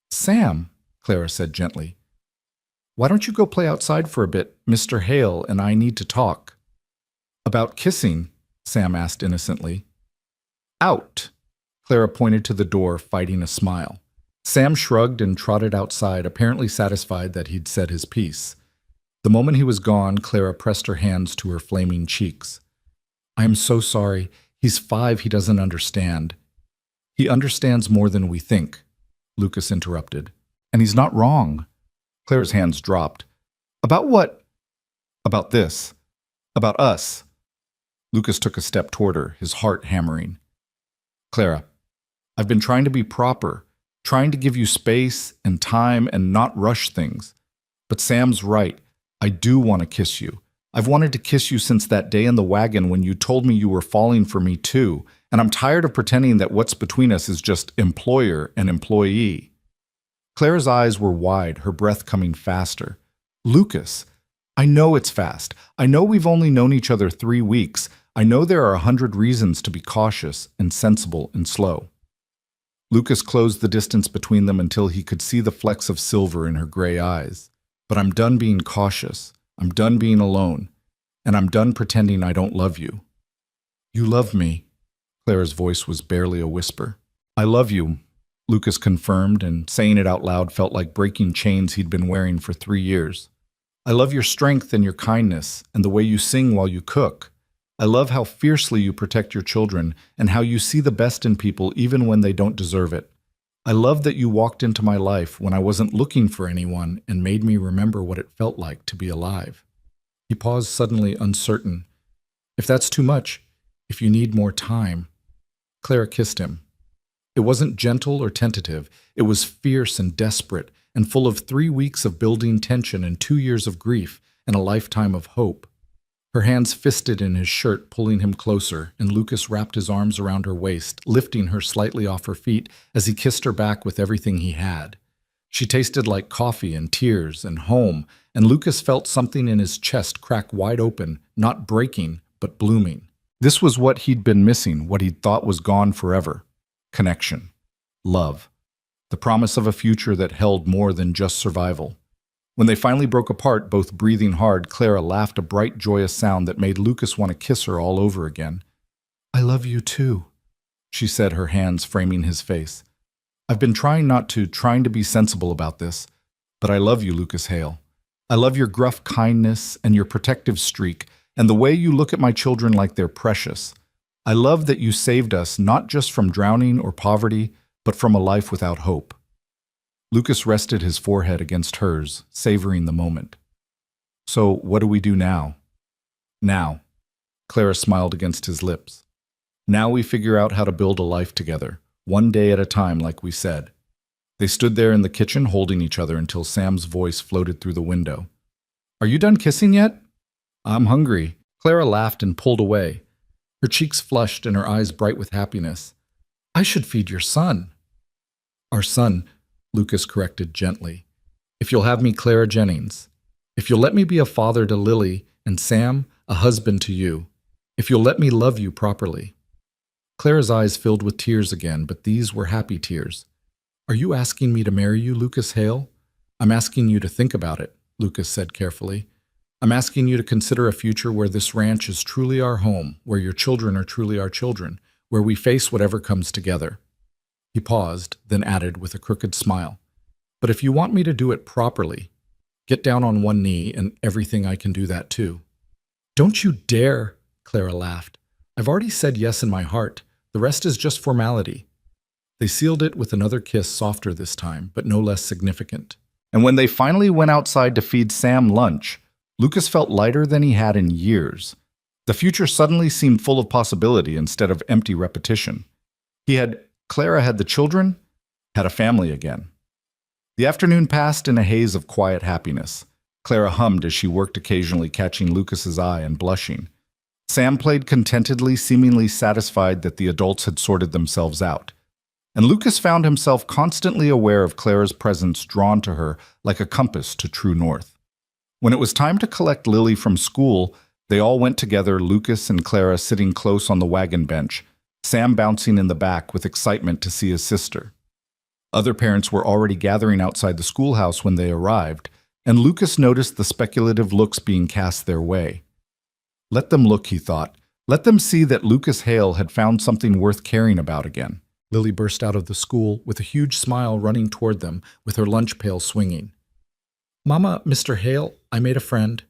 Sam, Clara said gently, why don't you go play outside for a bit? Mr. Hale and I need to talk. About kissing? Sam asked innocently. Out! Clara pointed to the door, fighting a smile. Sam shrugged and trotted outside, apparently satisfied that he'd said his piece. The moment he was gone, Clara pressed her hands to her flaming cheeks. I am so sorry. He's 5, he doesn't understand. He understands more than we think, Lucas interrupted. And he's not wrong. Clara's hands dropped. About what? About this. About us. Lucas took a step toward her, his heart hammering. Clara, I've been trying to be proper, trying to give you space and time and not rush things. But Sam's right. I do want to kiss you. I've wanted to kiss you since that day in the wagon when you told me you were falling for me too, and I'm tired of pretending that what's between us is just employer and employee. Clara's eyes were wide, her breath coming faster. Lucas, I know it's fast. I know we've only known each other 3 weeks. I know there are 100 reasons to be cautious and sensible and slow. Lucas closed the distance between them until he could see the flecks of silver in her gray eyes. But I'm done being cautious. I'm done being alone. And I'm done pretending I don't love you. You love me. Clara's voice was barely a whisper. I love you, Lucas confirmed, and saying it out loud felt like breaking chains he'd been wearing for 3 years. I love your strength and your kindness and the way you sing while you cook. I love how fiercely you protect your children and how you see the best in people even when they don't deserve it. I love that you walked into my life when I wasn't looking for anyone and made me remember what it felt like to be alive. He paused, suddenly uncertain. If that's too much, if you need more time. Clara kissed him. It wasn't gentle or tentative. It was fierce and desperate and full of 3 weeks of building tension and 2 years of grief and a lifetime of hope. Her hands fisted in his shirt, pulling him closer, and Lucas wrapped his arms around her waist, lifting her slightly off her feet as he kissed her back with everything he had. She tasted like coffee and tears and home, and Lucas felt something in his chest crack wide open, not breaking, but blooming. This was what he'd been missing, what he'd thought was gone forever. Connection. Love. The promise of a future that held more than just survival. When they finally broke apart, both breathing hard, Clara laughed a bright, joyous sound that made Lucas want to kiss her all over again. I love you too, she said, her hands framing his face. I've been trying to be sensible about this, but I love you, Lucas Hale. I love your gruff kindness and your protective streak, and the way you look at my children like they're precious. I love that you saved us not just from drowning or poverty, but from a life without hope. Lucas rested his forehead against hers, savoring the moment. So, what do we do now? Now. Clara smiled against his lips. Now we figure out how to build a life together, one day at a time, like we said. They stood there in the kitchen holding each other until Sam's voice floated through the window. Are you done kissing yet? I'm hungry. Clara laughed and pulled away. Her cheeks flushed and her eyes bright with happiness. I should feed your son. Our son, Lucas corrected gently. If you'll have me Clara Jennings. If you'll let me be a father to Lily and Sam, a husband to you. If you'll let me love you properly. Clara's eyes filled with tears again, but these were happy tears. Are you asking me to marry you, Lucas Hale? I'm asking you to think about it, Lucas said carefully. I'm asking you to consider a future where this ranch is truly our home, where your children are truly our children, where we face whatever comes together. He paused, then added with a crooked smile, but if you want me to do it properly, get down on one knee and everything I can do that too. Don't you dare, Clara laughed. I've already said yes in my heart. The rest is just formality. They sealed it with another kiss, softer this time, but no less significant. And when they finally went outside to feed Sam lunch, Lucas felt lighter than he had in years. The future suddenly seemed full of possibility instead of empty repetition. Clara had the children, had a family again. The afternoon passed in a haze of quiet happiness. Clara hummed as she worked, occasionally catching Lucas's eye and blushing. Sam played contentedly, seemingly satisfied that the adults had sorted themselves out. And Lucas found himself constantly aware of Clara's presence, drawn to her like a compass to true north. When it was time to collect Lily from school, they all went together, Lucas and Clara sitting close on the wagon bench, Sam bouncing in the back with excitement to see his sister. Other parents were already gathering outside the schoolhouse when they arrived, and Lucas noticed the speculative looks being cast their way. Let them look, he thought. Let them see that Lucas Hale had found something worth caring about again. Lily burst out of the school with a huge smile, running toward them with her lunch pail swinging. "Mama, Mr. Hale, I made a friend.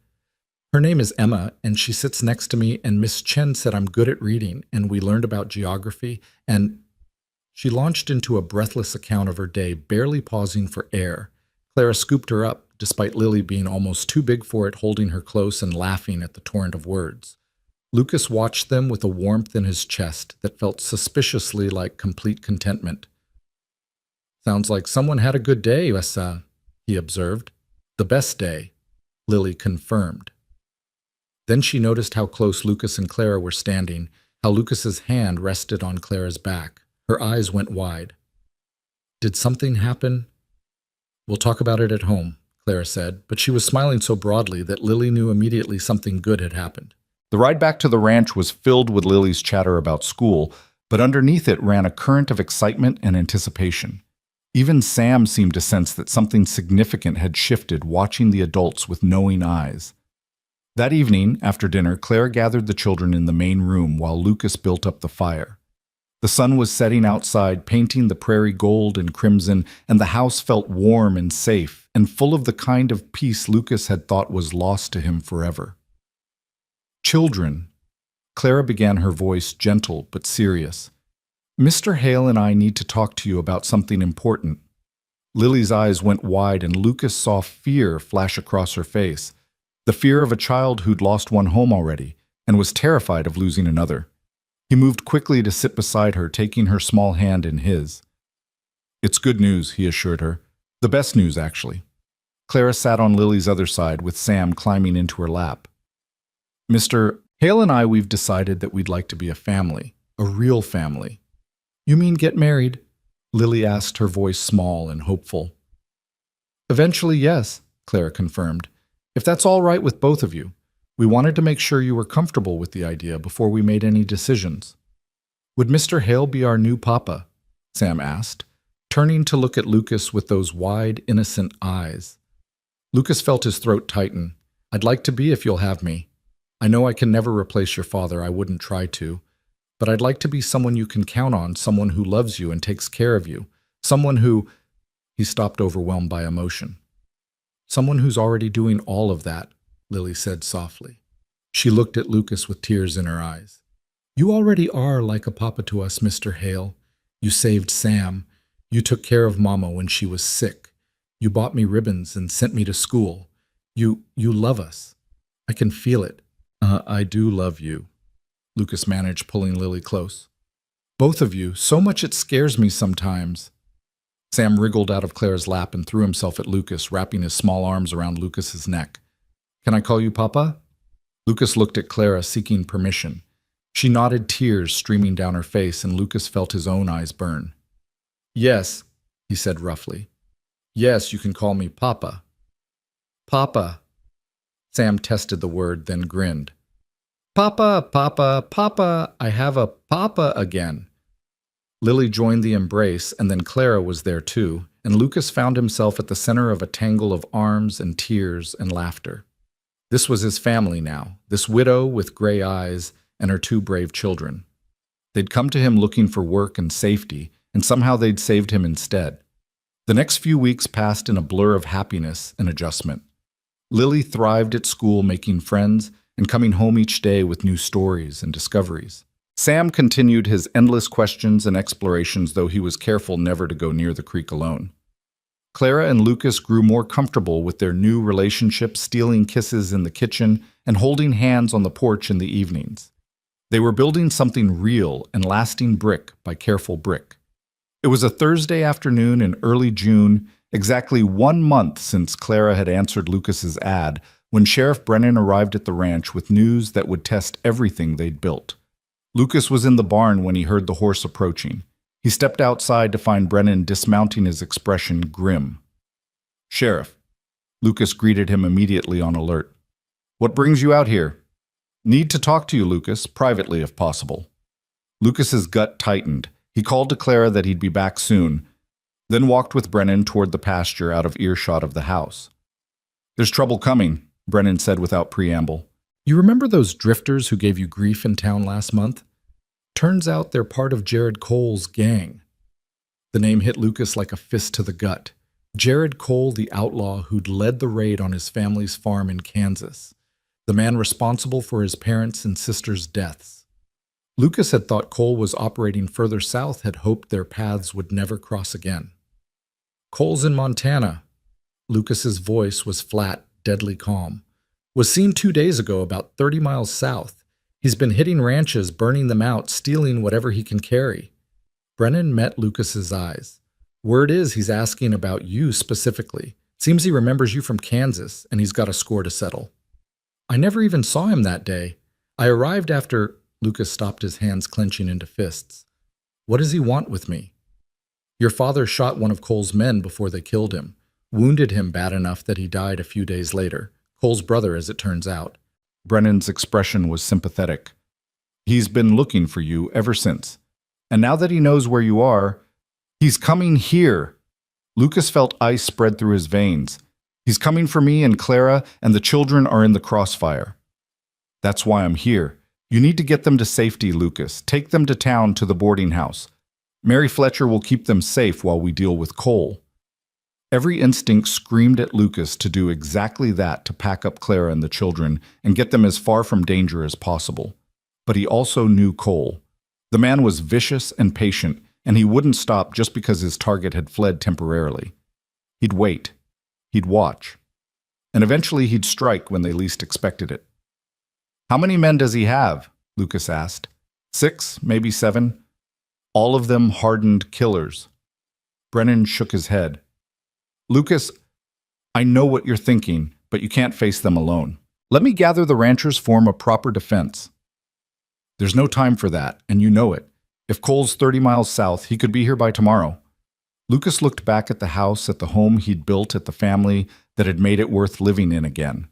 Her name is Emma, and she sits next to me, and Miss Chen said I'm good at reading, and we learned about geography, and—" She launched into a breathless account of her day, barely pausing for air. Clara scooped her up, despite Lily being almost too big for it, holding her close and laughing at the torrent of words. Lucas watched them with a warmth in his chest that felt suspiciously like complete contentment. "Sounds like someone had a good day, Essa," he observed. "The best day," Lily confirmed. Then she noticed how close Lucas and Clara were standing, how Lucas's hand rested on Clara's back. Her eyes went wide. "Did something happen?" "We'll talk about it at home," Clara said, but she was smiling so broadly that Lily knew immediately something good had happened. The ride back to the ranch was filled with Lily's chatter about school, but underneath it ran a current of excitement and anticipation. Even Sam seemed to sense that something significant had shifted, watching the adults with knowing eyes. That evening, after dinner, Clara gathered the children in the main room while Lucas built up the fire. The sun was setting outside, painting the prairie gold and crimson, and the house felt warm and safe, and full of the kind of peace Lucas had thought was lost to him forever. "Children," Clara began, her voice gentle but serious. "Mr. Hale and I need to talk to you about something important." Lily's eyes went wide, and Lucas saw fear flash across her face. The fear of a child who'd lost one home already, and was terrified of losing another. He moved quickly to sit beside her, taking her small hand in his. "It's good news," he assured her. "The best news, actually." Clara sat on Lily's other side, with Sam climbing into her lap. "Mr. Hale and we've decided that we'd like to be a family, a real family." "You mean get married?" Lily asked, her voice small and hopeful. "Eventually, yes," Clara confirmed. "If that's all right with both of you. We wanted to make sure you were comfortable with the idea before we made any decisions." "Would Mr. Hale be our new papa?" Sam asked, turning to look at Lucas with those wide, innocent eyes. Lucas felt his throat tighten. "I'd like to be if you'll have me. I know I can never replace your father, I wouldn't try to. But I'd like to be someone you can count on, someone who loves you and takes care of you. Someone who—" He stopped, overwhelmed by emotion. "Someone who's already doing all of that," Lily said softly. She looked at Lucas with tears in her eyes. "You already are like a papa to us, Mr. Hale. You saved Sam. You took care of Mama when she was sick. You bought me ribbons and sent me to school. You love us. I can feel it." I do love you," Lucas managed, pulling Lily close. "Both of you, so much it scares me sometimes." Sam wriggled out of Clara's lap and threw himself at Lucas, wrapping his small arms around Lucas's neck. "Can I call you Papa?" Lucas looked at Clara, seeking permission. She nodded, tears streaming down her face, and Lucas felt his own eyes burn. "Yes," he said roughly. "Yes, you can call me Papa." "Papa." Sam tested the word, then grinned. "Papa, Papa, Papa, I have a Papa again." Lily joined the embrace, and then Clara was there too, and Lucas found himself at the center of a tangle of arms and tears and laughter. This was his family now, this widow with gray eyes and her two brave children. They'd come to him looking for work and safety, and somehow they'd saved him instead. The next few weeks passed in a blur of happiness and adjustment. Lily thrived at school, making friends and coming home each day with new stories and discoveries. Sam continued his endless questions and explorations, though he was careful never to go near the creek alone. Clara and Lucas grew more comfortable with their new relationship, stealing kisses in the kitchen and holding hands on the porch in the evenings. They were building something real and lasting, brick by careful brick. It was a Thursday afternoon in early June, Exactly 1 month since Clara had answered Lucas's ad, when Sheriff Brennan arrived at the ranch with news that would test everything they'd built. Lucas was in the barn when he heard the horse approaching. He stepped outside to find Brennan dismounting, his expression grim. "Sheriff." Lucas greeted him immediately, on alert. "What brings you out here?" "Need to talk to you, Lucas, privately if possible." Lucas's gut tightened. He called to Clara that he'd be back soon, then walked with Brennan toward the pasture out of earshot of the house. "There's trouble coming," Brennan said without preamble. You remember those drifters who gave you grief in town last month? Turns out they're part of Jared Cole's gang. The name hit Lucas like a fist to the gut. Jared Cole, the outlaw who'd led the raid on his family's farm in Kansas. The man responsible for his parents' and sister's deaths. Lucas had thought Cole was operating further south, had hoped their paths would never cross again. "Cole's in Montana." Lucas's voice was flat, deadly calm. "Was seen 2 days ago about 30 miles south. He's been hitting ranches, burning them out, stealing whatever he can carry." Brennan met Lucas's eyes. "Word is he's asking about you specifically. Seems he remembers you from Kansas, and he's got a score to settle." "I never even saw him that day. I arrived after—" Lucas stopped, his hands clenching into fists. "What does he want with me?" "Your father shot one of Cole's men before they killed him. Wounded him bad enough that he died a few days later. Cole's brother, as it turns out." Brennan's expression was sympathetic. "He's been looking for you ever since. And now that he knows where you are, he's coming here." Lucas felt ice spread through his veins. "He's coming for me and Clara, and the children are in the crossfire. That's why I'm here. You need to get them to safety, Lucas. Take them to town, to the boarding house. Mary Fletcher will keep them safe while we deal with Cole." Every instinct screamed at Lucas to do exactly that, to pack up Clara and the children and get them as far from danger as possible. But he also knew Cole. The man was vicious and patient, and he wouldn't stop just because his target had fled temporarily. He'd wait. He'd watch. And eventually he'd strike when they least expected it. "How many men does he have?" Lucas asked. 6, maybe 7. All of them hardened killers. Brennan shook his head. "Lucas, I know what you're thinking, but you can't face them alone. Let me gather the ranchers, form a proper defense." "There's no time for that, and you know it. If Cole's 30 miles south, he could be here by tomorrow." Lucas looked back at the house, at the home he'd built, at the family that had made it worth living in again.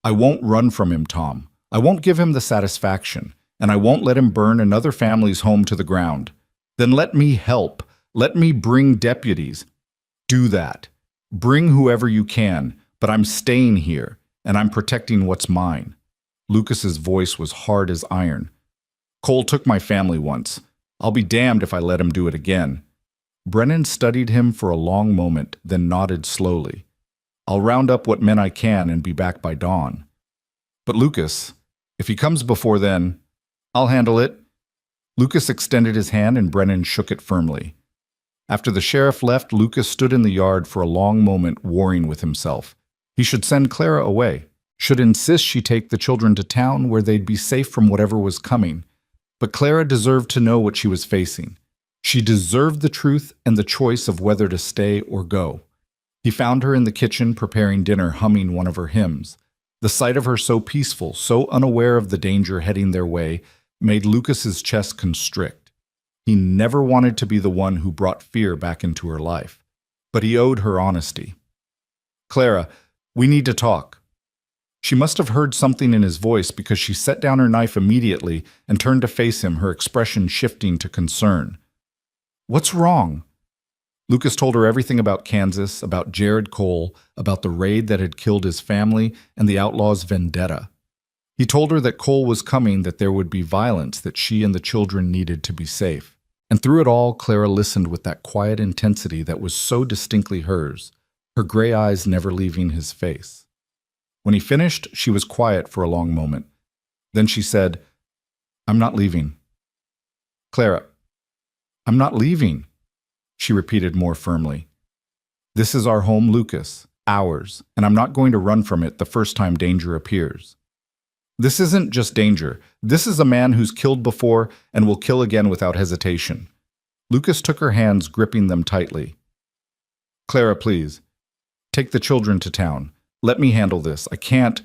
"I won't run from him, Tom. I won't give him the satisfaction, and I won't let him burn another family's home to the ground. Then let me help. Let me bring deputies. Do that. Bring whoever you can, but I'm staying here, and I'm protecting what's mine." Lucas's voice was hard as iron. "Cole took my family once. I'll be damned if I let him do it again." Brennan studied him for a long moment, then nodded slowly. "I'll round up what men I can and be back by dawn. But Lucas, if he comes before then, I'll handle it." Lucas extended his hand and Brennan shook it firmly. After the sheriff left, Lucas stood in the yard for a long moment, warring with himself. He should send Clara away, should insist she take the children to town where they'd be safe from whatever was coming. But Clara deserved to know what she was facing. She deserved the truth and the choice of whether to stay or go. He found her in the kitchen preparing dinner, humming one of her hymns. The sight of her so peaceful, so unaware of the danger heading their way, made Lucas's chest constrict. He never wanted to be the one who brought fear back into her life, but he owed her honesty. "Clara, we need to talk." She must have heard something in his voice, because she set down her knife immediately and turned to face him, her expression shifting to concern. "What's wrong?" Lucas told her everything about Kansas, about Jared Cole, about the raid that had killed his family and the outlaw's vendetta. He told her that Cole was coming, that there would be violence, that she and the children needed to be safe. And through it all, Clara listened with that quiet intensity that was so distinctly hers, her gray eyes never leaving his face. When he finished, she was quiet for a long moment. Then she said, "I'm not leaving." "Clara, I'm not leaving," she repeated more firmly. "This is our home, Lucas, ours, and I'm not going to run from it the first time danger appears. This isn't just danger. This is a man who's killed before and will kill again without hesitation." Lucas took her hands, gripping them tightly. Clara, please. Take the children to town. Let me handle this. I can't.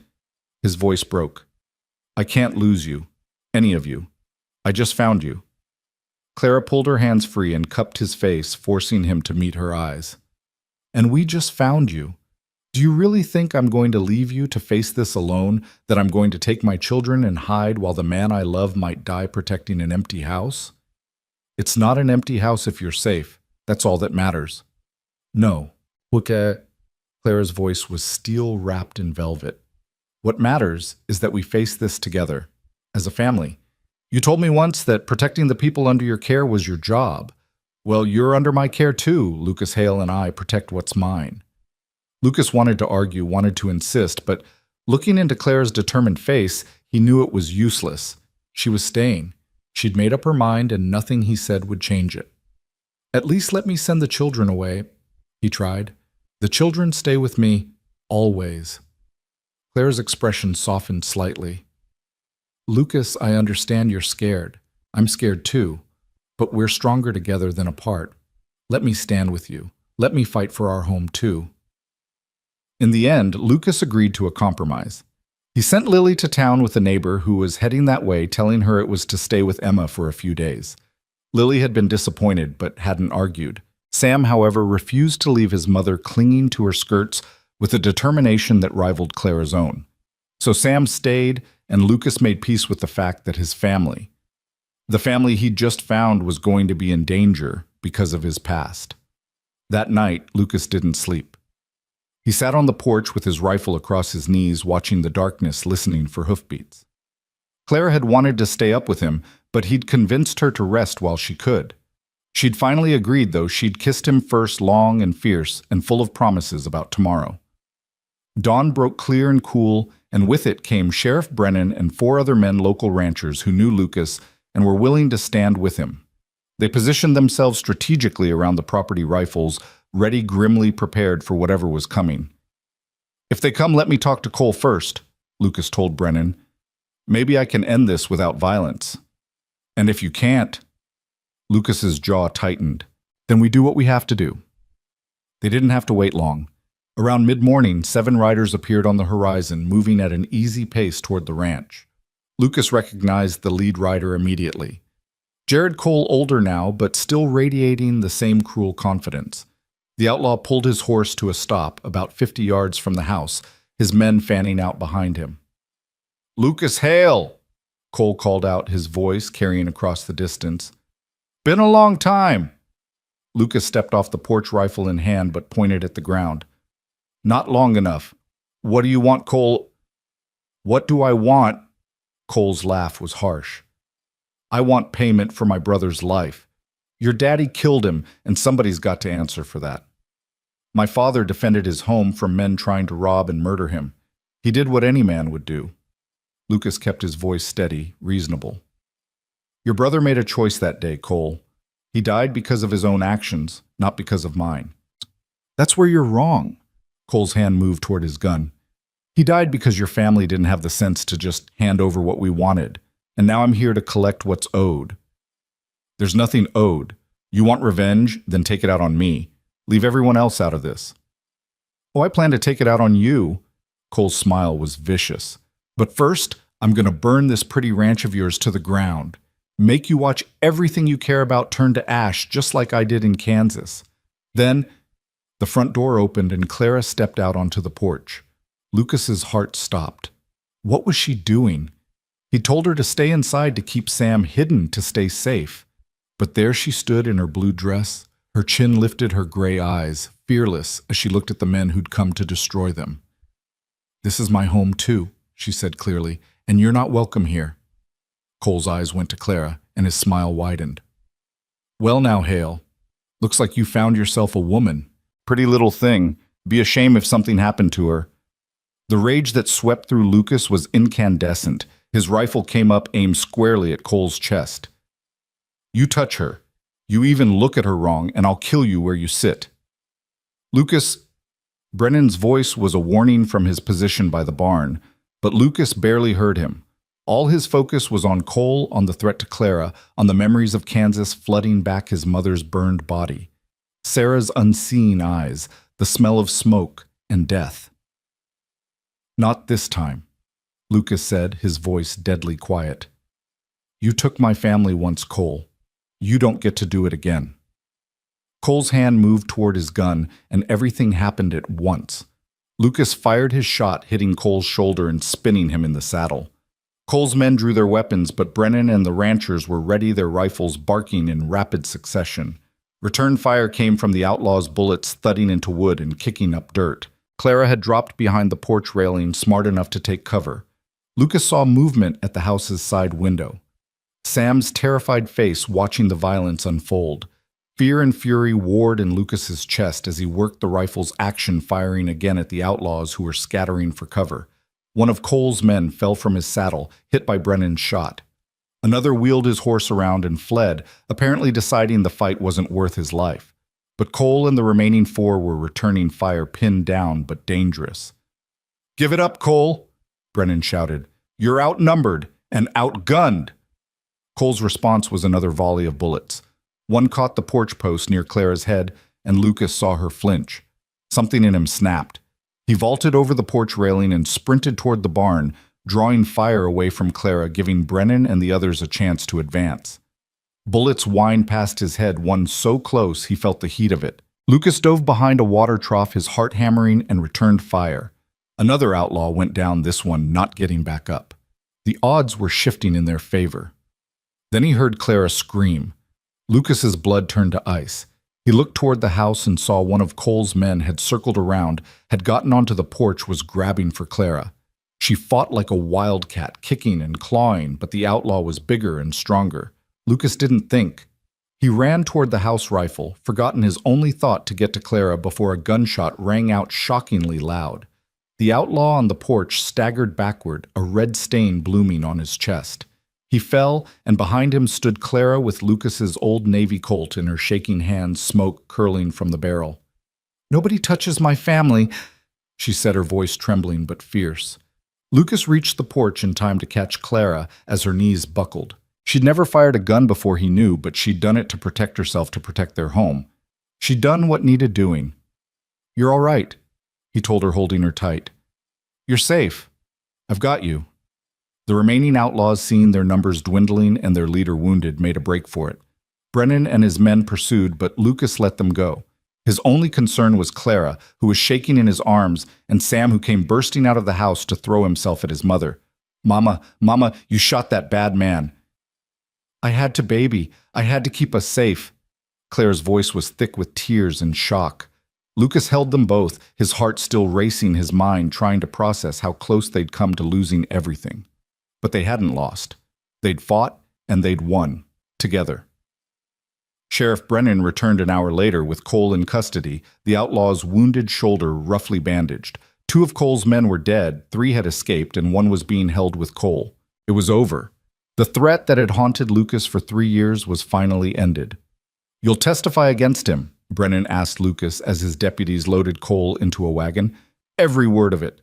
His voice broke. I can't lose you. Any of you. I just found you. Clara pulled her hands free and cupped his face, forcing him to meet her eyes. And we just found you. Do you really think I'm going to leave you to face this alone, that I'm going to take my children and hide while the man I love might die protecting an empty house? It's not an empty house if you're safe. That's all that matters. No. Look at... Clara's voice was steel wrapped in velvet. What matters is that we face this together, as a family. You told me once that protecting the people under your care was your job. Well, you're under my care too. Lucas Hale and I protect what's mine. Lucas wanted to argue, wanted to insist, but looking into Clara's determined face, he knew it was useless. She was staying. She'd made up her mind, and nothing he said would change it. At least let me send the children away, he tried. The children stay with me, always. Clara's expression softened slightly. Lucas, I understand you're scared. I'm scared too, but we're stronger together than apart. Let me stand with you. Let me fight for our home too. In the end, Lucas agreed to a compromise. He sent Lily to town with a neighbor who was heading that way, telling her it was to stay with Emma for a few days. Lily had been disappointed, but hadn't argued. Sam, however, refused to leave his mother clinging to her skirts with a determination that rivaled Clara's own. So Sam stayed, and Lucas made peace with the fact that his family, the family he'd just found, was going to be in danger because of his past. That night, Lucas didn't sleep. He sat on the porch with his rifle across his knees, watching the darkness, listening for hoofbeats. Clara had wanted to stay up with him, but he'd convinced her to rest while she could. She'd finally agreed, though. She'd kissed him first, long and fierce, and full of promises about tomorrow. Dawn broke clear and cool, and with it came Sheriff Brennan and 4 other men, local ranchers who knew Lucas and were willing to stand with him. They positioned themselves strategically around the property rifles, ready, grimly prepared for whatever was coming. If they come, let me talk to Cole first, Lucas told Brennan. Maybe I can end this without violence. And if you can't... Lucas's jaw tightened. Then we do what we have to do. They didn't have to wait long. Around mid-morning, 7 riders appeared on the horizon, moving at an easy pace toward the ranch. Lucas recognized the lead rider immediately. Jared Cole, older now, but still radiating the same cruel confidence. The outlaw pulled his horse to a stop about 50 yards from the house, his men fanning out behind him. "Lucas Hale!" Cole called out, his voice carrying across the distance. "Been a long time." Lucas stepped off the porch, rifle in hand, but pointed at the ground. "Not long enough. What do you want, Cole?" "What do I want?" Cole's laugh was harsh. "I want payment for my brother's life. Your daddy killed him, and somebody's got to answer for that. My father defended his home from men trying to rob and murder him. He did what any man would do." Lucas kept his voice steady, reasonable. "Your brother made a choice that day, Cole. He died because of his own actions, not because of mine." "That's where you're wrong." Cole's hand moved toward his gun. "He died because your family didn't have the sense to just hand over what we wanted, and now I'm here to collect what's owed." "There's nothing owed. You want revenge? Then take it out on me. Leave everyone else out of this." "Oh, I plan to take it out on you." Cole's smile was vicious. "But first, I'm going to burn this pretty ranch of yours to the ground. Make you watch everything you care about turn to ash, just like I did in Kansas. Then..." The front door opened and Clara stepped out onto the porch. Lucas's heart stopped. What was she doing? He told her to stay inside to keep Sam hidden, to stay safe. But there she stood in her blue dress, her chin lifted, her gray eyes, fearless as she looked at the men who'd come to destroy them. "This is my home too," she said clearly, "and you're not welcome here." Cole's eyes went to Clara, and his smile widened. "Well now, Hale, looks like you found yourself a woman. Pretty little thing. Be a shame if something happened to her." The rage that swept through Lucas was incandescent. His rifle came up, aimed squarely at Cole's chest. "You touch her. You even look at her wrong, and I'll kill you where you sit." Lucas... Brennan's voice was a warning from his position by the barn, but Lucas barely heard him. All his focus was on Cole, on the threat to Clara, on the memories of Kansas flooding back his mother's burned body. Sarah's unseeing eyes, the smell of smoke and death. "Not this time," Lucas said, his voice deadly quiet. "You took my family once, Cole. You don't get to do it again." Cole's hand moved toward his gun, and everything happened at once. Lucas fired his shot, hitting Cole's shoulder and spinning him in the saddle. Cole's men drew their weapons, but Brennan and the ranchers were ready, their rifles barking in rapid succession. Return fire came from the outlaws' bullets thudding into wood and kicking up dirt. Clara had dropped behind the porch railing, smart enough to take cover. Lucas saw movement at the house's side window. Sam's terrified face watching the violence unfold. Fear and fury warred in Lucas's chest as he worked the rifle's action, firing again at the outlaws who were scattering for cover. One of Cole's men fell from his saddle, hit by Brennan's shot. Another wheeled his horse around and fled, apparently deciding the fight wasn't worth his life. But Cole and the remaining 4 were returning fire, pinned down but dangerous. "Give it up, Cole!" Brennan shouted. "You're outnumbered and outgunned!" Cole's response was another volley of bullets. One caught the porch post near Clara's head, and Lucas saw her flinch. Something in him snapped. He vaulted over the porch railing and sprinted toward the barn, drawing fire away from Clara, giving Brennan and the others a chance to advance. Bullets whined past his head, one so close he felt the heat of it. Lucas dove behind a water trough, his heart hammering, and returned fire. Another outlaw went down, this one not getting back up. The odds were shifting in their favor. Then he heard Clara scream. Lucas's blood turned to ice. He looked toward the house and saw one of Cole's men had circled around, had gotten onto the porch, was grabbing for Clara. She fought like a wildcat, kicking and clawing, but the outlaw was bigger and stronger. Lucas didn't think. He ran toward the house rifle, forgotten his only thought to get to Clara before a gunshot rang out shockingly loud. The outlaw on the porch staggered backward, a red stain blooming on his chest. He fell, and behind him stood Clara with Lucas's old Navy Colt in her shaking hands, smoke curling from the barrel. "Nobody touches my family," she said, her voice trembling but fierce. Lucas reached the porch in time to catch Clara as her knees buckled. She'd never fired a gun before, he knew, but she'd done it to protect herself, to protect their home. She'd done what needed doing. "You're all right," he told her, holding her tight. "You're safe. I've got you." The remaining outlaws, seeing their numbers dwindling and their leader wounded, made a break for it. Brennan and his men pursued, but Lucas let them go. His only concern was Clara, who was shaking in his arms, and Sam, who came bursting out of the house to throw himself at his mother. Mama, you shot that bad man." "I had to, baby. I had to keep us safe." Clara's voice was thick with tears and shock. Lucas held them both, his heart still racing, his mind trying to process how close they'd come to losing everything. But they hadn't lost. They'd fought, and they'd won, together. Sheriff Brennan returned an hour later with Cole in custody, the outlaw's wounded shoulder roughly bandaged. 2 of Cole's men were dead, 3 had escaped, and 1 was being held with Cole. It was over. The threat that had haunted Lucas for 3 years was finally ended. "You'll testify against him?" Brennan asked Lucas as his deputies loaded Cole into a wagon. "Every word of it."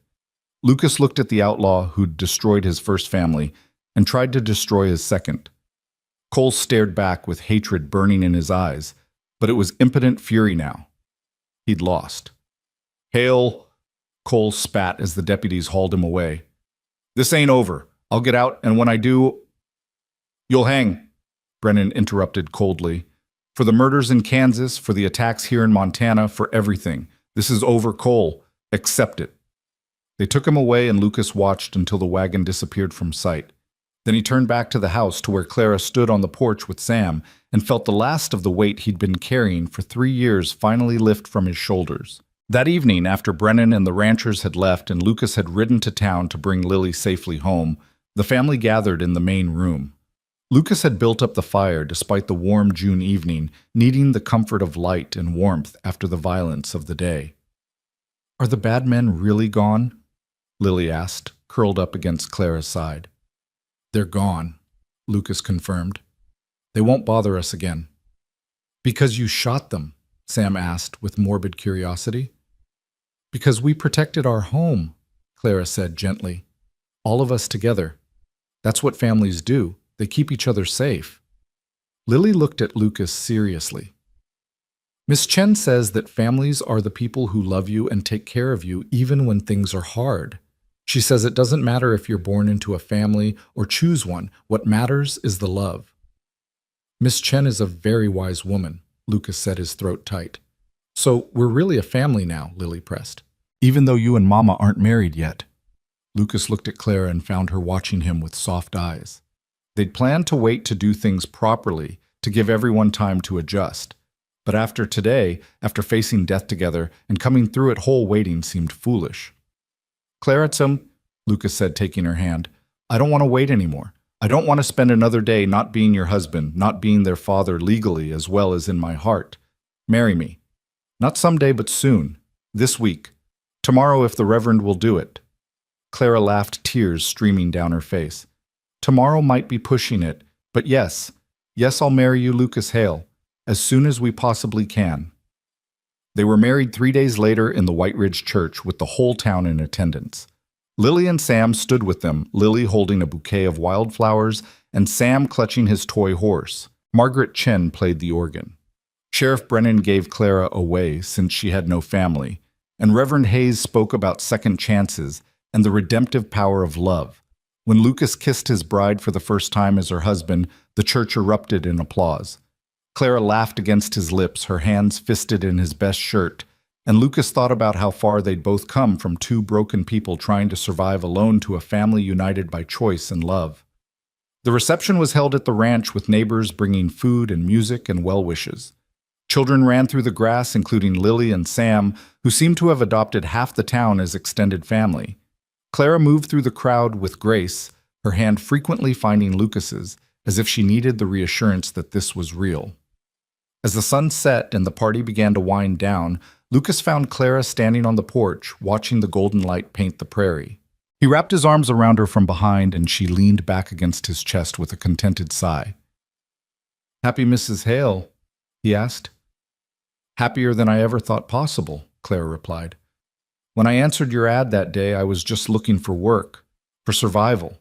Lucas looked at the outlaw who'd destroyed his first family and tried to destroy his second. Cole stared back with hatred burning in his eyes, but it was impotent fury now. He'd lost. "Hail!" Cole spat as the deputies hauled him away. "This ain't over. I'll get out, and when I do—" "You'll hang," Brennan interrupted coldly. "For the murders in Kansas, for the attacks here in Montana, for everything. This is over, Cole. Accept it." They took him away, and Lucas watched until the wagon disappeared from sight. Then he turned back to the house, to where Clara stood on the porch with Sam, and felt the last of the weight he'd been carrying for 3 years finally lift from his shoulders. That evening, after Brennan and the ranchers had left and Lucas had ridden to town to bring Lily safely home, the family gathered in the main room. Lucas had built up the fire despite the warm June evening, needing the comfort of light and warmth after the violence of the day. "Are the bad men really gone?" Lily asked, curled up against Clara's side. "They're gone," Lucas confirmed. "They won't bother us again." "Because you shot them?" Sam asked with morbid curiosity. "Because we protected our home," Clara said gently. "All of us together. That's what families do. They keep each other safe." Lily looked at Lucas seriously. Miss Chen says that families are the people who love you and take care of you even when things are hard. She says it doesn't matter if you're born into a family or choose one. What matters is the love. Miss Chen is a very wise woman, Lucas said, his throat tight. So we're really a family now, Lily pressed. Even though you and Mama aren't married yet. Lucas looked at Clara and found her watching him with soft eyes. They'd planned to wait to do things properly, to give everyone time to adjust. But after today, after facing death together and coming through it whole, waiting seemed foolish. Claritzum, Lucas said, taking her hand, I don't want to wait anymore. I don't want to spend another day not being your husband, not being their father legally as well as in my heart. Marry me. Not someday, but soon. This week. Tomorrow if the Reverend will do it. Clara laughed, tears streaming down her face. Tomorrow might be pushing it, but yes, I'll marry you, Lucas Hale, as soon as we possibly can. They were married 3 days later in the White Ridge Church with the whole town in attendance. Lily and Sam stood with them, Lily holding a bouquet of wildflowers and Sam clutching his toy horse. Margaret Chen played the organ. Sheriff Brennan gave Clara away since she had no family, and Reverend Hayes spoke about second chances and the redemptive power of love. When Lucas kissed his bride for the first time as her husband, the church erupted in applause. Clara laughed against his lips, her hands fisted in his best shirt, and Lucas thought about how far they'd both come from two broken people trying to survive alone to a family united by choice and love. The reception was held at the ranch with neighbors bringing food and music and well wishes. Children ran through the grass, including Lily and Sam, who seemed to have adopted half the town as extended family. Clara moved through the crowd with grace, her hand frequently finding Lucas's, as if she needed the reassurance that this was real. As the sun set and the party began to wind down, Lucas found Clara standing on the porch, watching the golden light paint the prairie. He wrapped his arms around her from behind, and she leaned back against his chest with a contented sigh. "Happy Mrs. Hale?" he asked. "Happier than I ever thought possible," Clara replied. "When I answered your ad that day, I was just looking for work, for survival.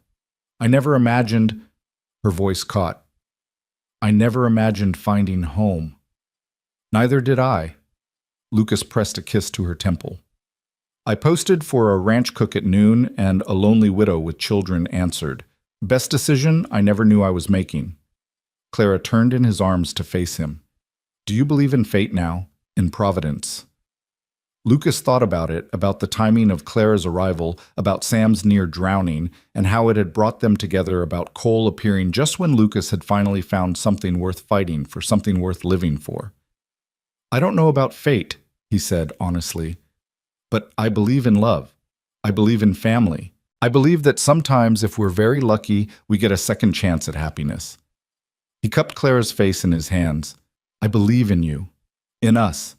I never imagined—" her voice caught. "I never imagined finding home." "Neither did I." Lucas pressed a kiss to her temple. "I posted for a ranch cook at noon, and a lonely widow with children answered. Best decision I never knew I was making." Clara turned in his arms to face him. "Do you believe in fate now? In providence?" Lucas thought about it, about the timing of Clara's arrival, about Sam's near drowning, and how it had brought them together, about Cole appearing just when Lucas had finally found something worth fighting for, something worth living for. "I don't know about fate," he said honestly, "but I believe in love. I believe in family. I believe that sometimes, if we're very lucky, we get a second chance at happiness." He cupped Clara's face in his hands. "I believe in you, in us,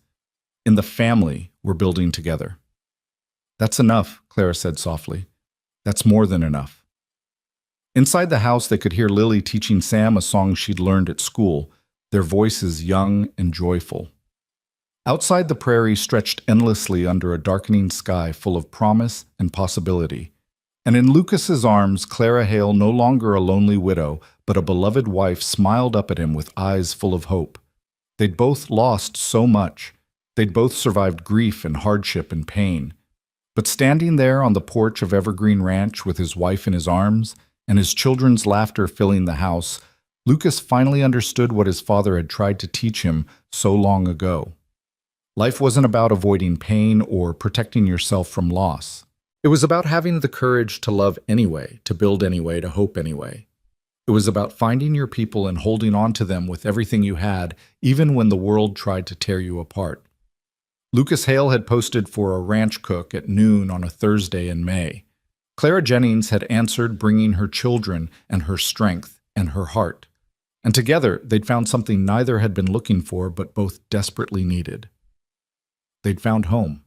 in the family we're building together." "That's enough," Clara said softly. "That's more than enough." Inside the house, they could hear Lily teaching Sam a song she'd learned at school, their voices young and joyful. Outside, the prairie stretched endlessly under a darkening sky full of promise and possibility. And in Lucas's arms, Clara Hale, no longer a lonely widow, but a beloved wife, smiled up at him with eyes full of hope. They'd both lost so much. They'd both survived grief and hardship and pain. But standing there on the porch of Evergreen Ranch with his wife in his arms and his children's laughter filling the house, Lucas finally understood what his father had tried to teach him so long ago. Life wasn't about avoiding pain or protecting yourself from loss. It was about having the courage to love anyway, to build anyway, to hope anyway. It was about finding your people and holding on to them with everything you had, even when the world tried to tear you apart. Lucas Hale had posted for a ranch cook at noon on a Thursday in May. Clara Jennings had answered, bringing her children and her strength and her heart. And together, they'd found something neither had been looking for, but both desperately needed. They'd found home.